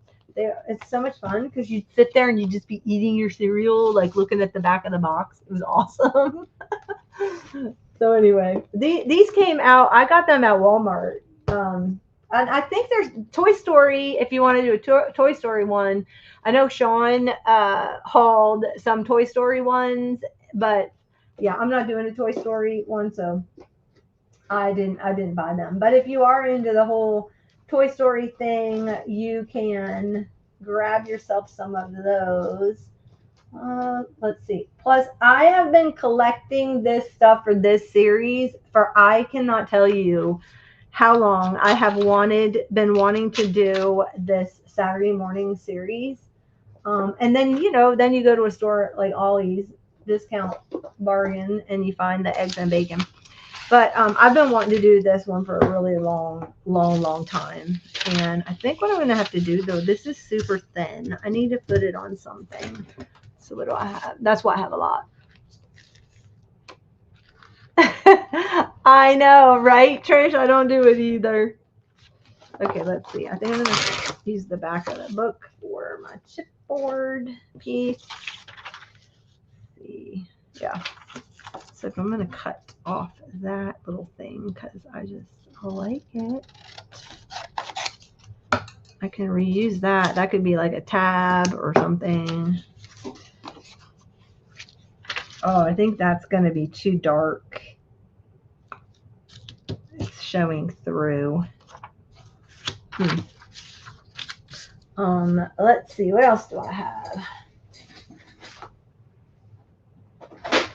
Speaker 1: It's so much fun because you'd sit there and you'd just be eating your cereal, like looking at the back of the box. It was awesome. So anyway, these came out. I got them at Walmart. And I think there's Toy Story. If you want to do a Toy Story one, I know Sean hauled some Toy Story ones, but yeah, I'm not doing a Toy Story one, so I didn't buy them. But if you are into the whole Toy Story thing, you can grab yourself some of those. Let's see. Plus, I have been collecting this stuff for this series for I cannot tell you how long I have been wanting to do this Saturday morning series. And then then you go to a store like Ollie's discount bargain and you find the eggs and bacon. But I've been wanting to do this one for a really long time. And I think what I'm going to have to do, though, this is super thin. I need to put it on something. So what do I have? That's why I have a lot. I know, right, Trish? I don't do it either. Okay, let's see. I think I'm going to use the back of the book for my chipboard piece. Let's see. Yeah. So if I'm going to cut off that little thing because I just like it. I can reuse that. That could be like a tab or something. Oh, I think that's going to be too dark. It's showing through. Let's see. What else do I have? A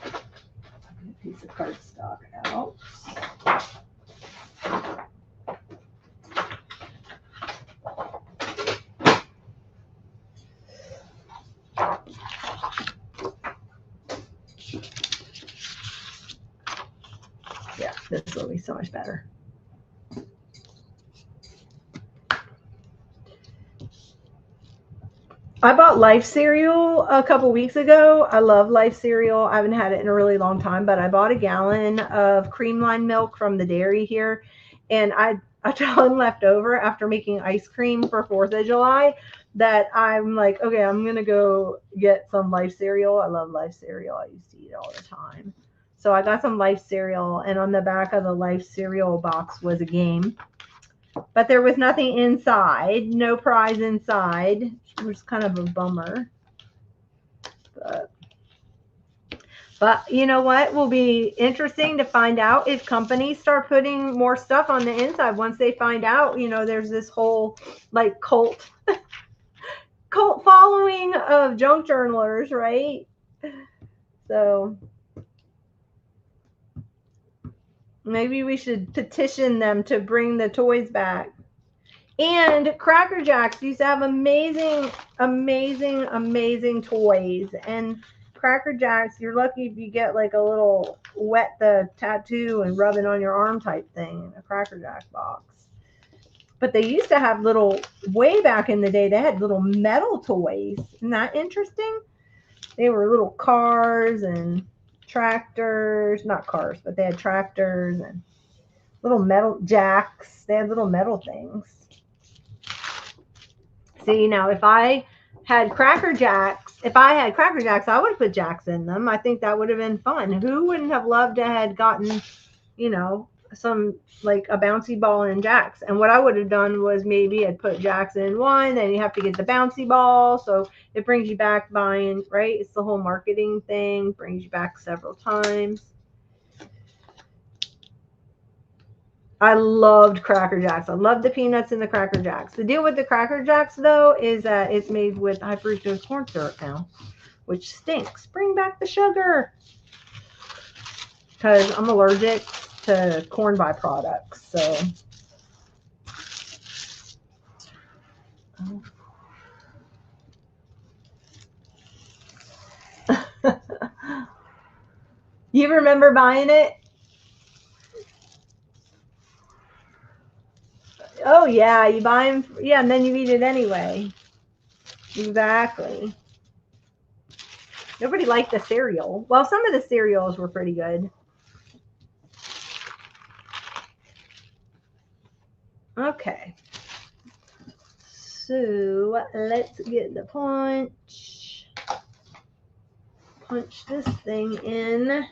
Speaker 1: piece of cardstock out. Yeah, this will be so much better. I bought Life cereal a couple weeks ago. I love Life cereal. I haven't had it in a really long time, but I bought a gallon of creamline milk from the dairy here, and I ton left over after making ice cream for 4th of July that I'm like, okay, I'm going to go get some Life cereal. I love Life cereal. I used to eat it all the time. So I got some Life cereal, and on the back of the Life cereal box was a game. But there was nothing inside, no prize inside, which was kind of a bummer. But you know what will be interesting to find out if companies start putting more stuff on the inside once they find out, there's this whole like cult following of junk journalers, right? So maybe we should petition them to bring the toys back. And Cracker Jacks used to have amazing toys. And Cracker Jacks, you're lucky if you get like a little wet the tattoo and rub it on your arm type thing in a Cracker Jack box. But they used to have way back in the day, they had little metal toys. Isn't that interesting? They were little cars and tractors, not cars, but they had tractors and little metal jacks. They had little metal things. See, now if I had Cracker Jacks, I would have put Jacks in them. I think that would have been fun. Who wouldn't have loved to have gotten, some like a bouncy ball and Jacks? And what I would have done was maybe I'd put Jacks in one, then you have to get the bouncy ball. So it brings you back buying, right? It's the whole marketing thing, brings you back several times. I loved Cracker Jacks. I love the peanuts in the Cracker Jacks. The deal with the Cracker Jacks, though, is that it's made with high fructose corn syrup now, which stinks. Bring back the sugar. Because I'm allergic to corn byproducts. So. You remember buying it? Oh, yeah. You buy them. Yeah, and then you eat it anyway. Exactly. Nobody liked the cereal. Well, some of the cereals were pretty good. Okay. So let's get the punch. Punch this thing in.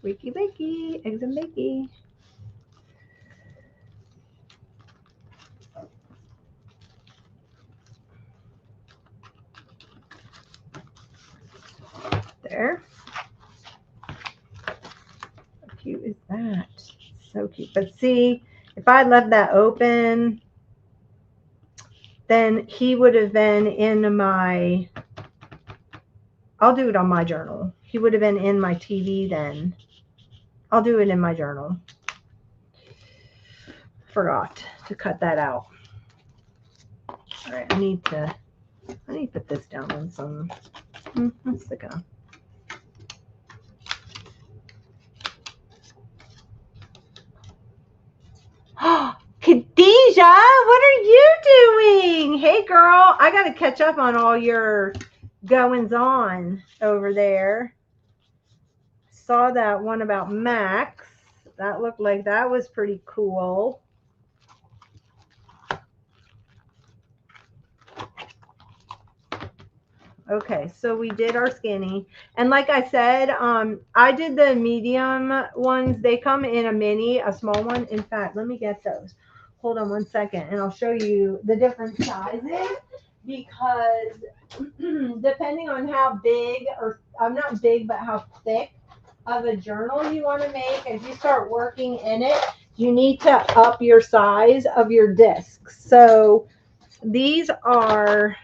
Speaker 1: Wakey, wakey, eggs and bakey. There. How cute is that? So cute. But see, if I left that open, then he would have been in my, I'll do it on my journal. He would have been in my TV then. I'll do it in my journal. Forgot to cut that out. All right, I need to put this down on some, let's stick it on. Khadijah, what are you doing? Hey girl, I got to catch up on all your goings on over there. Saw that one about Max. That looked like that was pretty cool. Okay, so we did our skinny. And like I said, I did the medium ones. They come in a mini, a small one. In fact, let me get those. Hold on one second, and I'll show you the different sizes. Because depending on how big, or I'm not big, but how thick of a journal you want to make, as you start working in it, you need to up your size of your discs. So these are,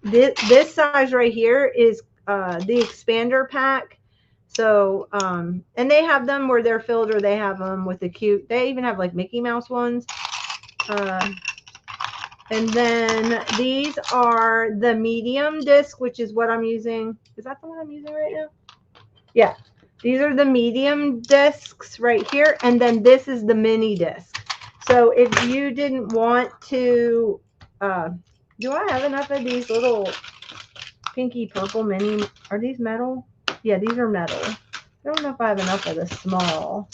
Speaker 1: this size right here is the expander pack. So, and they have them where they're filled, or they have them with the cute, they even have like Mickey Mouse ones. And then these are the medium disc, which is what I'm using. Is that the one I'm using right now? Yeah. These are the medium discs right here. And then this is the mini disc. So if you didn't want to, do I have enough of these little pinky purple mini? Are these metal? Yeah, these are metal. I don't know if I have enough of the small.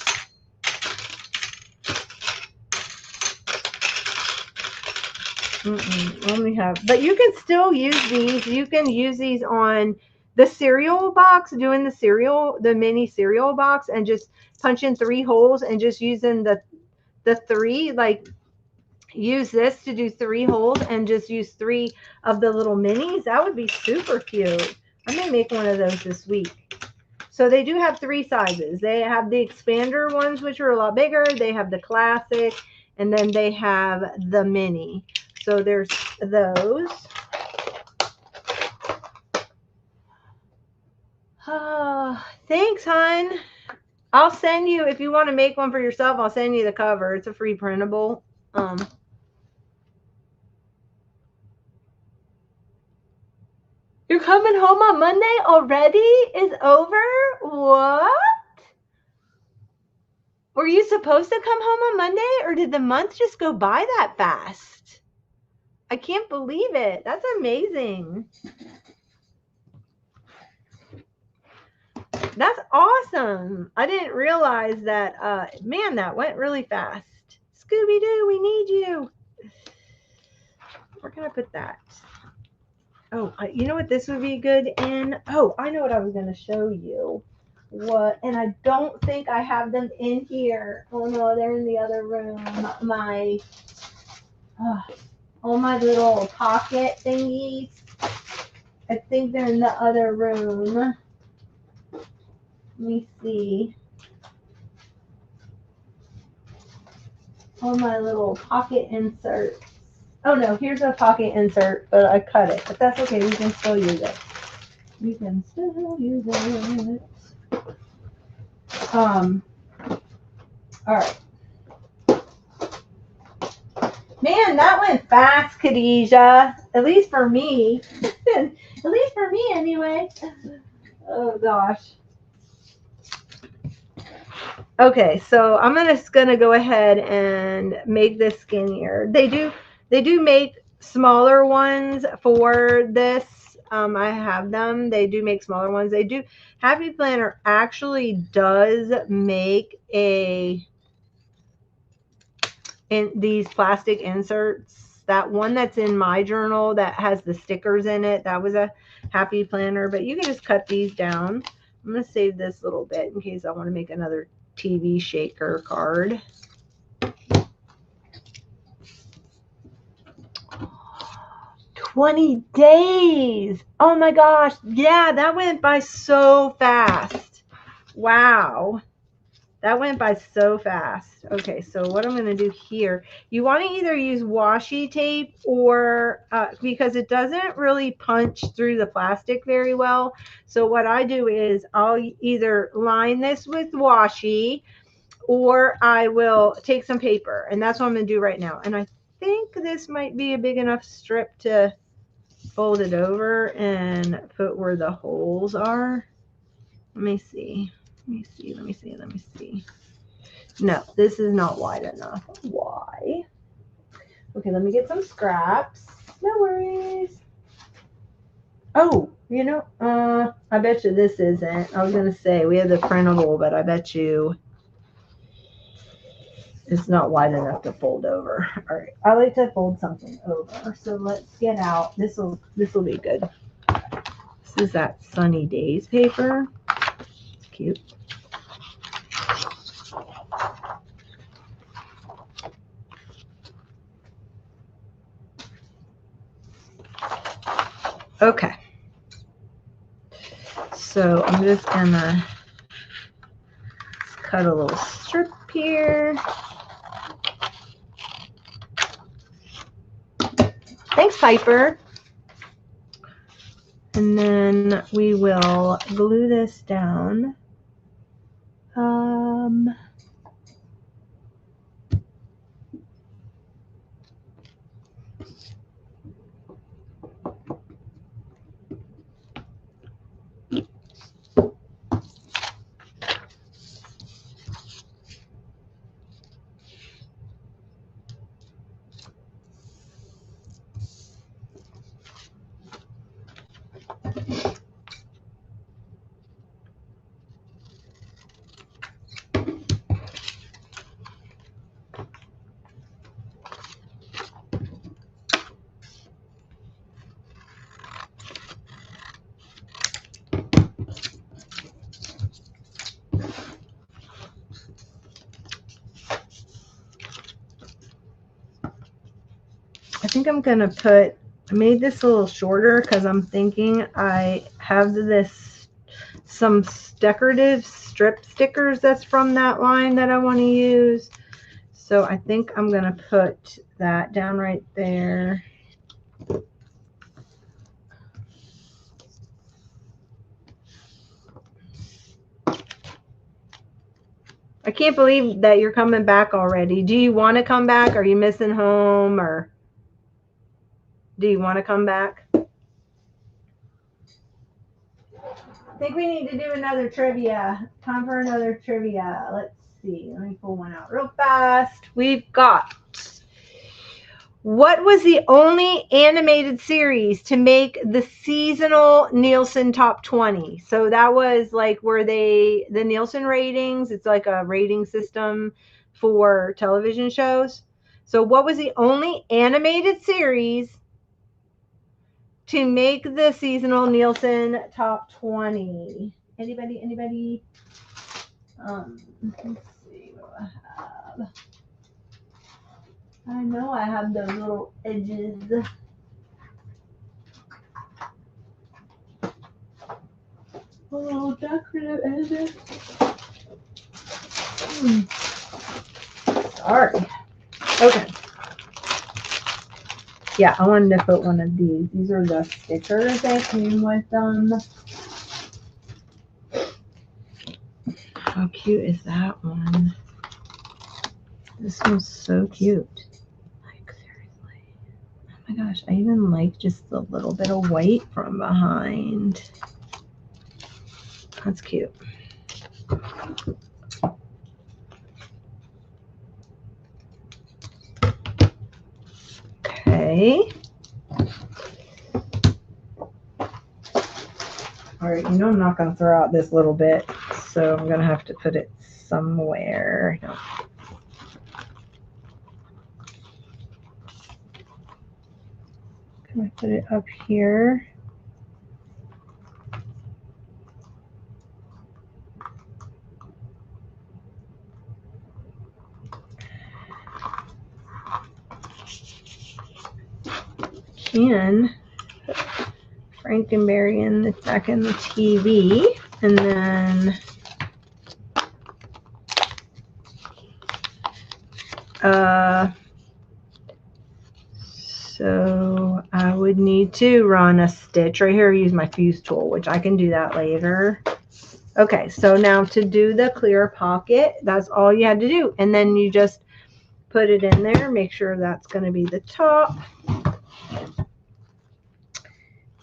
Speaker 1: Only have, but you can still use these. You can use these on the cereal box, doing the cereal, the mini cereal box, and just punch in 3 holes and just using the 3, like use this to do 3 holes and just use 3 of the little minis. That would be super cute. I may make one of those this week. So they do have 3 sizes. They have the expander ones, which are a lot bigger. They have the classic, and then they have the mini. So there's those. Thanks, hon. I'll send you, if you want to make one for yourself, I'll send you the cover. It's a free printable. You're coming home on Monday already? Is over? What? Were you supposed to come home on Monday, or did the month just go by that fast? I can't believe it. That's amazing. That's awesome. I didn't realize that. Man, that went really fast. Scooby-Doo, we need you. Where can I put that? Oh, you know what this would be good in? Oh, I know what I was going to show you. What? And I don't think I have them in here. Oh no, they're in the other room. All my little pocket thingies. I think they're in the other room. Let me see. All my little pocket inserts. Oh no, here's a pocket insert, but I cut it. But that's okay, we can still use it. We can still use it. All right. Man, that went fast, Khadijah. At least for me. At least for me, anyway. Oh gosh. Okay, so I'm just gonna go ahead and make this skinnier. They do make smaller ones for this. I have them. They do make smaller ones. They do. Happy Planner actually does make in these plastic inserts. That one that's in my journal that has the stickers in it, that was a Happy Planner, but you can just cut these down. I'm going to save this little bit in case I want to make another TV shaker card. "20 days. Oh my gosh. Yeah, that went by so fast. Wow. That went by so fast. Okay, so what I'm going to do here, you want to either use washi tape or, because it doesn't really punch through the plastic very well. So what I do is I'll either line this with washi or I will take some paper. And that's what I'm going to do right now. And I think this might be a big enough strip to fold it over and put where the holes are. Let me see. Let me see. No, this is not wide enough. Why? Okay, let me get some scraps. No worries. Oh, I bet you this isn't. I was going to say we have the printable, but I bet you it's not wide enough to fold over. All right, I like to fold something over. So let's get out. This will be good. This is that Sunny Days paper. It's cute. Okay. So I'm just gonna cut a little strip here. Thanks, Piper. And then we will glue this down. I think I'm going to I made this a little shorter because I'm thinking I have some decorative strip stickers that's from that line that I want to use. So I think I'm going to put that down right there. I can't believe that you're coming back already. Do you want to come back? Are you missing home, or do you want to come back? I think we need to do another trivia. Time for another trivia. Let's see. Let me pull one out real fast. We've got, what was the only animated series to make the seasonal Nielsen top 20? So that was like where the Nielsen ratings, it's like a rating system for television shows. So what was the only animated series to make the seasonal Nielsen top 20? Anybody? Let's see what I have. I know I have those little edges. Oh, decorative edges. Sorry. Okay. Yeah, I wanted to put one of these. These are the stickers that came with them. How cute is that one? This one's so cute. Like, seriously. Oh my gosh, I even like just a little bit of white from behind. That's cute. Okay. All right, I'm not going to throw out this little bit, so I'm going to have to put it somewhere. No. Can I put it up here? And Frankenberry in the back in the TV. And then so I would need to run a stitch right here. Use my fuse tool, which I can do that later. Okay, so now to do the clear pocket, that's all you had to do. And then you just put it in there, make sure that's going to be the top.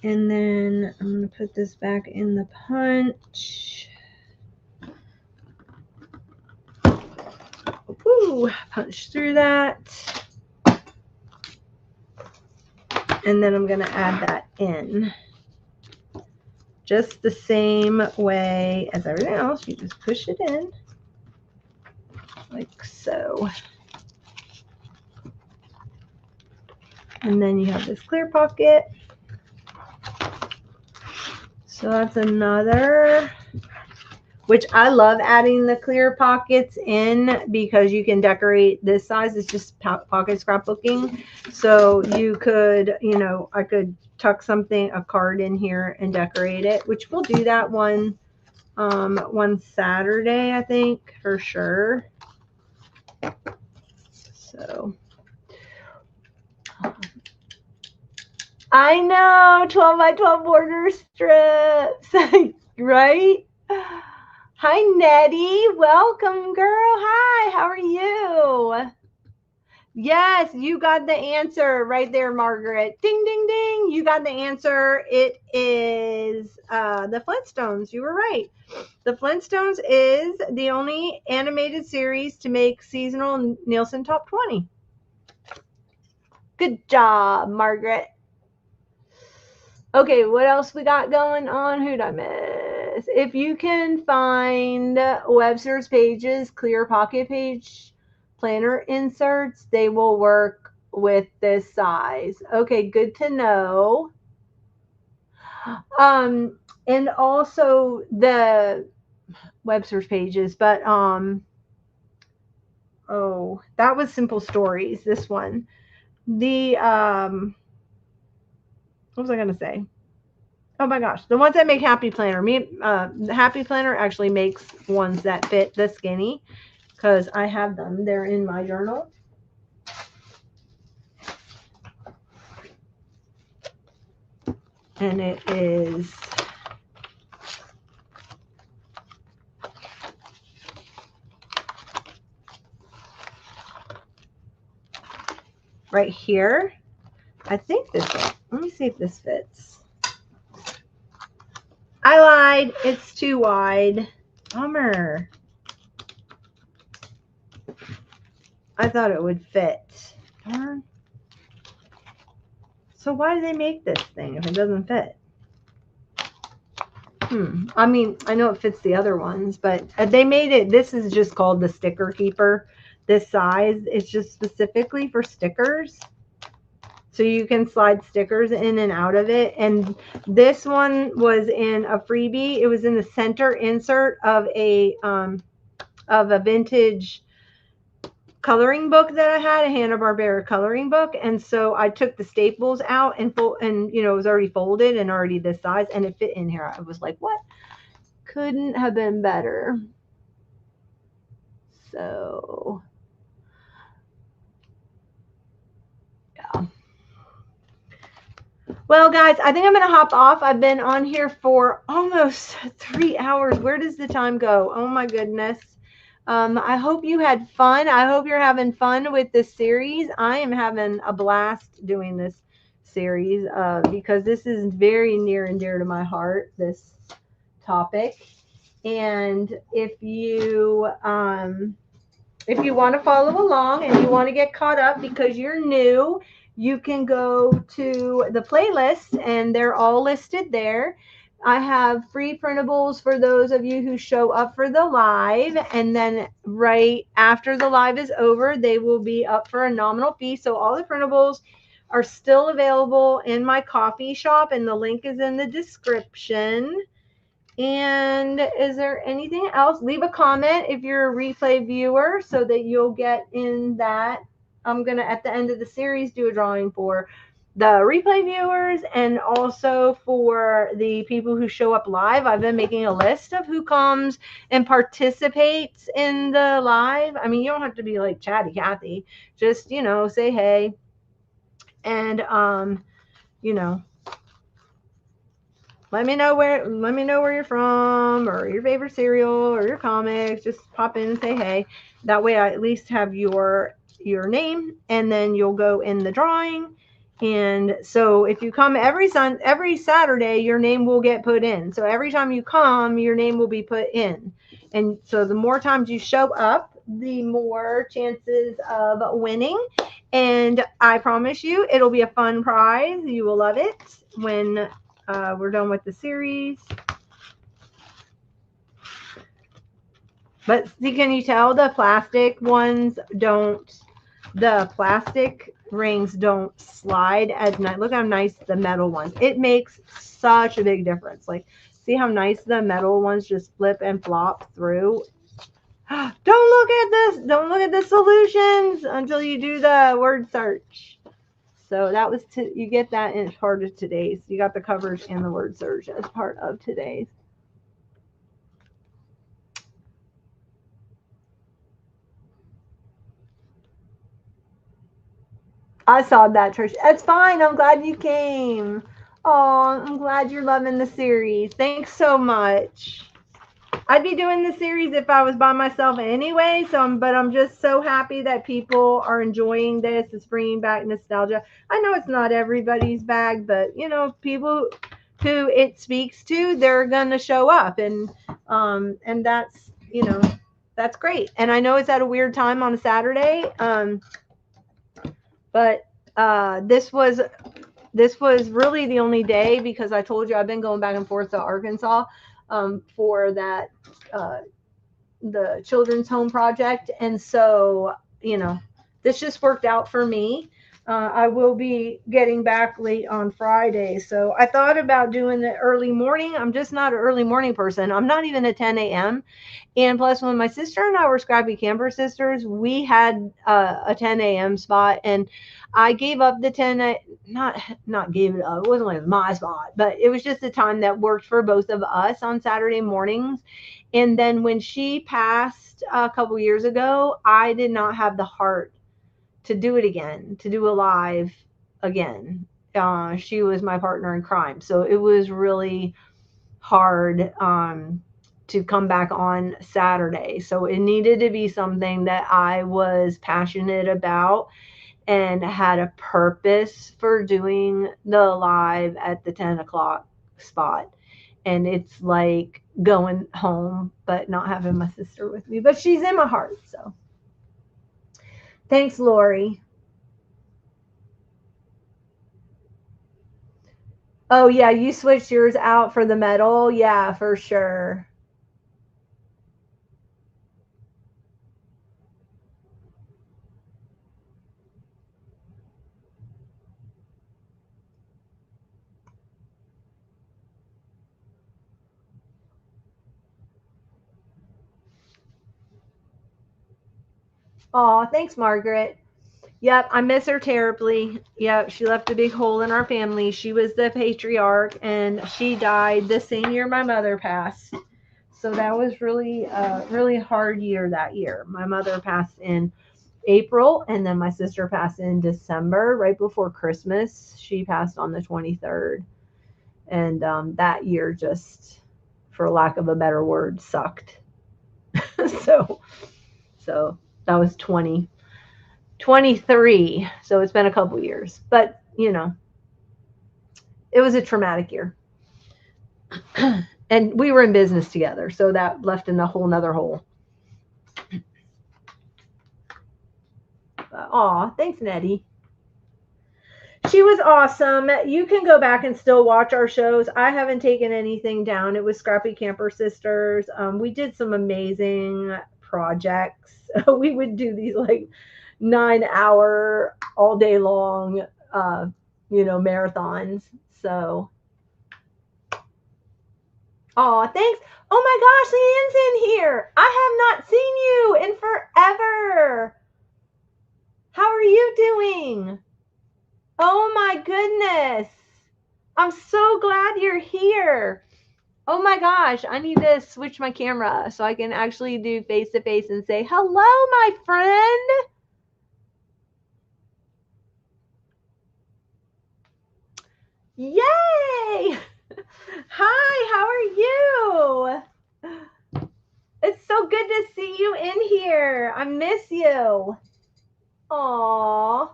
Speaker 1: And then I'm going to put this back in the punch. Woo, punch through that. And then I'm going to add that in. Just the same way as everything else. You just push it in like so. And then you have this clear pocket. So that's another, which I love adding the clear pockets in because you can decorate this size. It's just pocket scrapbooking. So you could, you know, I could tuck something, a card in here and decorate it, which we'll do that one Saturday, I think, for sure. So I know, 12 by 12 border strips, right? Hi, Nettie. Welcome, girl. Hi, how are you? Yes, you got the answer right there, Margaret. Ding, ding, ding. You got the answer. It is the Flintstones. You were right. The Flintstones is the only animated series to make seasonal Nielsen Top 20. Good job, Margaret. Okay, what else we got going on? Who'd I miss? If you can find Webster's Pages, clear pocket page planner inserts, they will work with this size. Okay, good to know. And also the Webster's Pages, but oh, that was Simple Stories, this one. The what was I gonna say? Oh my gosh, the ones that make Happy Planner. The Happy Planner actually makes ones that fit the skinny because I have them. They're in my journal. And it is right here. I think this fits. Let me see if this fits. I lied. It's too wide. Bummer. I thought it would fit. Darn. So why do they make this thing if it doesn't fit? I mean, I know it fits the other ones, but they made it. This is just called the sticker keeper. This size is just specifically for stickers. So you can slide stickers in and out of it. And this one was in a freebie. It was in the center insert of a vintage coloring book that I had, a Hanna-Barbera coloring book. And so I took the staples out and you know, it was already folded and already this size, and it fit in here. I was like, what? Couldn't have been better. So yeah. Well, guys, I think I'm going to hop off. I've been on here for almost 3 hours. Where does the time go? Oh, my goodness. I hope you had fun. I hope you're having fun with this series. I am having a blast doing this series because this is very near and dear to my heart, this topic. And if you want to follow along and you want to get caught up because you're new, you can go to the playlist and they're all listed there. I have free printables for those of you who show up for the live, and then right after the live is over, they will be up for a nominal fee. So all the printables are still available in my coffee shop, and the link is in the description. And is there anything else? Leave a comment if you're a replay viewer so that you'll get in that. I'm going to, at the end of the series, do a drawing for the replay viewers and also for the people who show up live. I've been making a list of who comes and participates in the live. I mean, you don't have to be like Chatty Cathy. Just, say hey. And you know, let me know where you're from or your favorite cereal or your comics. Just pop in and say hey. That way I at least have your name, and then you'll go in the drawing. And so if you come every Saturday, your name will get put in. So every time you come, your name will be put in. And so the more times you show up, the more chances of winning. And I promise you, it'll be a fun prize. You will love it when we're done with the series. But see, can you tell the plastic rings don't slide as nice. Look how nice the metal ones. It makes such a big difference. Like, see how nice the metal ones just flip and flop through. Don't look at this. Don't look at the solutions until you do the word search. So that was you get that in part of today's. You got the covers and the word search as part of today's. I saw that, Trish. It's fine. I'm glad you came. Oh, I'm glad you're loving the series. Thanks so much. I'd be doing the series if I was by myself anyway. But I'm just so happy that people are enjoying this. It's bringing back nostalgia. I know it's not everybody's bag, but people who it speaks to, they're gonna show up, and that's that's great. And I know it's at a weird time on a Saturday, but this was really the only day, because I told you I've been going back and forth to Arkansas for that the children's home project, and so this just worked out for me. I will be getting back late on Friday, so I thought about doing the early morning. I'm just not an early morning person. I'm not even a 10 a.m. And plus, when my sister and I were Scrappy Camper Sisters, we had a 10 a.m. spot, and I gave up the 10. Not gave it up. It wasn't like my spot, but it was just the time that worked for both of us on Saturday mornings. And then when she passed a couple years ago, I did not have the heart to do it again, to do a live again. She was my partner in crime, so it was really hard to come back on Saturday. So it needed to be something that I was passionate about and had a purpose for doing the live at the 10 o'clock spot. And it's like going home, but not having my sister with me. But she's in my heart, so. Thanks, Lori. Oh, yeah, you switched yours out for the metal? Yeah, for sure. Aw, thanks, Margaret. Yep, I miss her terribly. Yep, she left a big hole in our family. She was the patriarch, and she died the same year my mother passed. So that was really really hard year that year. My mother passed in April, and then my sister passed in December, right before Christmas. She passed on the 23rd. And that year just, for lack of a better word, sucked. so that was 2023. So it's been a couple years, but it was a traumatic year. And we were in business together, so that left in a whole nother hole. Aw, thanks, Nettie. She was awesome. You can go back and still watch our shows. I haven't taken anything down. It was Scrappy Camper Sisters. We did some amazing projects. We would do these like 9-hour, all day long, marathons. So, oh, thanks. Oh my gosh, Leanne's in here. I have not seen you in forever. How are you doing? Oh my I'm so glad you're here. Oh my gosh, I need to switch my camera so I can actually do face to face and say, hello, my friend. Yay! Hi, how are you? It's so good to see you in here. I miss you. Aw.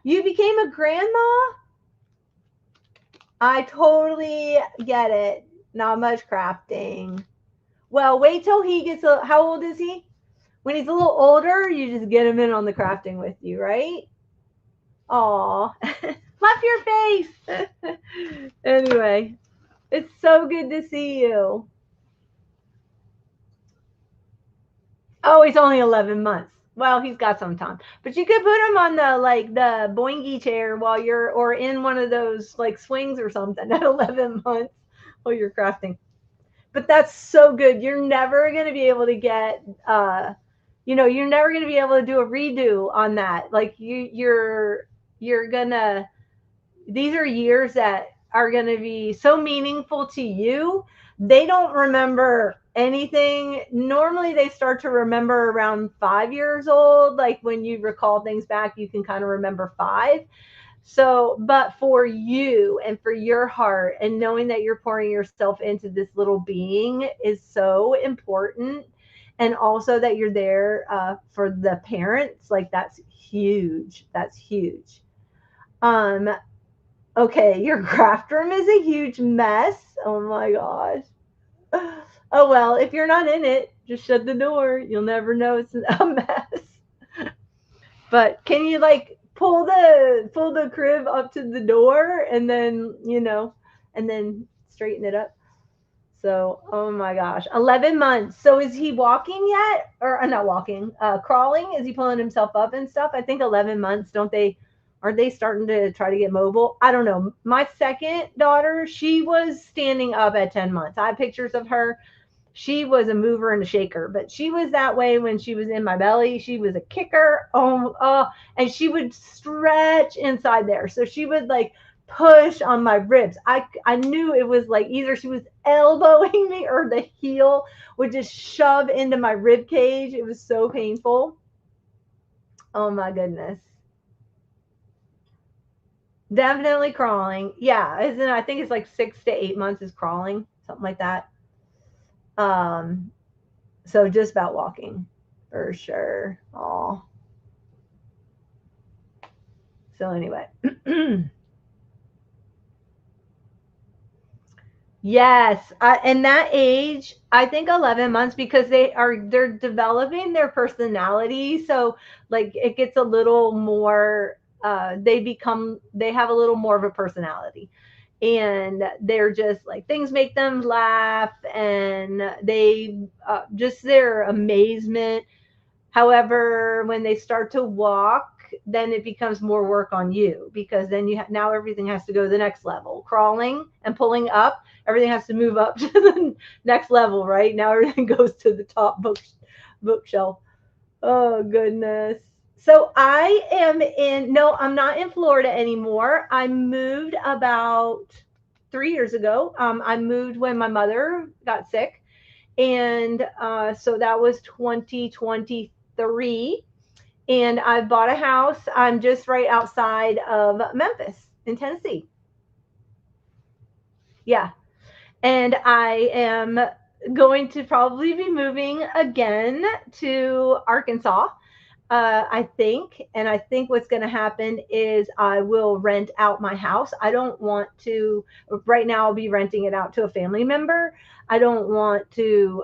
Speaker 1: You became a grandma? I totally get it. Not much crafting. Well, wait till he gets how old is he? When he's a little older, you just get him in on the crafting with you, right? Aw. Fluff your face. Anyway, it's so good to see you. Oh, he's only 11 months. Well, he's got some time. But you could put him on the boingy chair while you're or in one of those like swings or something at 11 months while you're crafting. But that's so good. You're never going to be able to get you're never going to be able to do a redo on that. Like you're going to these are years that are going to be so meaningful to you. They don't remember anything. Normally, they start to remember around 5 years old. Like when you recall things back, you can kind of remember five. So, but for you and for your heart and knowing that you're pouring yourself into this little being is so important. And also that you're there for the parents, like that's huge. That's huge. Um, Okay, your craft room is a huge mess. Oh my gosh. Oh well, if you're not in it, just shut the door. You'll never know it's a mess. But can you like pull the crib up to the door and then, and then straighten it up? So, oh my gosh, 11 months. So is he walking yet? Or not walking, crawling? Is he pulling himself up and stuff? I think 11 months, don't they? Are they starting to try to get mobile? I don't know. My second daughter, she was standing up at 10 months. I have pictures of her. She was a mover and a shaker, but she was that way when she was in my belly. She was a kicker. And she would stretch inside there. So she would like push on my ribs. I knew it was like either she was elbowing me or the heel would just shove into my rib cage. It was so painful. Oh my goodness. Definitely crawling. Yeah, isn't I think it's like 6 to 8 months is crawling, something like that. Um, so just about walking for sure. Oh, so anyway. Yes, and that age, I think 11 months because they're developing their personality. So like it gets a little more. They have a little more of a personality, and they're just like things make them laugh, and they just their amazement. However, when they start to walk, then it becomes more work on you because then now everything has to go to the next level. Crawling and pulling up, everything has to move up to the next level, right? Now everything goes to the top bookshelf. Oh goodness. So I am in no, I'm not in Florida anymore. I moved about 3 years ago. I moved when my mother got sick, and so that was 2023. And I bought a house. I'm just right outside of Memphis in Tennessee. Yeah. And I am going to probably be moving again to Arkansas. I think. And I think what's going to happen is I will rent out my house. I don't want to, right now, I'll be renting it out to a family member. I don't want to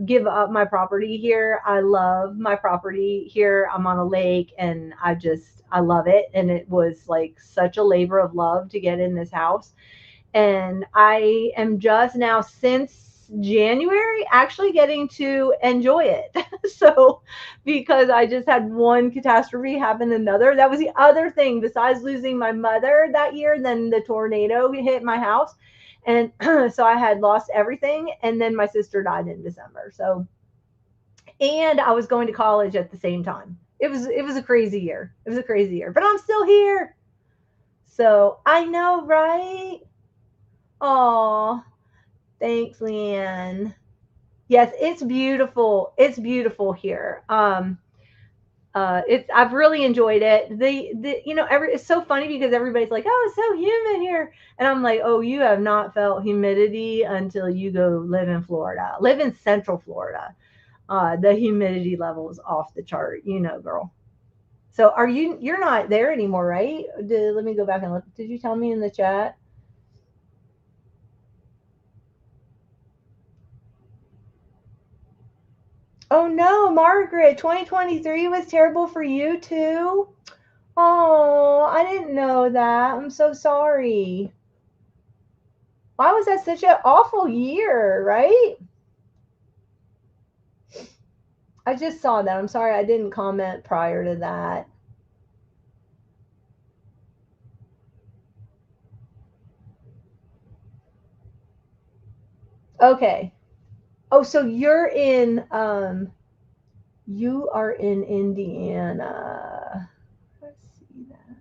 Speaker 1: give up my property here. I love my property here. I'm on a lake and I love it. And it was like such a labor of love to get in this house. And I am just now since January actually getting to enjoy it. So because I just had one catastrophe happen another. That was the other thing besides losing my mother that year, then the tornado hit my house. And so I had lost everything and then my sister died in December. So and I was going to college at the same time. It was a crazy year. It was a crazy year, but I'm still here. So I know, right? Oh, thanks, Leanne. Yes, it's beautiful. It's beautiful here. It's I've really enjoyed it. It's so funny because everybody's like, "Oh, it's so humid here," and I'm like, "Oh, you have not felt humidity until you go live in Florida. Live in Central Florida. The humidity level is off the chart, girl." So, you're not there anymore, right? Let me go back and look. Did you tell me in the chat? Oh no, Margaret, 2023 was terrible for you too. Oh, I didn't know that. I'm so sorry. Why was that such an awful year, right? I just saw that. I'm sorry I didn't comment prior to that. Okay. Oh, so you are in Indiana. Let's see that.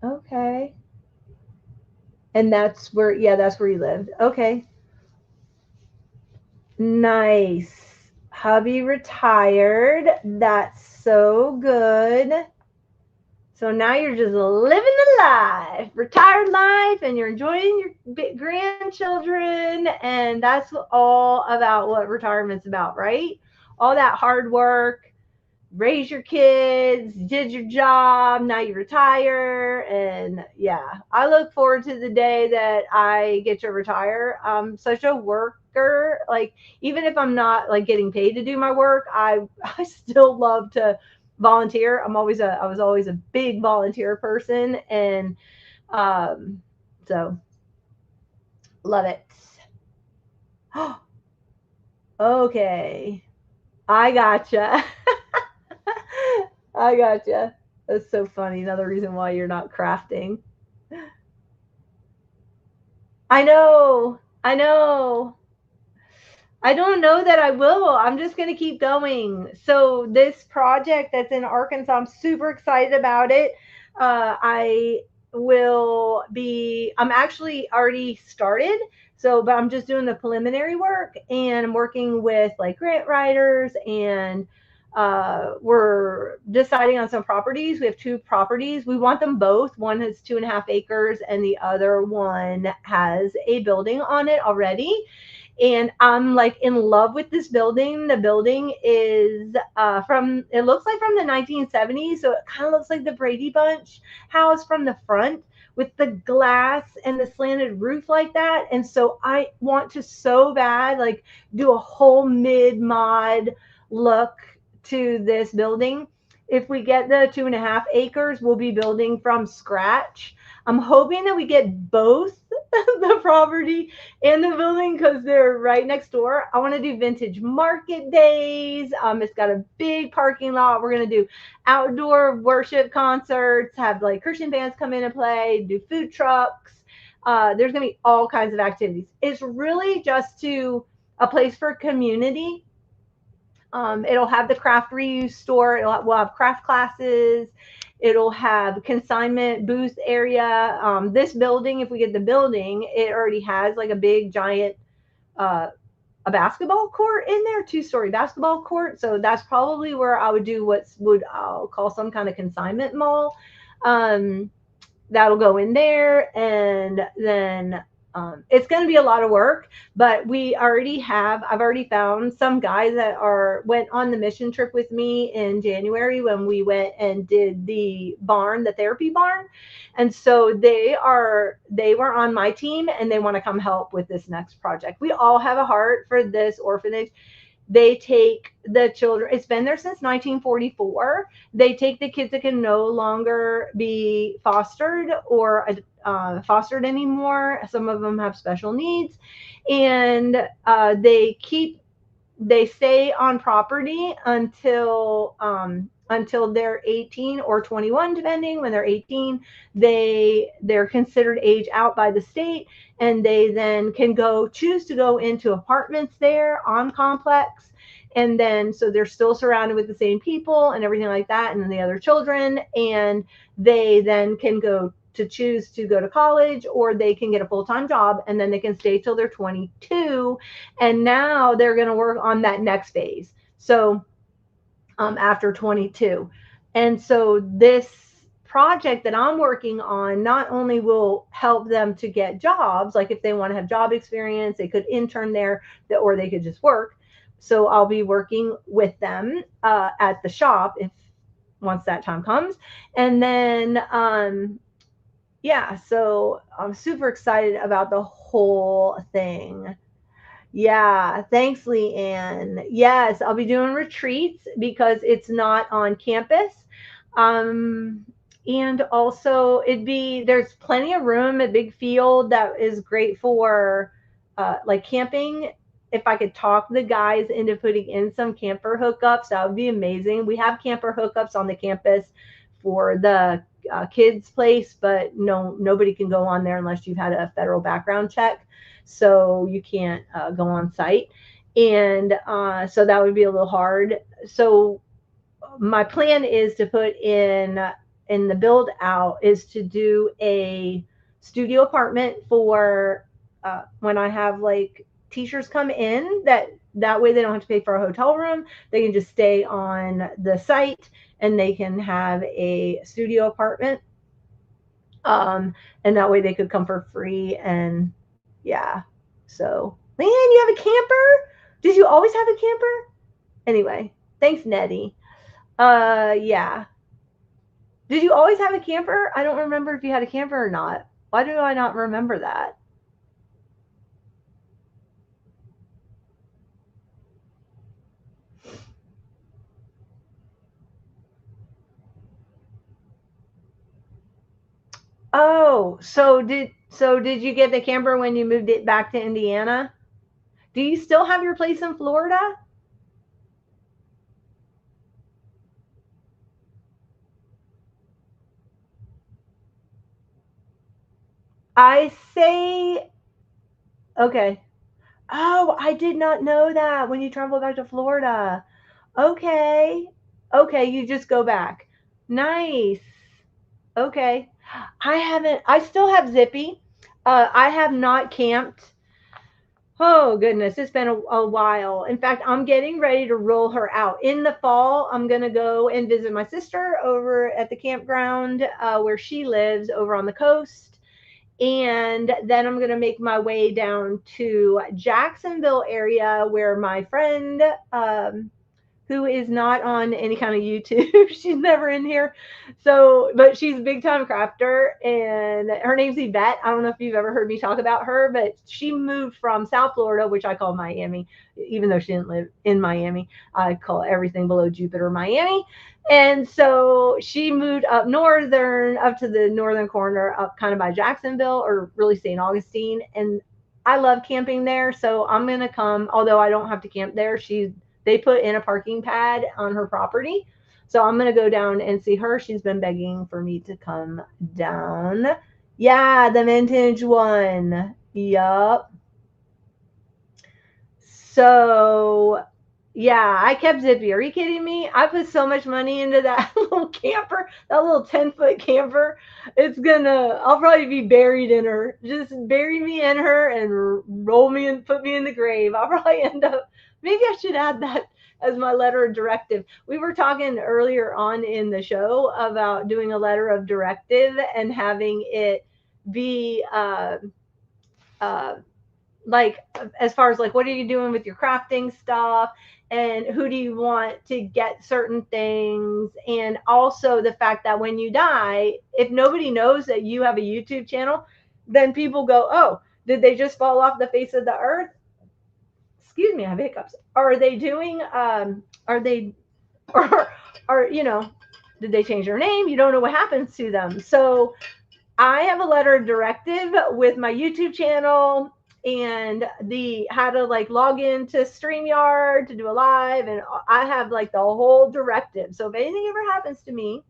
Speaker 1: Okay. And that's where you lived. Okay. Nice. Hubby retired. That's so good. So now you're just living the life, retired life, and you're enjoying your grandchildren. And that's all about what retirement's about, right? All that hard work, raise your kids, did your job, now you retire. And yeah, I look forward to the day that I get to retire. I'm such a worker. Like, even if I'm not like getting paid to do my work, I still love to volunteer. I was always a big volunteer person. And um, so love it. Okay. I gotcha. I gotcha. That's so funny. Another reason why you're not crafting. I know. I know. I don't know that I will. I'm just going to keep going. So, this project that's in Arkansas, I'm super excited about it. I'm actually already started. So, but I'm just doing the preliminary work and I'm working with like grant writers and we're deciding on some properties. We have two properties. We want them both. One has 2.5 acres and the other one has a building on it already, and I'm like in love with this building. The building is it looks like from the 1970s, so it kind of looks like the Brady Bunch house from the front with the glass and the slanted roof like that. And so I want to so bad like do a whole mid mod look to this building. If we get the 2.5 acres, we'll be building from scratch. I'm hoping that we get both the property and the building because they're right next door. I want to do vintage market days. It's got a big parking lot. We're going to do outdoor worship concerts, have like Christian bands come in and play, do food trucks. There's going to be all kinds of activities. It's really just a place for community. It'll have the craft reuse store. We'll have craft classes. It'll have consignment booth area. This building, if we get the building, it already has like a big giant uh, a basketball court in there, 2-story basketball court. So that's probably where I would do I'll call some kind of consignment mall. Um, that'll go in there, and then it's going to be a lot of work, but I've already found some guys that went on the mission trip with me in January when we went and did the therapy barn. And so they were on my team and they want to come help with this next project. We all have a heart for this orphanage. They take the children. It's been there since 1944. They take the kids that can no longer be fostered or fostered anymore. Some of them have special needs, and they stay on property until they're 18 or 21, depending. When they're 18, they're considered age out by the state, and they then can choose to go into apartments there on complex. And then so they're still surrounded with the same people and everything like that, and then the other children, and they then can go to choose to go to college, or they can get a full-time job and then they can stay till they're 22. And now they're going to work on that next phase. So after 22. And so this project that I'm working on not only will help them to get jobs, like if they want to have job experience, they could intern there, or they could just work. So I'll be working with them at the shop if once that time comes. And then yeah, so I'm super excited about the whole thing. Yeah, thanks, Leanne. Yes, I'll be doing retreats because it's not on campus. Um, and also there's plenty of room, a big field that is great for like camping. If I could talk the guys into putting in some camper hookups, that would be amazing. We have camper hookups on the campus for the kids place, but nobody can go on there unless you've had a federal background check, so you can't go on site. And so that would be a little hard. So my plan is to put in the build out is to do a studio apartment for when I have like teachers come in, that way they don't have to pay for a hotel room. They can just stay on the site and they can have a studio apartment. And that way they could come for free. And yeah, so man, you have a camper? Did you always have a camper? Anyway, thanks, Nettie. Yeah. Did you always have a camper? I don't remember if you had a camper or not. Why do I not remember that? Oh, so did you get the camper when you moved it back to Indiana? Do you still have your place in Florida? I say okay. Oh, I did not know that when you travel back to Florida. Okay. Okay, you just go back. Nice. Okay. I still have Zippy. I have not camped. Oh, goodness. It's been a while. In fact, I'm getting ready to roll her out. In the fall, I'm going to go and visit my sister over at the campground where she lives over on the coast. And then I'm going to make my way down to Jacksonville area where my friend, who is not on any kind of YouTube. She's never in here. So, but she's a big time crafter and her name's Yvette. I don't know if you've ever heard me talk about her, but she moved from South Florida, which I call Miami, even though she didn't live in Miami. I call everything below Jupiter Miami. And so she moved up to the northern corner, up kind of by Jacksonville, or really St. Augustine. And I love camping there. So I'm going to come, although I don't have to camp there. They put in a parking pad on her property. So I'm going to go down and see her. She's been begging for me to come down. Yeah, the vintage one. Yup. So, yeah, I kept Zippy. Are you kidding me? I put so much money into that little camper, that little 10-foot camper. I'll probably be buried in her. Just bury me in her and roll me and put me in the grave. I'll probably end up, maybe I should add that as my letter of directive. We were talking earlier on in the show about doing a letter of directive and having it be, uh, like as far as like what are you doing with your crafting stuff and who do you want to get certain things, and also the fact that when you die, if nobody knows that you have a YouTube channel, then people go, oh, did they just fall off the face of the earth? Excuse me, I have hiccups. Are they doing are they or did they change their name? You don't know what happens to them. So I have a letter of directive with my YouTube channel and the how to like log into StreamYard to do a live, and I have like the whole directive. So if anything ever happens to me,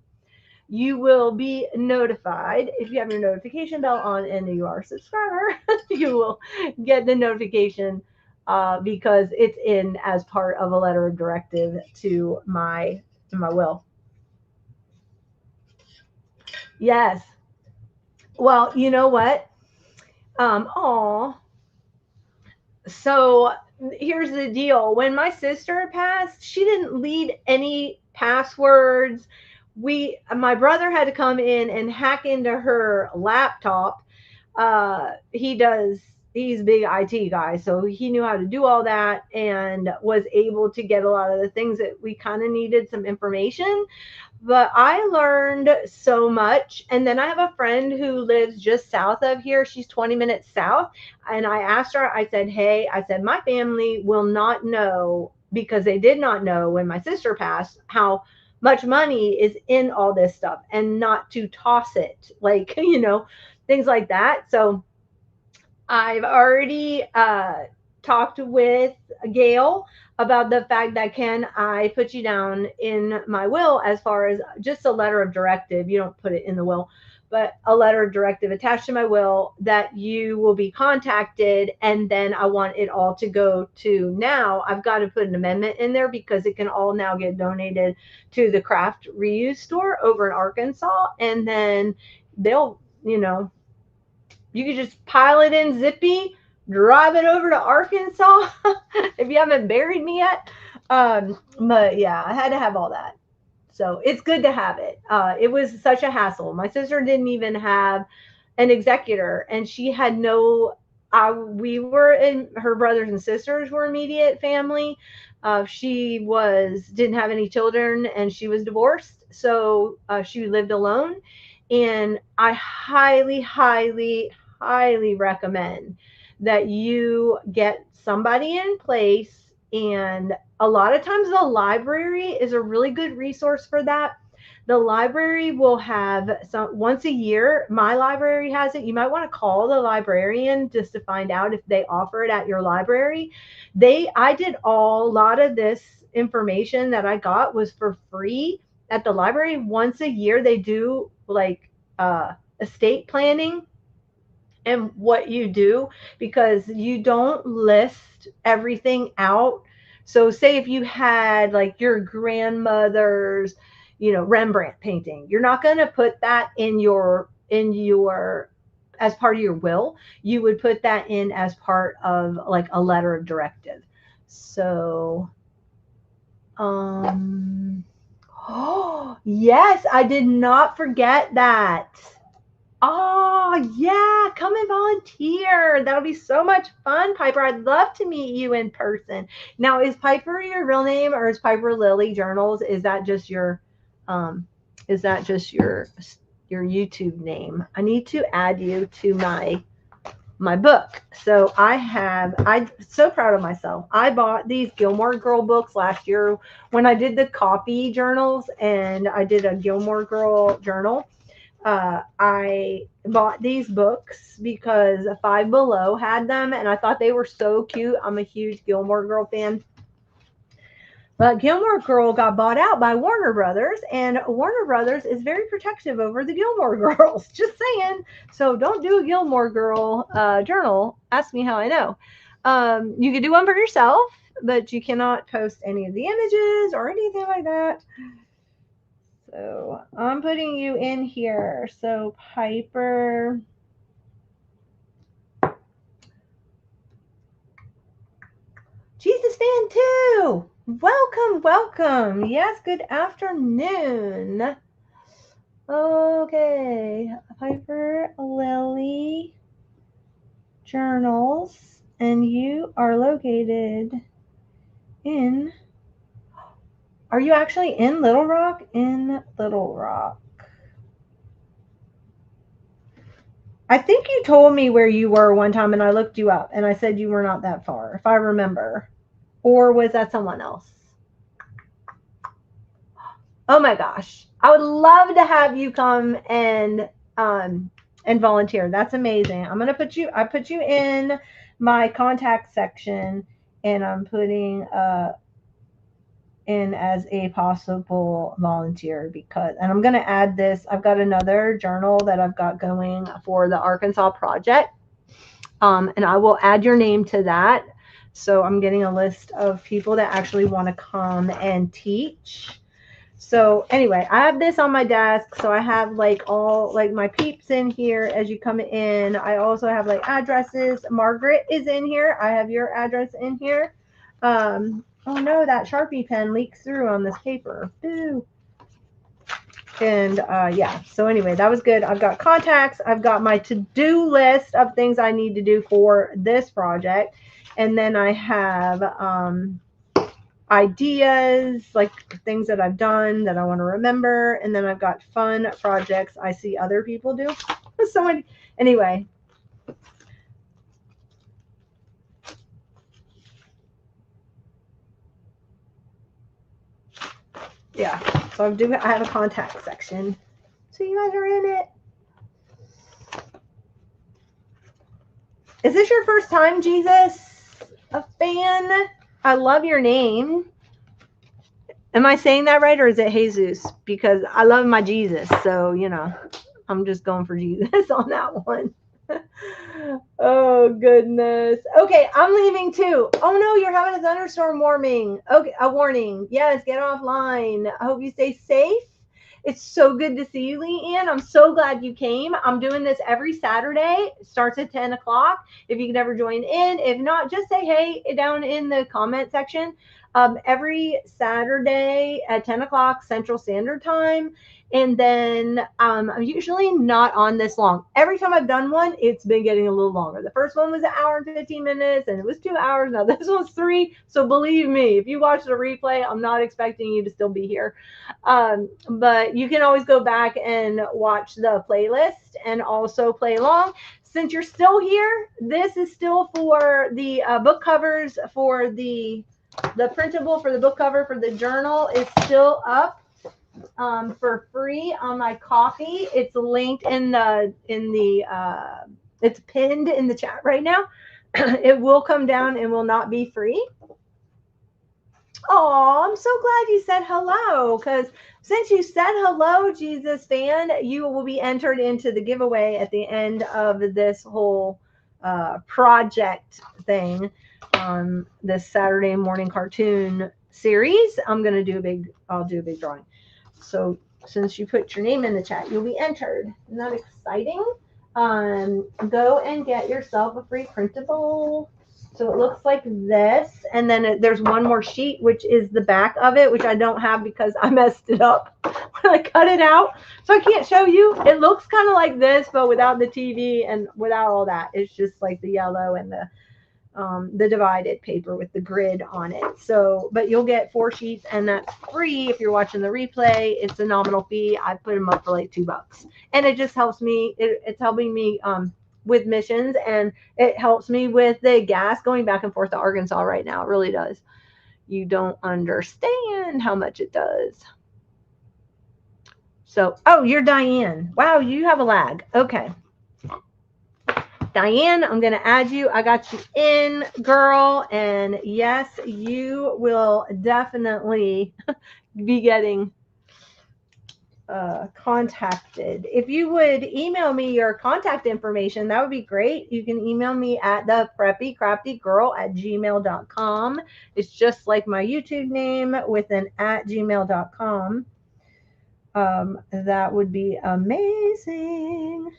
Speaker 1: you will be notified. If you have your notification bell on and you are a subscriber, you will get the notification because it's in as part of a letter of directive to my will. Yes. Well, you know what? Oh, so here's the deal. When my sister passed, she didn't leave any passwords. My brother had to come in and hack into her laptop. He's a big IT guy, so he knew how to do all that and was able to get a lot of the things that we kind of needed some information. But I learned so much. And then I have a friend who lives just south of here. She's 20 minutes south. And I asked her, I said, hey, I said, my family will not know, because they did not know when my sister passed, how much money is in all this stuff, and not to toss it, like, things like that. So I've already talked with Gail about the fact that, can I put you down in my will, as far as just a letter of directive. You don't put it in the will, but a letter of directive attached to my will, that you will be contacted. And then I want it all to go to, now I've got to put an amendment in there, because it can all now get donated to the craft reuse store over in Arkansas. And then they'll, you could just pile it in Zippy, drive it over to Arkansas if you haven't buried me yet. But yeah, I had to have all that. So it's good to have it. It was such a hassle. My sister didn't even have an executor, and she had no. We were in, her brothers and sisters were immediate family. She didn't have any children, and she was divorced, so she lived alone. And I highly, highly, highly recommend that you get somebody in place. And a lot of times the library is a really good resource for that. The library will have some, once a year. My library has it. You might want to call the librarian just to find out if they offer it at your library. I did a lot of this information that I got was for free at the library. Once a year they do, like, estate planning, and what you do, because you don't list everything out. So say if you had, like, your grandmother's, Rembrandt painting, you're not going to put that in your as part of your will. You would put that in as part of, like, a letter of directive. So oh yes, I did not forget that. Oh, yeah, come and volunteer. That'll be so much fun, Piper. I'd love to meet you in person. Now, is Piper your real name, or is Piper Lily Journals? Um is that just your YouTube name? I need to add you to my book. So I'm so proud of myself. I bought these Gilmore Girl books last year when I did the coffee journals, and I did a Gilmore Girl journal. I bought these books because Five Below had them, and I thought they were so cute. I'm a huge Gilmore Girl fan. But Gilmore Girl got bought out by Warner Brothers, and Warner Brothers is very protective over the Gilmore Girls. Just saying. So don't do a Gilmore Girl journal. Ask me how I know. You can do one for yourself, but you cannot post any of the images or anything like that. So I'm putting you in here. So Piper. Jesus fan too. Welcome, welcome. Yes, good afternoon. Okay, Piper Lily Journals, and you are located in. Are you actually in Little Rock? In Little Rock. I think you told me where you were one time, and I looked you up, and I said you were not that far, if I remember. Or was that someone else? Oh my gosh. I would love to have you come and volunteer. That's amazing. I put you in my contact section, and I'm putting in as a possible volunteer, and I'm going to add this. I've got another journal that I've got going for the Arkansas project. And I will add your name to that. So I'm getting a list of people that actually want to come and teach. So anyway, I have this on my desk. So I have like all like my peeps in here as you come in. I also have like addresses. Margaret is in here. I have your address in here. Oh no, that Sharpie pen leaks through on this paper. Boo. And yeah, so anyway, that was good. I've got contacts. I've got my to-do list of things I need to do for this project. And then I have ideas, like things that I've done that I want to remember. And then I've got fun projects I see other people do. So anyway. Yeah, so I have a contact section. So you guys are in it. Is this your first time, Jesus? A fan? I love your name. Am I saying that right, or is it Jesus? Because I love my Jesus, so you know, I'm just going for Jesus on that one. Oh goodness. Okay, I'm leaving too. Oh no, you're having a thunderstorm warning. Okay, a warning. Yes, get offline. I hope you stay safe. It's so good to see you, Leanne. I'm so glad you came. I'm doing this every Saturday. It starts at 10 o'clock. If you can ever join in. If not, just say hey down in the comment section. Every Saturday at 10 o'clock Central Standard Time. And then I'm usually not on this long. Every time I've done one, it's been getting a little longer. The first one was an hour and 15 minutes, and it was 2 hours. Now this one's 3. So believe me, if you watch the replay, I'm not expecting you to still be here. But you can always go back and watch the playlist and also play along. Since you're still here, this is still for the book covers for the printable for the book cover for the journal is still up for free on my Coffee. It's linked in the it's pinned in the chat right now. It will come down and will not be free. Oh, I'm so glad you said hello, because since you said hello, Jesus fan, you will be entered into the giveaway at the end of this whole project thing on this Saturday morning cartoon series. I'll do a big drawing. So since you put your name in the chat, you'll be entered. Isn't that exciting? Go and get yourself a free printable. So it looks like this, and then there's one more sheet, which is the back of it, which I don't have because I messed it up when I cut it out. So I can't show you. It looks kind of like this, but without the TV and without all that. It's just like the yellow and the divided paper with the grid on it. So, but you'll get 4 sheets, and that's free if you're watching the replay. It's a nominal fee. I put them up for like $2, and it just helps me. It's helping me with missions, and it helps me with the gas going back and forth to Arkansas right now. It really does. You don't understand how much it does. So, oh, you're Diane. Wow, you have a lag. Okay. Diane, I'm going to add you. I got you in, girl. And yes, you will definitely be getting contacted. If you would email me your contact information, that would be great. You can email me at thepreppycraftygirl@gmail.com. It's just like my YouTube name with an @gmail.com. That would be amazing.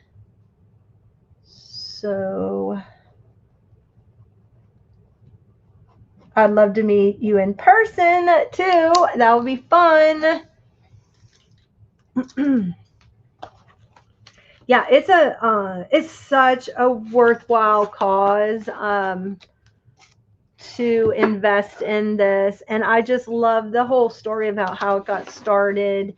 Speaker 1: So I'd love to meet you in person too. That would be fun. Yeah, it's such a worthwhile cause to invest in this, and I just love the whole story about how it got started.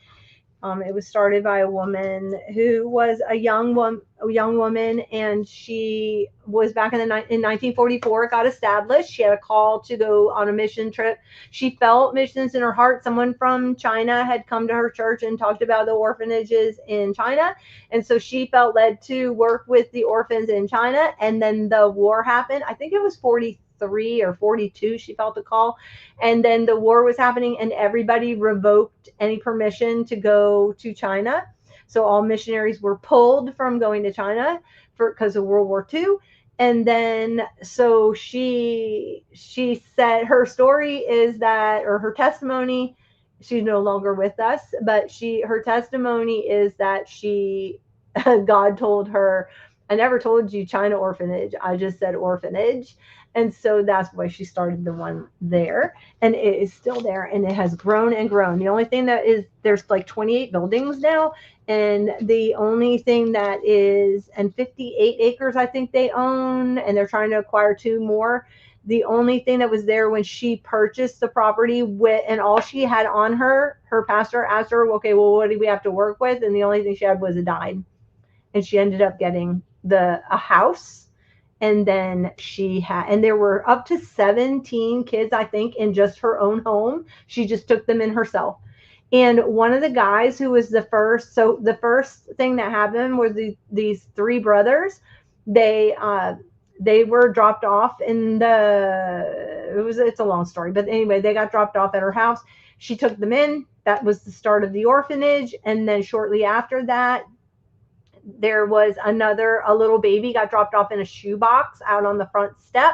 Speaker 1: It was started by a woman who was a young woman, and she was back in 1944. It got established. She had a call to go on a mission trip. She felt missions in her heart. Someone from China had come to her church and talked about the orphanages in China, and so she felt led to work with the orphans in China. And then the war happened. I think it was 43 or 42. She felt the call, and then the war was happening, and everybody revoked any permission to go to China. So all missionaries were pulled from going to China because of World War II. And then so she said her story is that, or her testimony she's no longer with us, but her testimony is that God told her, I never told you China orphanage, I just said orphanage. And so that's why she started the one there, and it is still there, and it has grown and grown. The only thing that is, there's like 28 buildings now, and the only thing that is, and 58 acres I think they own, and they're trying to acquire 2 more. The only thing that was there when she purchased the property with, and all she had on her pastor asked her, okay, well, what do we have to work with? And the only thing she had was a dime. And she ended up getting a house. And then and there were up to 17 kids, I think, in just her own home. She just took them in herself. And one of the guys who was the first thing that happened was these 3 brothers. They were dropped off it's a long story, but anyway, they got dropped off at her house. She took them in. That was the start of the orphanage. And then shortly after that, there was a little baby got dropped off in a shoebox out on the front step.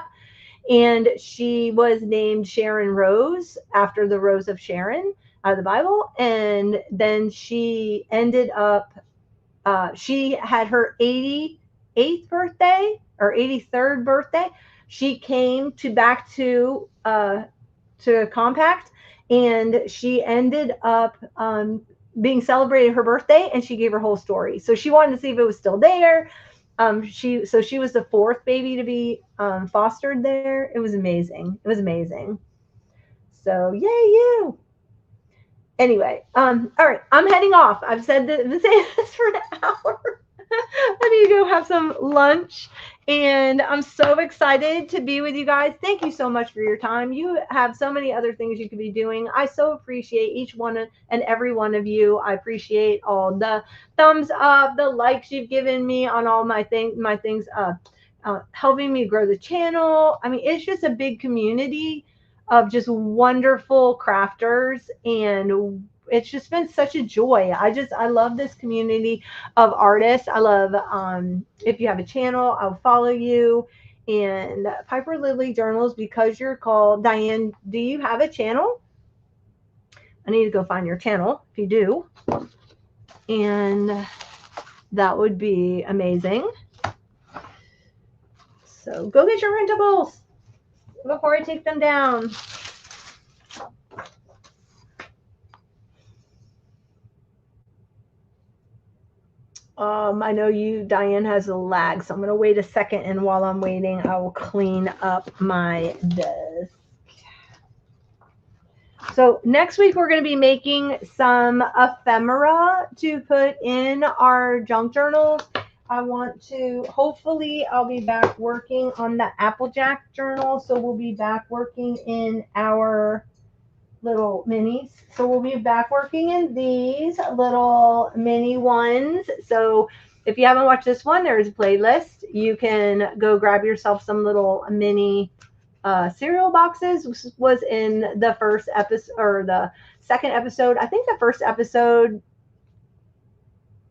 Speaker 1: And she was named Sharon Rose, after the Rose of Sharon out of the Bible. And then she ended up, she had her 88th birthday or 83rd birthday. She came back to Compact, and she ended up being celebrated her birthday, and she gave her whole story. So she wanted to see if it was still there. She was the 4th baby to be fostered there. It was amazing. It was amazing. So yay you. Anyway, all right, I'm heading off. I've said this for an hour. I need to go have some lunch, and I'm so excited to be with you guys. Thank you so much for your time. You have so many other things you could be doing. I so appreciate each one and every one of you. I appreciate all the thumbs up, the likes you've given me on all my things, helping me grow the channel. I mean, it's just a big community of just wonderful crafters, and it's just been such a joy. I love this community of artists. I love, if you have a channel, I'll follow you. And Piper Lily Journals, because you're called. Diane, do you have a channel? I need to go find your channel if you do. And that would be amazing. So go get your printables before I take them down. I know Diane, has a lag, so I'm going to wait a second, and while I'm waiting, I will clean up my desk. So next week, we're going to be making some ephemera to put in our junk journals. Hopefully, I'll be back working on the Applejack journal, so we'll be back working in our little minis. So we'll be back working in these little mini ones. So if you haven't watched this one, there's a playlist. You can go grab yourself some little mini cereal boxes. This was in the first episode or the second episode. I think the first episode,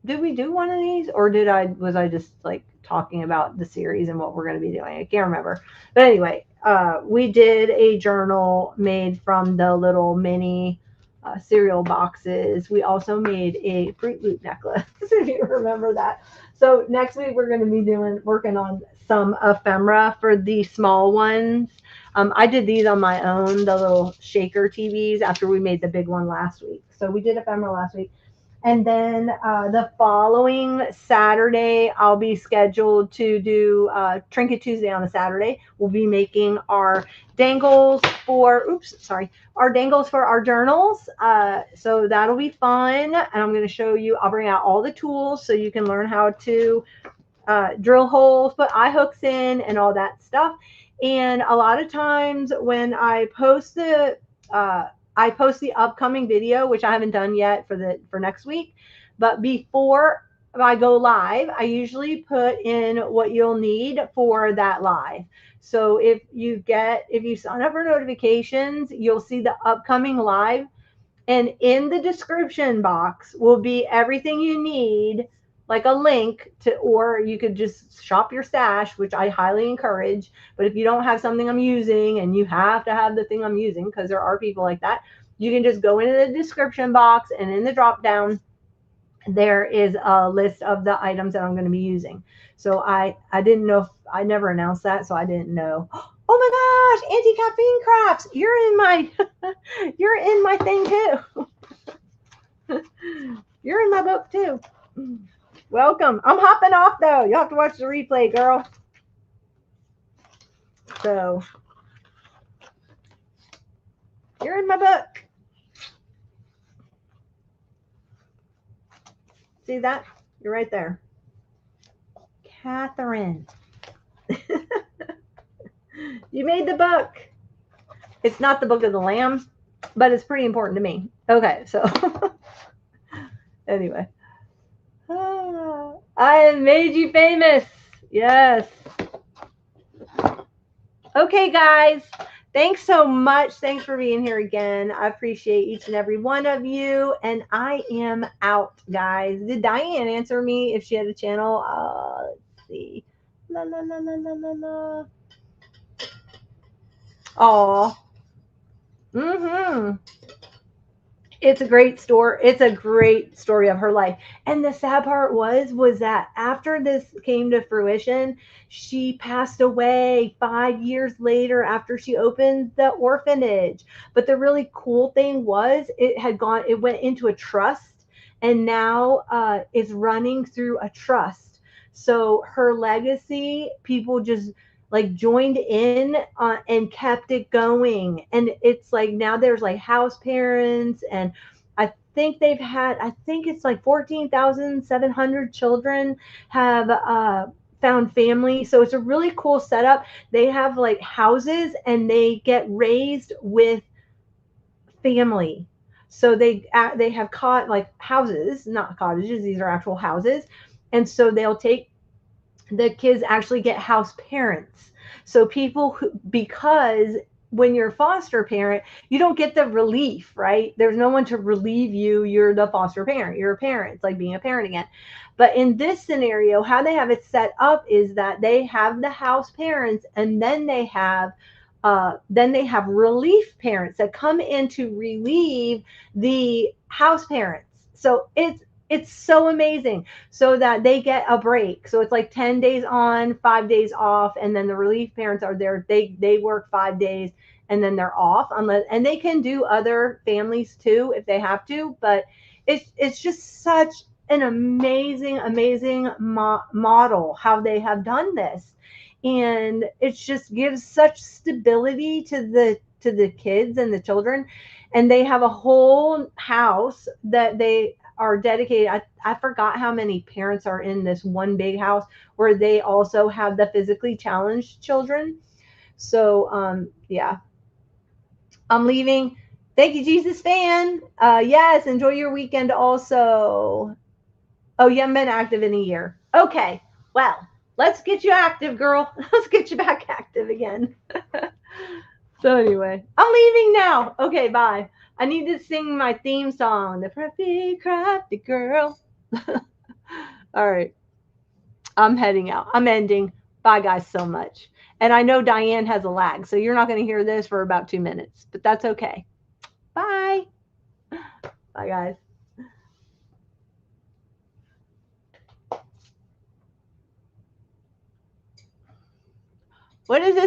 Speaker 1: did we do one of these, or was I just like talking about the series and what we're going to be doing? I can't remember. But anyway, we did a journal made from the little mini cereal boxes. We also made a Fruit Loop necklace, if you remember that. So next week we're going to be working on some ephemera for the small ones. I did these on my own, the little shaker TVs, after we made the big one last week. So we did ephemera last week. And then the following Saturday, I'll be scheduled to do Trinket Tuesday on a Saturday. We'll be making our dangles for our journals. So that'll be fun. And I'm going to show you, I'll bring out all the tools so you can learn how to drill holes, put eye hooks in, and all that stuff. And a lot of times when I post the upcoming video, which I haven't done yet for next week. But before I go live, I usually put in what you'll need for that live. So if you sign up for notifications, you'll see the upcoming live. And in the description box will be everything you need, like a link to, or you could just shop your stash, which I highly encourage. But if you don't have something I'm using and you have to have the thing I'm using, because there are people like that, you can just go into the description box, and in the drop down, there is a list of the items that I'm going to be using. So I didn't know if, I never announced that, so I didn't know. Oh my gosh, anti-caffeine crafts, you're in my you're in my thing too. You're in my book too. Welcome. I'm hopping off though. You'll have to watch the replay, girl. So you're in my book. See that? You're right there. Catherine. You made the book. It's not the book of the Lamb, but it's pretty important to me. Okay, so anyway. I made you famous. Yes. Okay, guys. Thanks so much. Thanks for being here again. I appreciate each and every one of you. And I am out, guys. Did Diane answer me if she had a channel? Let's see. La la la la la la la. Aw. Mm-hmm. It's a great story. It's a great story of her life. And the sad part was that after this came to fruition, she passed away 5 years later after she opened the orphanage. But the really cool thing was it went into a trust, and now it's running through a trust. So her legacy, people just like joined in and kept it going, and it's like now there's like house parents, and I think it's like 14,700 children have found family. So it's a really cool setup. They have like houses, and they get raised with family. So they have caught like houses, not cottages, these are actual houses. And so they'll take the kids, actually get house parents. So because when you're a foster parent, you don't get the relief, right? There's no one to relieve you. You're the foster parent. You're a parent. It's like being a parent again. But in this scenario, how they have it set up is that they have the house parents, and then they have relief parents that come in to relieve the house parents. So it's so amazing, so that they get a break. So it's like 10 days on, 5 days off, and then the relief parents are there. They work 5 days, and then they're off, and they can do other families too if they have to. But it's just such an amazing model how they have done this, and it just gives such stability to the kids and the children. And they have a whole house that they are dedicated. I forgot how many parents are in this one big house where they also have the physically challenged children. So yeah, I'm leaving. Thank you, Jesus fan. Yes, enjoy your weekend also. Oh, you haven't been active in a year. Okay, well, let's get you active, girl. Let's get you back active again. So anyway, I'm leaving now. Okay, bye. I need to sing my theme song, the Preppy Crafty Girl. All right, I'm heading out. I'm ending. Bye, guys, so much. And I know Diane has a lag, so you're not going to hear this for about 2 minutes, but that's okay. Bye. Bye, guys. What is this?